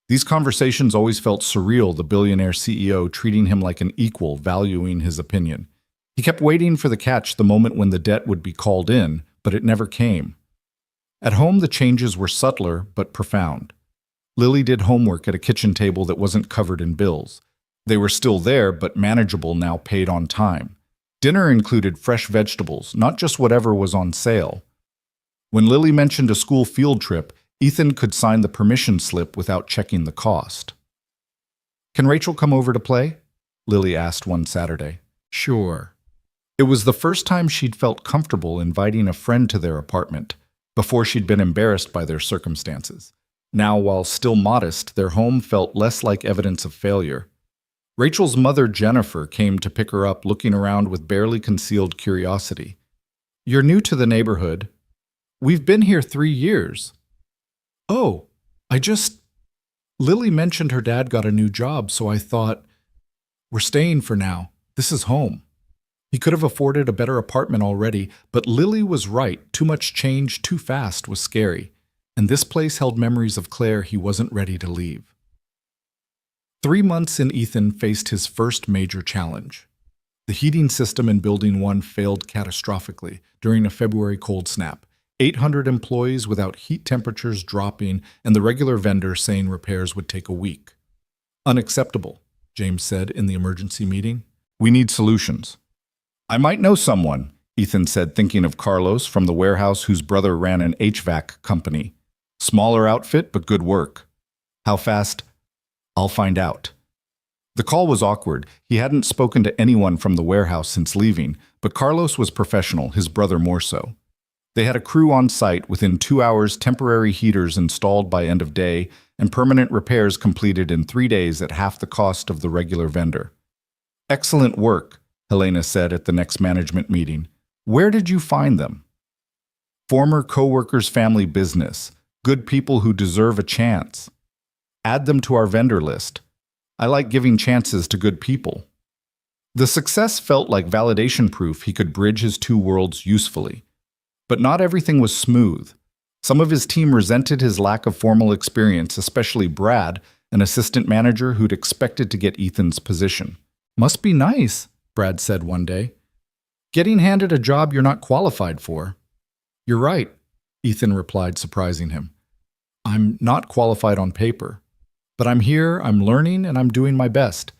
Speaker 2: These conversations always felt surreal, the billionaire CEO treating him like an equal, valuing his opinion. He kept waiting for the catch, the moment when the debt would be called in, but it never came. At home, the changes were subtler but profound. Lily did homework at a kitchen table that wasn't covered in bills. They were still there, but manageable now, paid on time. Dinner included fresh vegetables, not just whatever was on sale. When Lily mentioned a school field trip,
Speaker 1: Ethan could sign the permission slip without checking the cost. "Can Rachel come over to play?" Lily asked one Saturday.
Speaker 2: Sure.
Speaker 1: It was the first time she'd felt comfortable inviting a friend to their apartment. Before, she'd been embarrassed by their circumstances. Now, while still modest, their home felt less like evidence of failure. Rachel's mother, Jennifer, came to pick her up, looking around with barely concealed curiosity. "You're new to the neighborhood." "We've been here 3 years." "Oh, Lily mentioned her dad got a new job, so I thought, we're staying for now. This is home." He could have afforded a better apartment already, but Lily was right. Too much change too fast was scary, and this place held memories of Claire he wasn't ready to leave. 3 months in, Ethan faced his first major challenge. The heating system in Building 1 failed catastrophically during a February cold snap. 800 employees without heat temperatures dropping, and the regular vendor saying repairs would take a week. "Unacceptable," James said in the emergency meeting. "We need solutions." "I might know someone," Ethan said, thinking of Carlos from the warehouse whose brother ran an HVAC company. "Smaller outfit, but good work." "How fast?" "I'll find out." The call was awkward. He hadn't spoken to anyone from the warehouse since leaving, but Carlos was professional, his brother more so. They had a crew on site. Within 2 hours, temporary heaters installed by end of day, and permanent repairs completed in 3 days at half the cost of the regular vendor. "Excellent work," Helena said at the next management meeting. "Where did you find them?" "Former co-workers' family business. Good people who deserve a chance. Add them to our vendor list. I like giving chances to good people." The success felt like validation proof he could bridge his two worlds usefully. But not everything was smooth. Some of his team resented his lack of formal experience, especially Brad, an assistant manager who'd expected to get Ethan's position. "Must be nice," Brad said one day. "Getting handed a job you're not qualified for." "You're right," Ethan replied, surprising him. "I'm not qualified on paper. But I'm here, I'm learning, and I'm doing my best.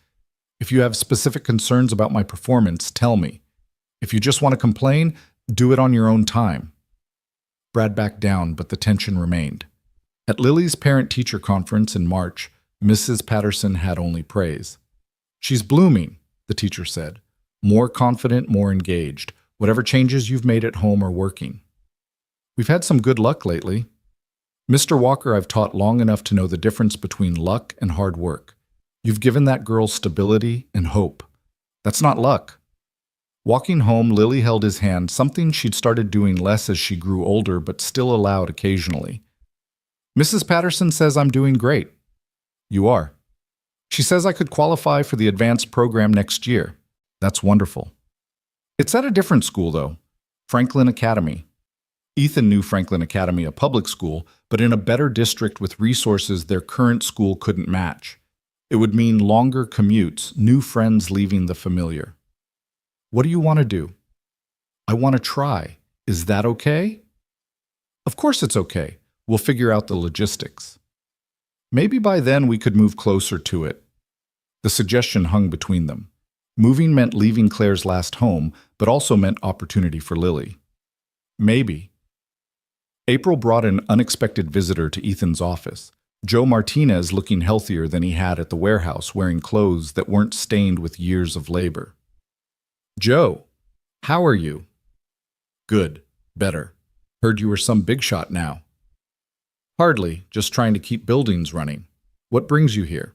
Speaker 1: If you have specific concerns about my performance, tell me. If you just want to complain, do it on your own time." Brad backed down, but the tension remained. At Lily's parent-teacher conference in March, Mrs. Patterson had only praise. "She's blooming," the teacher said. "More confident, more engaged. Whatever changes you've made at home are working." "We've had some good luck lately." "Mr. Walker, I've taught long enough to know the difference between luck and hard work. You've given that girl stability and hope. That's not luck." Walking home, Lily held his hand, something she'd started doing less as she grew older, but still allowed occasionally. "Mrs. Patterson says I'm doing great." "You are." "She says I could qualify for the advanced program next year." "That's wonderful." "It's at a different school, though. Franklin Academy." Ethan knew Franklin Academy, a public school, but in a better district with resources their current school couldn't match. It would mean longer commutes, new friends leaving the familiar. "What do you want to do?" "I want to try. Is that okay?" "Of course it's okay. We'll figure out the logistics." Maybe by then we could move closer to it. The suggestion hung between them. Moving meant leaving Claire's last home, but also meant opportunity for Lily. Maybe. April brought an unexpected visitor to Ethan's office. Joe Martinez, looking healthier than he had at the warehouse, wearing clothes that weren't stained with years of labor. "Joe, how are you?" "Good. Better. Heard you were some big shot now." "Hardly. Just trying to keep buildings running. What brings you here?"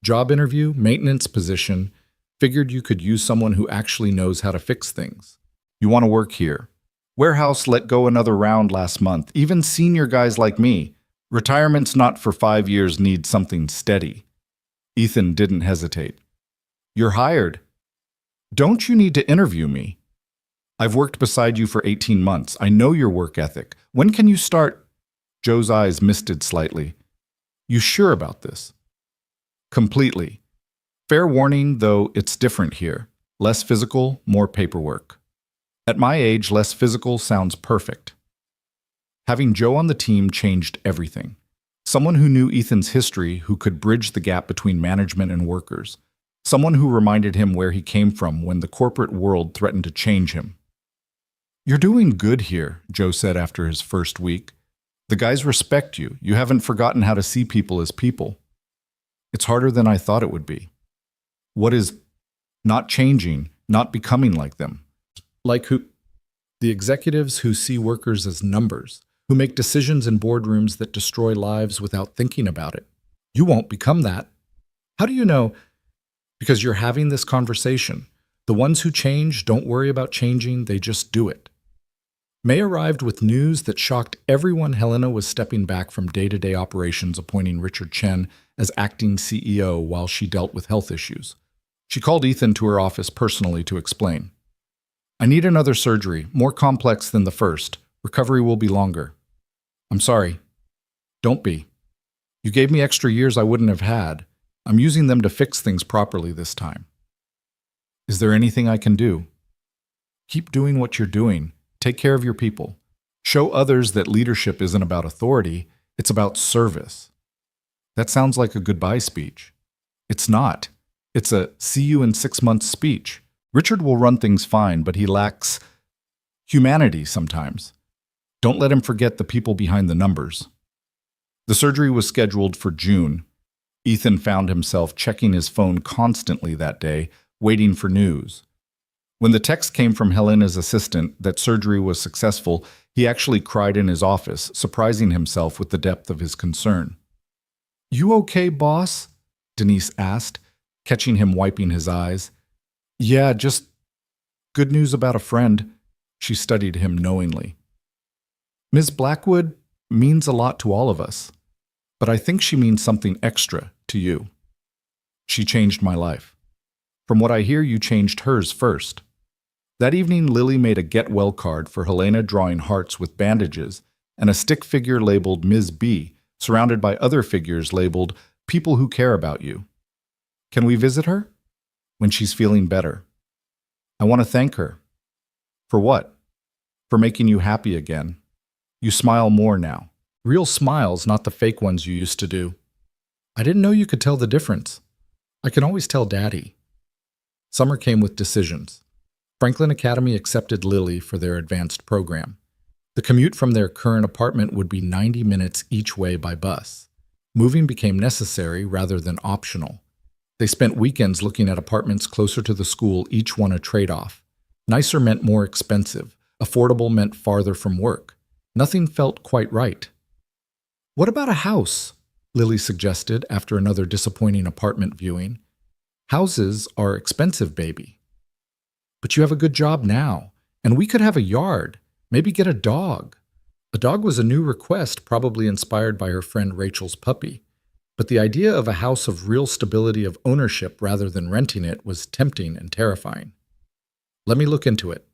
Speaker 1: "Job interview, maintenance position. Figured you could use someone who actually knows how to fix things." "You want to work here?" "Warehouse let go another round last month. Even senior guys like me. Retirement's not for 5 years, need something steady." Ethan didn't hesitate. "You're hired." "Don't you need to interview me? I've worked beside you for 18 months. I know your work ethic. When can you start?" Joe's eyes misted slightly. "You sure about this?" "Completely. Fair warning, though, it's different here. Less physical, more paperwork." At my age, less physical sounds perfect. Having Joe on the team changed everything. Someone who knew Ethan's history, who could bridge the gap between management and workers. Someone who reminded him where he came from when the corporate world threatened to change him. "You're doing good here," Joe said after his first week. The guys respect you. You haven't forgotten how to see people as people. It's harder than I thought it would be. What is not changing, not becoming like them?
Speaker 2: Like who? The executives who see workers as numbers, who make decisions in boardrooms that destroy lives without thinking about it. You won't become that. How do you know? Because you're having this conversation. The ones who change don't worry about changing, they just do it. May arrived with news that shocked everyone. Helena was stepping back from day-to-day operations, appointing Richard Chen as acting CEO while she dealt with health issues. She called Ethan to her office personally to explain. I need another surgery, more complex than the first. Recovery will be longer. I'm sorry. Don't be. You gave me extra years I wouldn't have had. I'm using them to fix things properly this time. Is there anything I can do? Keep doing what you're doing. Take care of your people. Show others that leadership isn't about authority, it's about service. That sounds like a goodbye speech. It's not. It's a see you in 6 months speech. Richard will run things fine, but he lacks humanity sometimes. Don't let him forget the people behind the numbers. The surgery was scheduled for June. Ethan found himself checking his phone constantly that day, waiting for news. When the text came from Helena's assistant that surgery was successful, he actually cried in his office, surprising himself with the depth of his concern. You okay, boss? Denise asked, catching him wiping his eyes. Yeah, just good news about a friend. She studied him knowingly. Ms. Blackwood means a lot to all of us, but I think she means something extra to you. She changed my life. From what I hear, you changed hers first. That evening, Lily made a get-well card for Helena, drawing hearts with bandages and a stick figure labeled Ms. B, surrounded by other figures labeled People Who Care About You. Can we visit her? When she's feeling better. I want to thank her. For what? For making you happy again. You smile more now. Real smiles, not the fake ones you used to do. I didn't know you could tell the difference. I can always tell Daddy. Summer came with decisions. Franklin Academy accepted Lily for their advanced program. The commute from their current apartment would be 90 minutes each way by bus. Moving became necessary rather than optional. They spent weekends looking at apartments closer to the school, each one a trade-off. Nicer meant more expensive. Affordable meant farther from work. Nothing felt quite right. What about a house? Lily suggested after another disappointing apartment viewing. Houses are expensive, baby. But you have a good job now, and we could have a yard, maybe get a dog. A dog was a new request, probably inspired by her friend Rachel's puppy. But the idea of a house of real stability of ownership rather than renting it was tempting and terrifying. Let me look into it.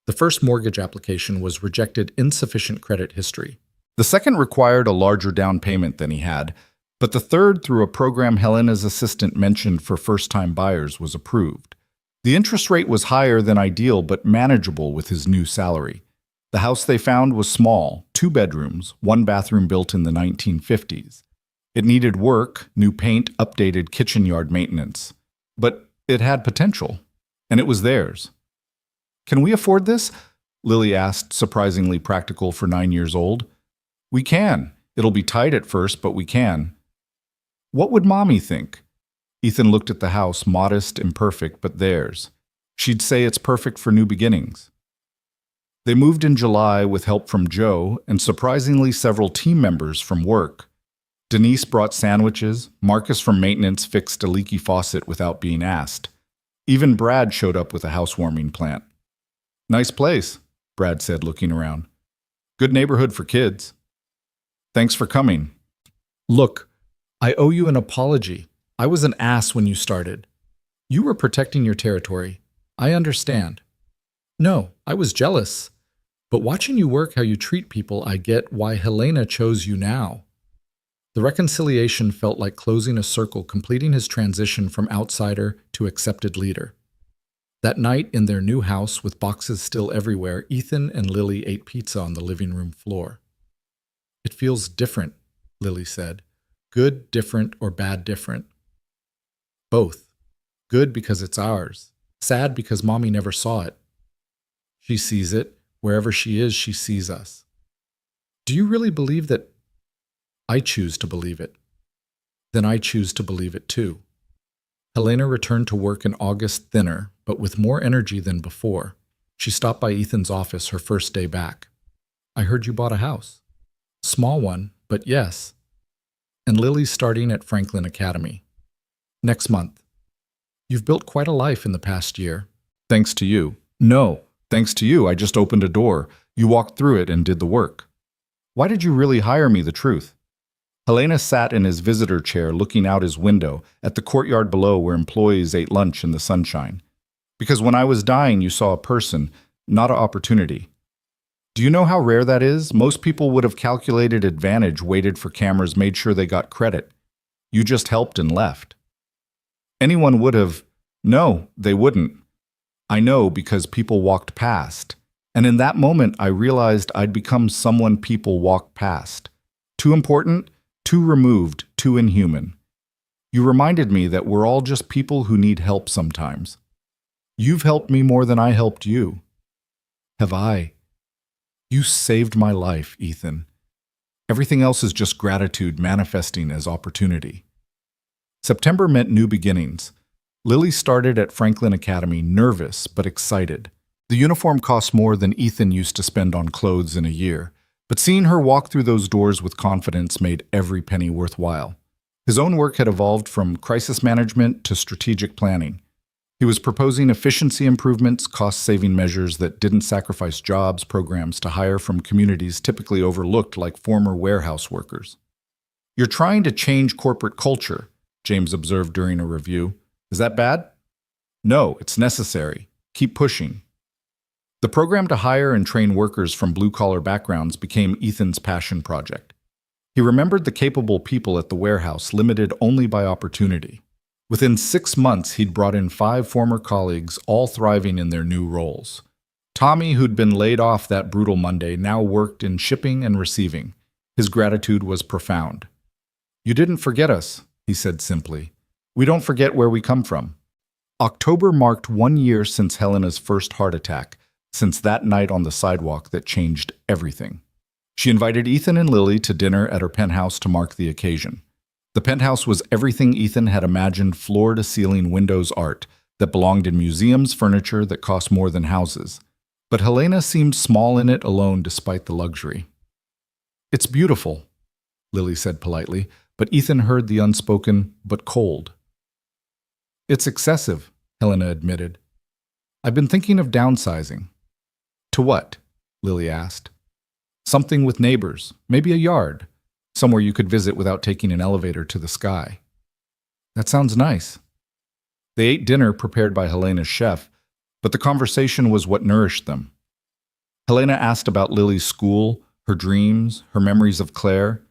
Speaker 2: The first mortgage application was rejected insufficient credit history. The second required a larger down payment than he had, but the third, through a program Helena's assistant mentioned for first-time buyers, was approved. The interest rate was higher than ideal but manageable with his new salary. The house they found was small, 2 bedrooms, 1 bathroom built in the 1950s. It needed work, new paint, updated kitchen yard maintenance. But it had potential, and it was theirs. Can we afford this? Lily asked, surprisingly practical for 9 years old. We can. It'll be tight at first, but we can. What would Mommy think? Ethan looked at the house, modest, imperfect, but theirs. She'd say it's perfect for new beginnings. They moved in July with help from Joe and surprisingly several team members from work. Denise brought sandwiches, Marcus from maintenance fixed a leaky faucet without being asked. Even Brad showed up with a housewarming plant. Nice place, Brad said, looking around. Good neighborhood for kids. Thanks for coming. Look, I owe you an apology. I was an ass when you started. You were protecting your territory. I understand. No, I was jealous. But watching you work how you treat people, I get why Helena chose you now. The reconciliation felt like closing a circle, completing his transition from outsider to accepted leader. That night in their new house, with boxes still everywhere, Ethan and Lily ate pizza on the living room floor. It feels different, Lily said. Good, different, or bad, different? Both. Good because it's ours. Sad because Mommy never saw it. She sees it. Wherever she is, she sees us. Do you really believe that? I choose to believe it. Then I choose to believe it too. Helena returned to work in August thinner, but with more energy than before. She stopped by Ethan's office her first day back. I heard you bought a house. Small one, but yes. And Lily's starting at Franklin Academy. Next month. You've built quite a life in the past year.
Speaker 1: Thanks to you. No, thanks to you. I just opened a door. You walked through it and did the work. Why did you really hire me, the truth? Helena sat in his visitor chair looking out his window at the courtyard below where employees ate lunch in the sunshine. Because when I was dying, you saw a person, not an opportunity. Do you know how rare that is? Most people would have calculated advantage, waited for cameras, made sure they got credit. You just helped and left. Anyone would have. No, they wouldn't. I know because people walked past. And in that moment, I realized I'd become someone people walk past. Too important, too removed, too inhuman. You reminded me that we're all just people who need help sometimes. You've helped me more than I helped you. Have I? You saved my life, Ethan. Everything else is just gratitude manifesting as opportunity. September meant new beginnings. Lily started at Franklin Academy nervous but excited. The uniform cost more than Ethan used to spend on clothes in a year, but seeing her walk through those doors with confidence made every penny worthwhile. His own work had evolved from crisis management to strategic planning. He was proposing efficiency improvements, cost-saving measures that didn't sacrifice jobs, programs to hire from communities typically overlooked like former warehouse workers. You're trying to change corporate culture, James observed during a review. Is that bad? No, it's necessary. Keep pushing. The program to hire and train workers from blue-collar backgrounds became Ethan's passion project. He remembered the capable people at the warehouse, limited only by opportunity. Within 6 months, he'd brought in 5 former colleagues, all thriving in their new roles. Tommy, who'd been laid off that brutal Monday, now worked in shipping and receiving. His gratitude was profound. "You didn't forget us," he said simply. "We don't forget where we come from." October marked 1 year since Helena's first heart attack, since that night on the sidewalk that changed everything. She invited Ethan and Lily to dinner at her penthouse to mark the occasion. The penthouse was everything Ethan had imagined, floor-to-ceiling windows art that belonged in museums, furniture that cost more than houses. But Helena seemed small in it alone despite the luxury. "It's beautiful," Lily said politely, but Ethan heard the unspoken, but cold. "It's excessive," Helena admitted. "I've been thinking of downsizing." "To what?" Lily asked. "Something with neighbors, maybe a yard. Somewhere you could visit without taking an elevator to the sky." "That sounds nice." They ate dinner prepared by Helena's chef, but the conversation was what nourished them. Helena asked about Lily's school, her dreams, her memories of Claire.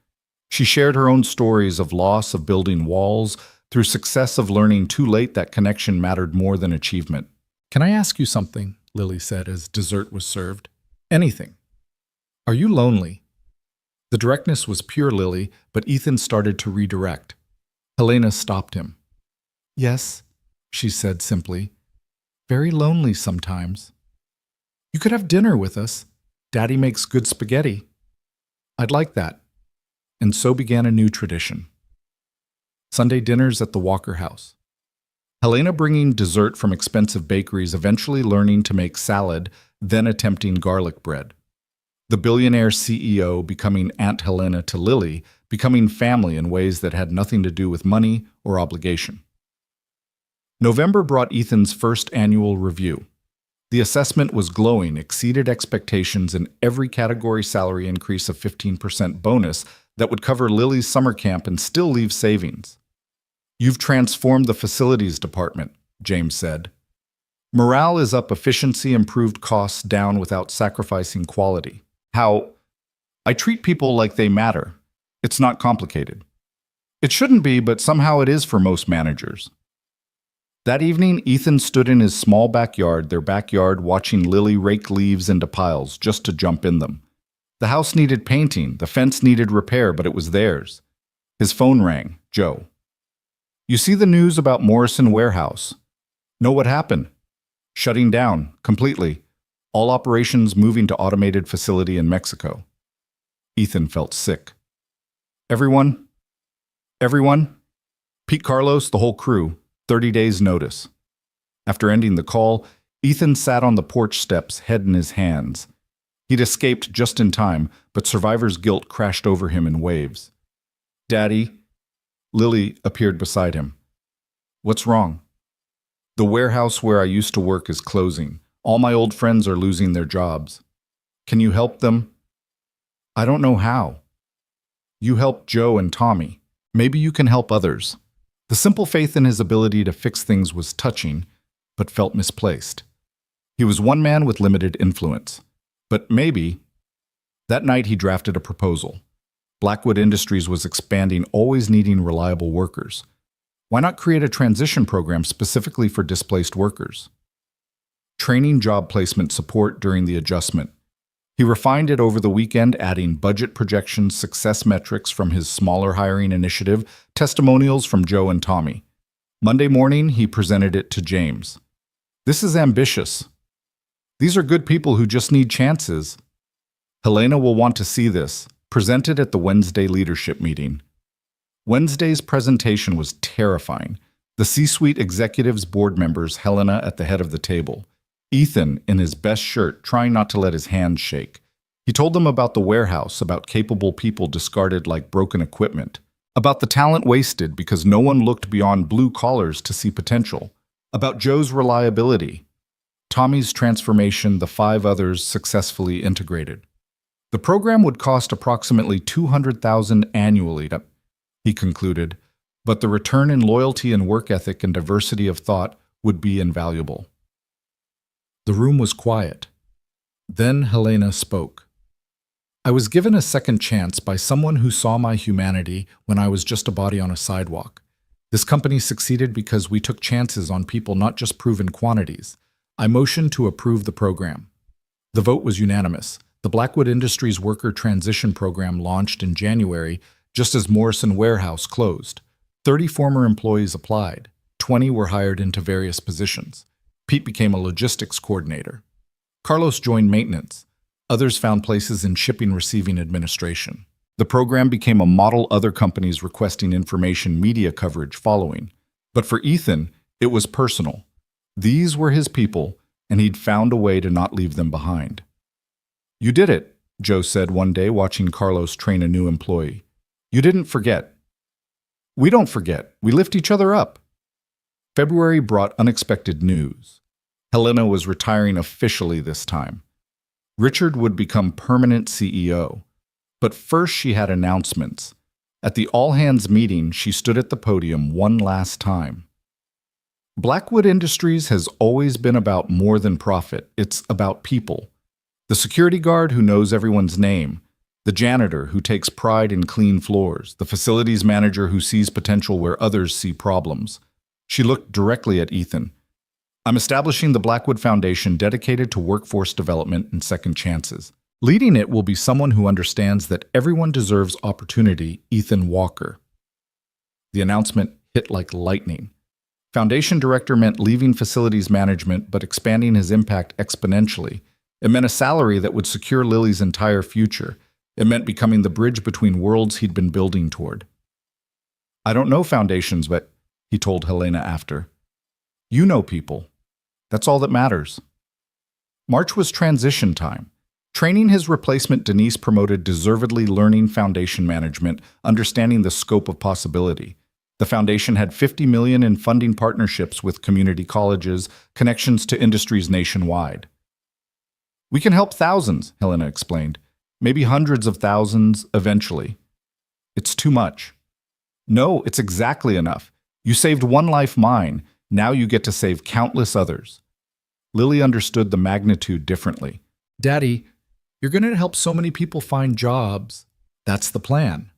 Speaker 1: She shared her own stories of loss of building walls, through success of learning too late that connection mattered more than achievement. "Can I ask you something?" Lily said as dessert was served. "Anything. Are you lonely?" The directness was pure Lily, but Ethan started to redirect. Helena stopped him. "Yes," she said simply. "Very lonely sometimes." "You could have dinner with us. Daddy makes good spaghetti." "I'd like that." And so began a new tradition. Sunday dinners at the Walker house. Helena bringing dessert from expensive bakeries, eventually learning to make salad, then attempting garlic bread. The billionaire CEO becoming Aunt Helena to Lily, becoming family in ways that had nothing to do with money or obligation. November brought Ethan's first annual review. The assessment was glowing, exceeded expectations in every category, salary increase of 15% bonus that would cover Lily's summer camp and still leave savings. "You've transformed the facilities department," James said. "Morale is up, efficiency improved, costs down without sacrificing quality." How? "I treat people like they matter. It's not complicated." It shouldn't be, but somehow it is for most managers. That evening, Ethan stood in his small backyard, their backyard, watching Lily rake leaves into piles just to jump in them. The house needed painting, the fence needed repair, but it was theirs. His phone rang. Joe. "You see the news about Morrison Warehouse?" "No, what happened?" "Shutting down, completely. All operations moving to automated facility in Mexico." Ethan felt sick. Everyone? Everyone? Pete Carlos, the whole crew, 30 days' notice. After ending the call, Ethan sat on the porch steps, head in his hands. He'd escaped just in time, but survivor's guilt crashed over him in waves. Daddy, Lily appeared beside him. What's wrong? The warehouse where I used to work is closing. All my old friends are losing their jobs. Can you help them? I don't know how. You helped Joe and Tommy. Maybe you can help others. The simple faith in his ability to fix things was touching, but felt misplaced. He was one man with limited influence. But maybe. That night he drafted a proposal. Blackwood Industries was expanding, always needing reliable workers. Why not create a transition program specifically for displaced workers? Training, job placement support during the adjustment. He refined it over the weekend, adding budget projections, success metrics from his smaller hiring initiative, testimonials from Joe and Tommy. Monday morning, he presented it to James. This is ambitious. These are good people who just need chances. Helena will want to see this, presented at the Wednesday leadership meeting. Wednesday's presentation was terrifying. The C-suite executives, board members, Helena at the head of the table. Ethan, in his best shirt, trying not to let his hands shake. He told them about the warehouse, about capable people discarded like broken equipment, about the talent wasted because no one looked beyond blue collars to see potential, about Joe's reliability, Tommy's transformation, the 5 others successfully integrated. The program would cost approximately $200,000 annually, he concluded, but the return in loyalty and work ethic and diversity of thought would be invaluable. The room was quiet. Then Helena spoke. I was given a second chance by someone who saw my humanity when I was just a body on a sidewalk. This company succeeded because we took chances on people, not just proven quantities. I motioned to approve the program. The vote was unanimous. The Blackwood Industries Worker Transition Program launched in January, just as Morrison Warehouse closed. 30 former employees applied. 20 were hired into various positions. Pete became a logistics coordinator. Carlos joined maintenance. Others found places in shipping receiving administration. The program became a model, other companies requesting information media coverage following. But for Ethan, it was personal. These were his people, and he'd found a way to not leave them behind. You did it, Joe said one day watching Carlos train a new employee. You didn't forget. We don't forget. We lift each other up. February brought unexpected news. Helena was retiring officially this time. Richard would become permanent CEO. But first she had announcements. At the all-hands meeting, she stood at the podium one last time. Blackwood Industries has always been about more than profit. It's about people. The security guard who knows everyone's name, the janitor who takes pride in clean floors, the facilities manager who sees potential where others see problems. She looked directly at Ethan. I'm establishing the Blackwood Foundation dedicated to workforce development and second chances. Leading it will be someone who understands that everyone deserves opportunity, Ethan Walker. The announcement hit like lightning. Foundation director meant leaving facilities management but expanding his impact exponentially. It meant a salary that would secure Lily's entire future. It meant becoming the bridge between worlds he'd been building toward. I don't know foundations, but he told Helena after. You know people. That's all that matters. March was transition time. Training his replacement, Denise promoted deservedly learning foundation management, understanding the scope of possibility. The foundation had $50 million in funding partnerships with community colleges, connections to industries nationwide. We can help thousands, Helena explained. Maybe hundreds of thousands eventually. It's too much. No, it's exactly enough. You saved one life, mine. Now you get to save countless others. Lily understood the magnitude differently. Daddy, you're going to help so many people find jobs. That's the plan.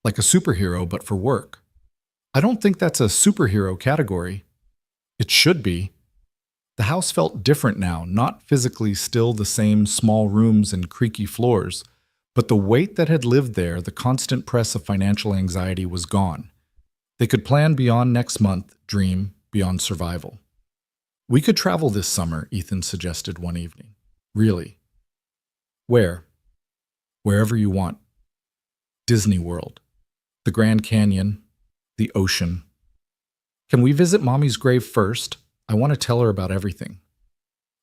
Speaker 1: Like a superhero, but for work. I don't think that's a superhero category. It should be. The house felt different now, not physically still the same small rooms and creaky floors, but the weight that had lived there, the constant press of financial anxiety was gone. They could plan beyond next month, dream beyond survival. We could travel this summer, Ethan suggested one evening. Really? Where?
Speaker 2: Wherever you want. Disney World, the Grand Canyon, the ocean. Can we visit Mommy's grave first? I want to tell her about everything.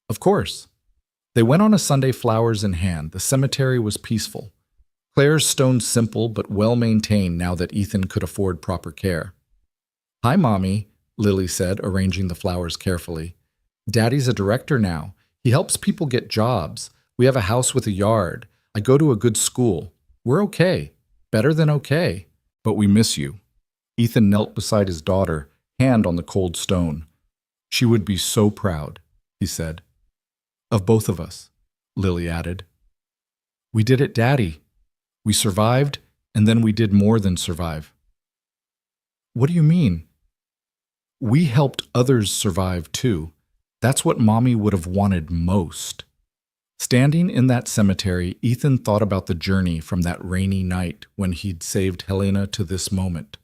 Speaker 2: Of course. They went on a Sunday, flowers in hand. The cemetery was peaceful. Claire's stones simple but well maintained now that Ethan could afford proper care. Hi, Mommy, Lily said, arranging the flowers carefully. Daddy's a director now. He helps people get jobs. We have a house with a yard. I go to a good school. We're okay. Better than okay.
Speaker 1: But we miss you. Ethan knelt beside his daughter, hand on the cold stone. She would be so proud, he said. Of both of us, Lily added. We did it, Daddy. We survived, and then we did more than survive. What do you mean? We helped others survive too. That's what Mommy would have wanted most. Standing in that cemetery, Ethan thought about the journey from that rainy night when he'd saved Helena to this moment.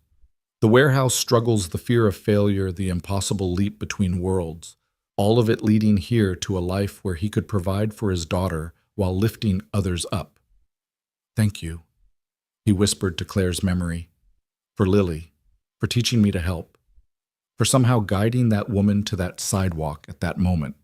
Speaker 1: The warehouse struggles, the fear of failure, the impossible leap between worlds, all of it leading here to a life where he could provide for his daughter while lifting others up. Thank you, he whispered to Claire's memory, for Lily, for teaching me to help, for somehow guiding that woman to that sidewalk at that moment.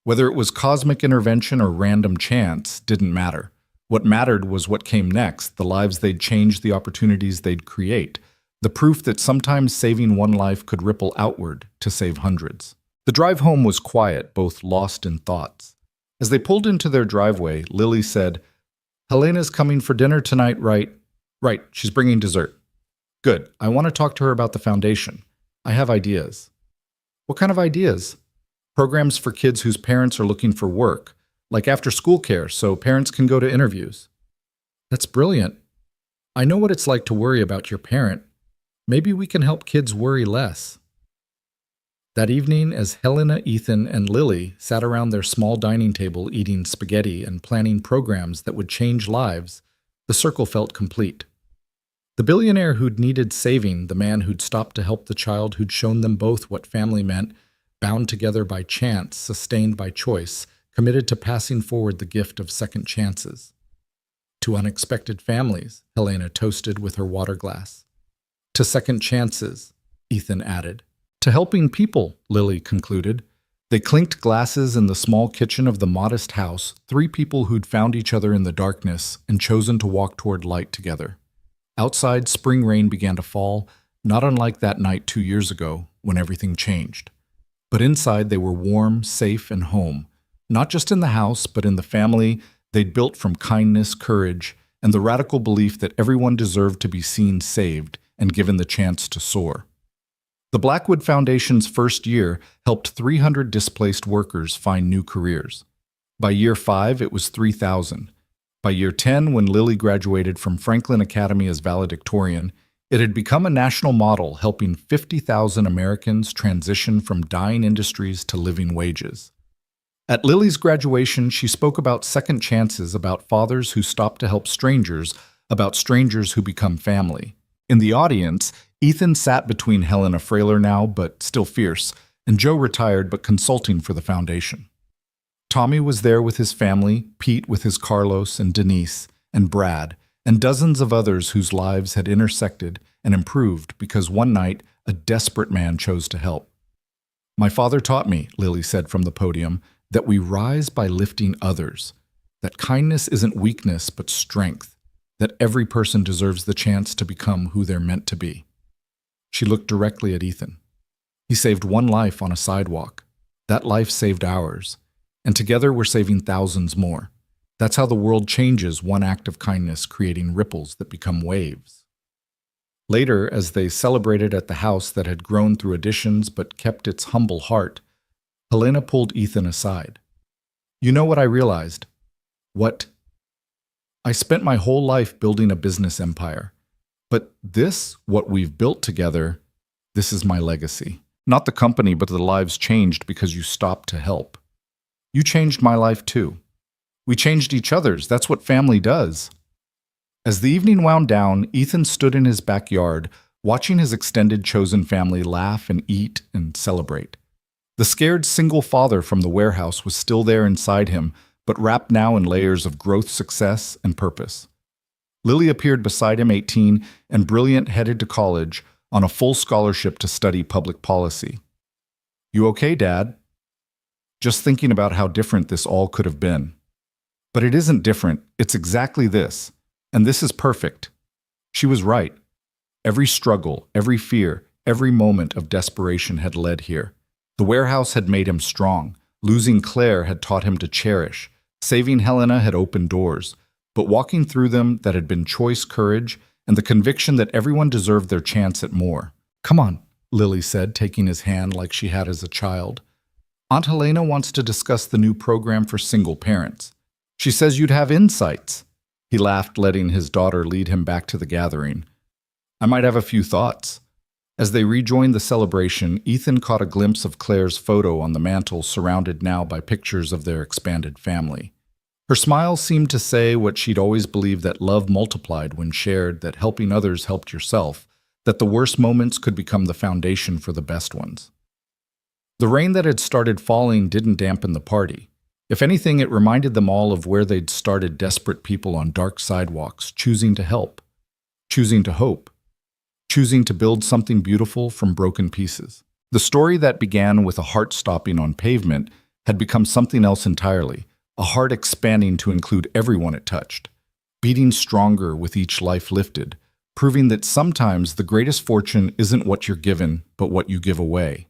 Speaker 1: Whether it was cosmic intervention or random chance didn't matter. What mattered was what came next, the lives they'd change, the opportunities they'd create, the proof that sometimes saving one life could ripple outward to save hundreds. The drive home was quiet, both lost in thoughts. As they pulled into their driveway, Lily said, Helena's coming for dinner tonight, right? Right, she's bringing dessert. Good, I want to talk to her about the foundation. I have ideas. What kind of ideas? Programs for kids whose parents are looking for work, like after-school care so parents can go to interviews. That's brilliant. I know what it's like to worry about your parent. Maybe we can help kids worry less. That evening, as Helena, Ethan, and Lily sat around their small dining table eating spaghetti and planning programs that would change lives, the circle felt complete. The billionaire who'd needed saving, the man who'd stopped to help the child who'd shown them both what family meant, bound together by chance, sustained by choice, committed to passing forward the gift of second chances. To unexpected families, Helena toasted with her water glass. To second chances, Ethan added. To helping people, Lily concluded. They clinked glasses in the small kitchen of the modest house, three people who'd found each other in the darkness and chosen to walk toward light together. Outside, spring rain began to fall, not unlike that night 2 years ago when everything changed. But inside they were warm, safe, and home, not just in the house, but in the family they'd built from kindness, courage, and the radical belief that everyone deserved to be seen saved and given the chance to soar. The Blackwood Foundation's first year helped 300 displaced workers find new careers. By year 5, it was 3,000. By year 10, when Lily graduated from Franklin Academy as valedictorian, it had become a national model, helping 50,000 Americans transition from dying industries to living wages. At Lily's graduation, she spoke about second chances, about fathers who stop to help strangers, about strangers who become family. In the audience, Ethan sat between Helena, frailer now but still fierce, and Joe, retired but consulting for the foundation. Tommy was there with his family, Pete with his Carlos and Denise, and Brad, and dozens of others whose lives had intersected and improved because one night a desperate man chose to help. My father taught me, Lily said from the podium, that we rise by lifting others, that kindness isn't weakness but strength, that every person deserves the chance to become who they're meant to be. She looked directly at Ethan. He saved one life on a sidewalk. That life saved ours, and together we're saving thousands more. That's how the world changes, one act of kindness creating ripples that become waves. Later, as they celebrated at the house that had grown through additions but kept its humble heart, Helena pulled Ethan aside. You know what I realized? What? I spent my whole life building a business empire. But this, what we've built together, this is my legacy. Not the company, but the lives changed because you stopped to help. You changed my life too. We changed each other's. That's what family does. As the evening wound down, Ethan stood in his backyard, watching his extended chosen family laugh and eat and celebrate. The scared single father from the warehouse was still there inside him, but wrapped now in layers of growth, success, and purpose. Lily appeared beside him, 18, and brilliant, headed to college on a full scholarship to study public policy. "You okay, Dad?" Just thinking about how different this all could have been. But it isn't different, it's exactly this. And this is perfect. She was right. Every struggle, every fear, every moment of desperation had led here. The warehouse had made him strong. Losing Claire had taught him to cherish. Saving Helena had opened doors. But walking through them, that had been choice courage and the conviction that everyone deserved their chance at more. "Come on," Lily said, taking his hand like she had as a child. "Aunt Helena wants to discuss the new program for single parents. She says you'd have insights." He laughed, letting his daughter lead him back to the gathering. "I might have a few thoughts." As they rejoined the celebration, Ethan caught a glimpse of Claire's photo on the mantel, surrounded now by pictures of their expanded family. Her smile seemed to say what she'd always believed, that love multiplied when shared, that helping others helped yourself, that the worst moments could become the foundation for the best ones. The rain that had started falling didn't dampen the party. If anything, it reminded them all of where they'd started, desperate people on dark sidewalks, choosing to help, choosing to hope, choosing to build something beautiful from broken pieces. The story that began with a heart stopping on pavement had become something else entirely, a heart expanding to include everyone it touched, beating stronger with each life lifted, proving that sometimes the greatest fortune isn't what you're given, but what you give away.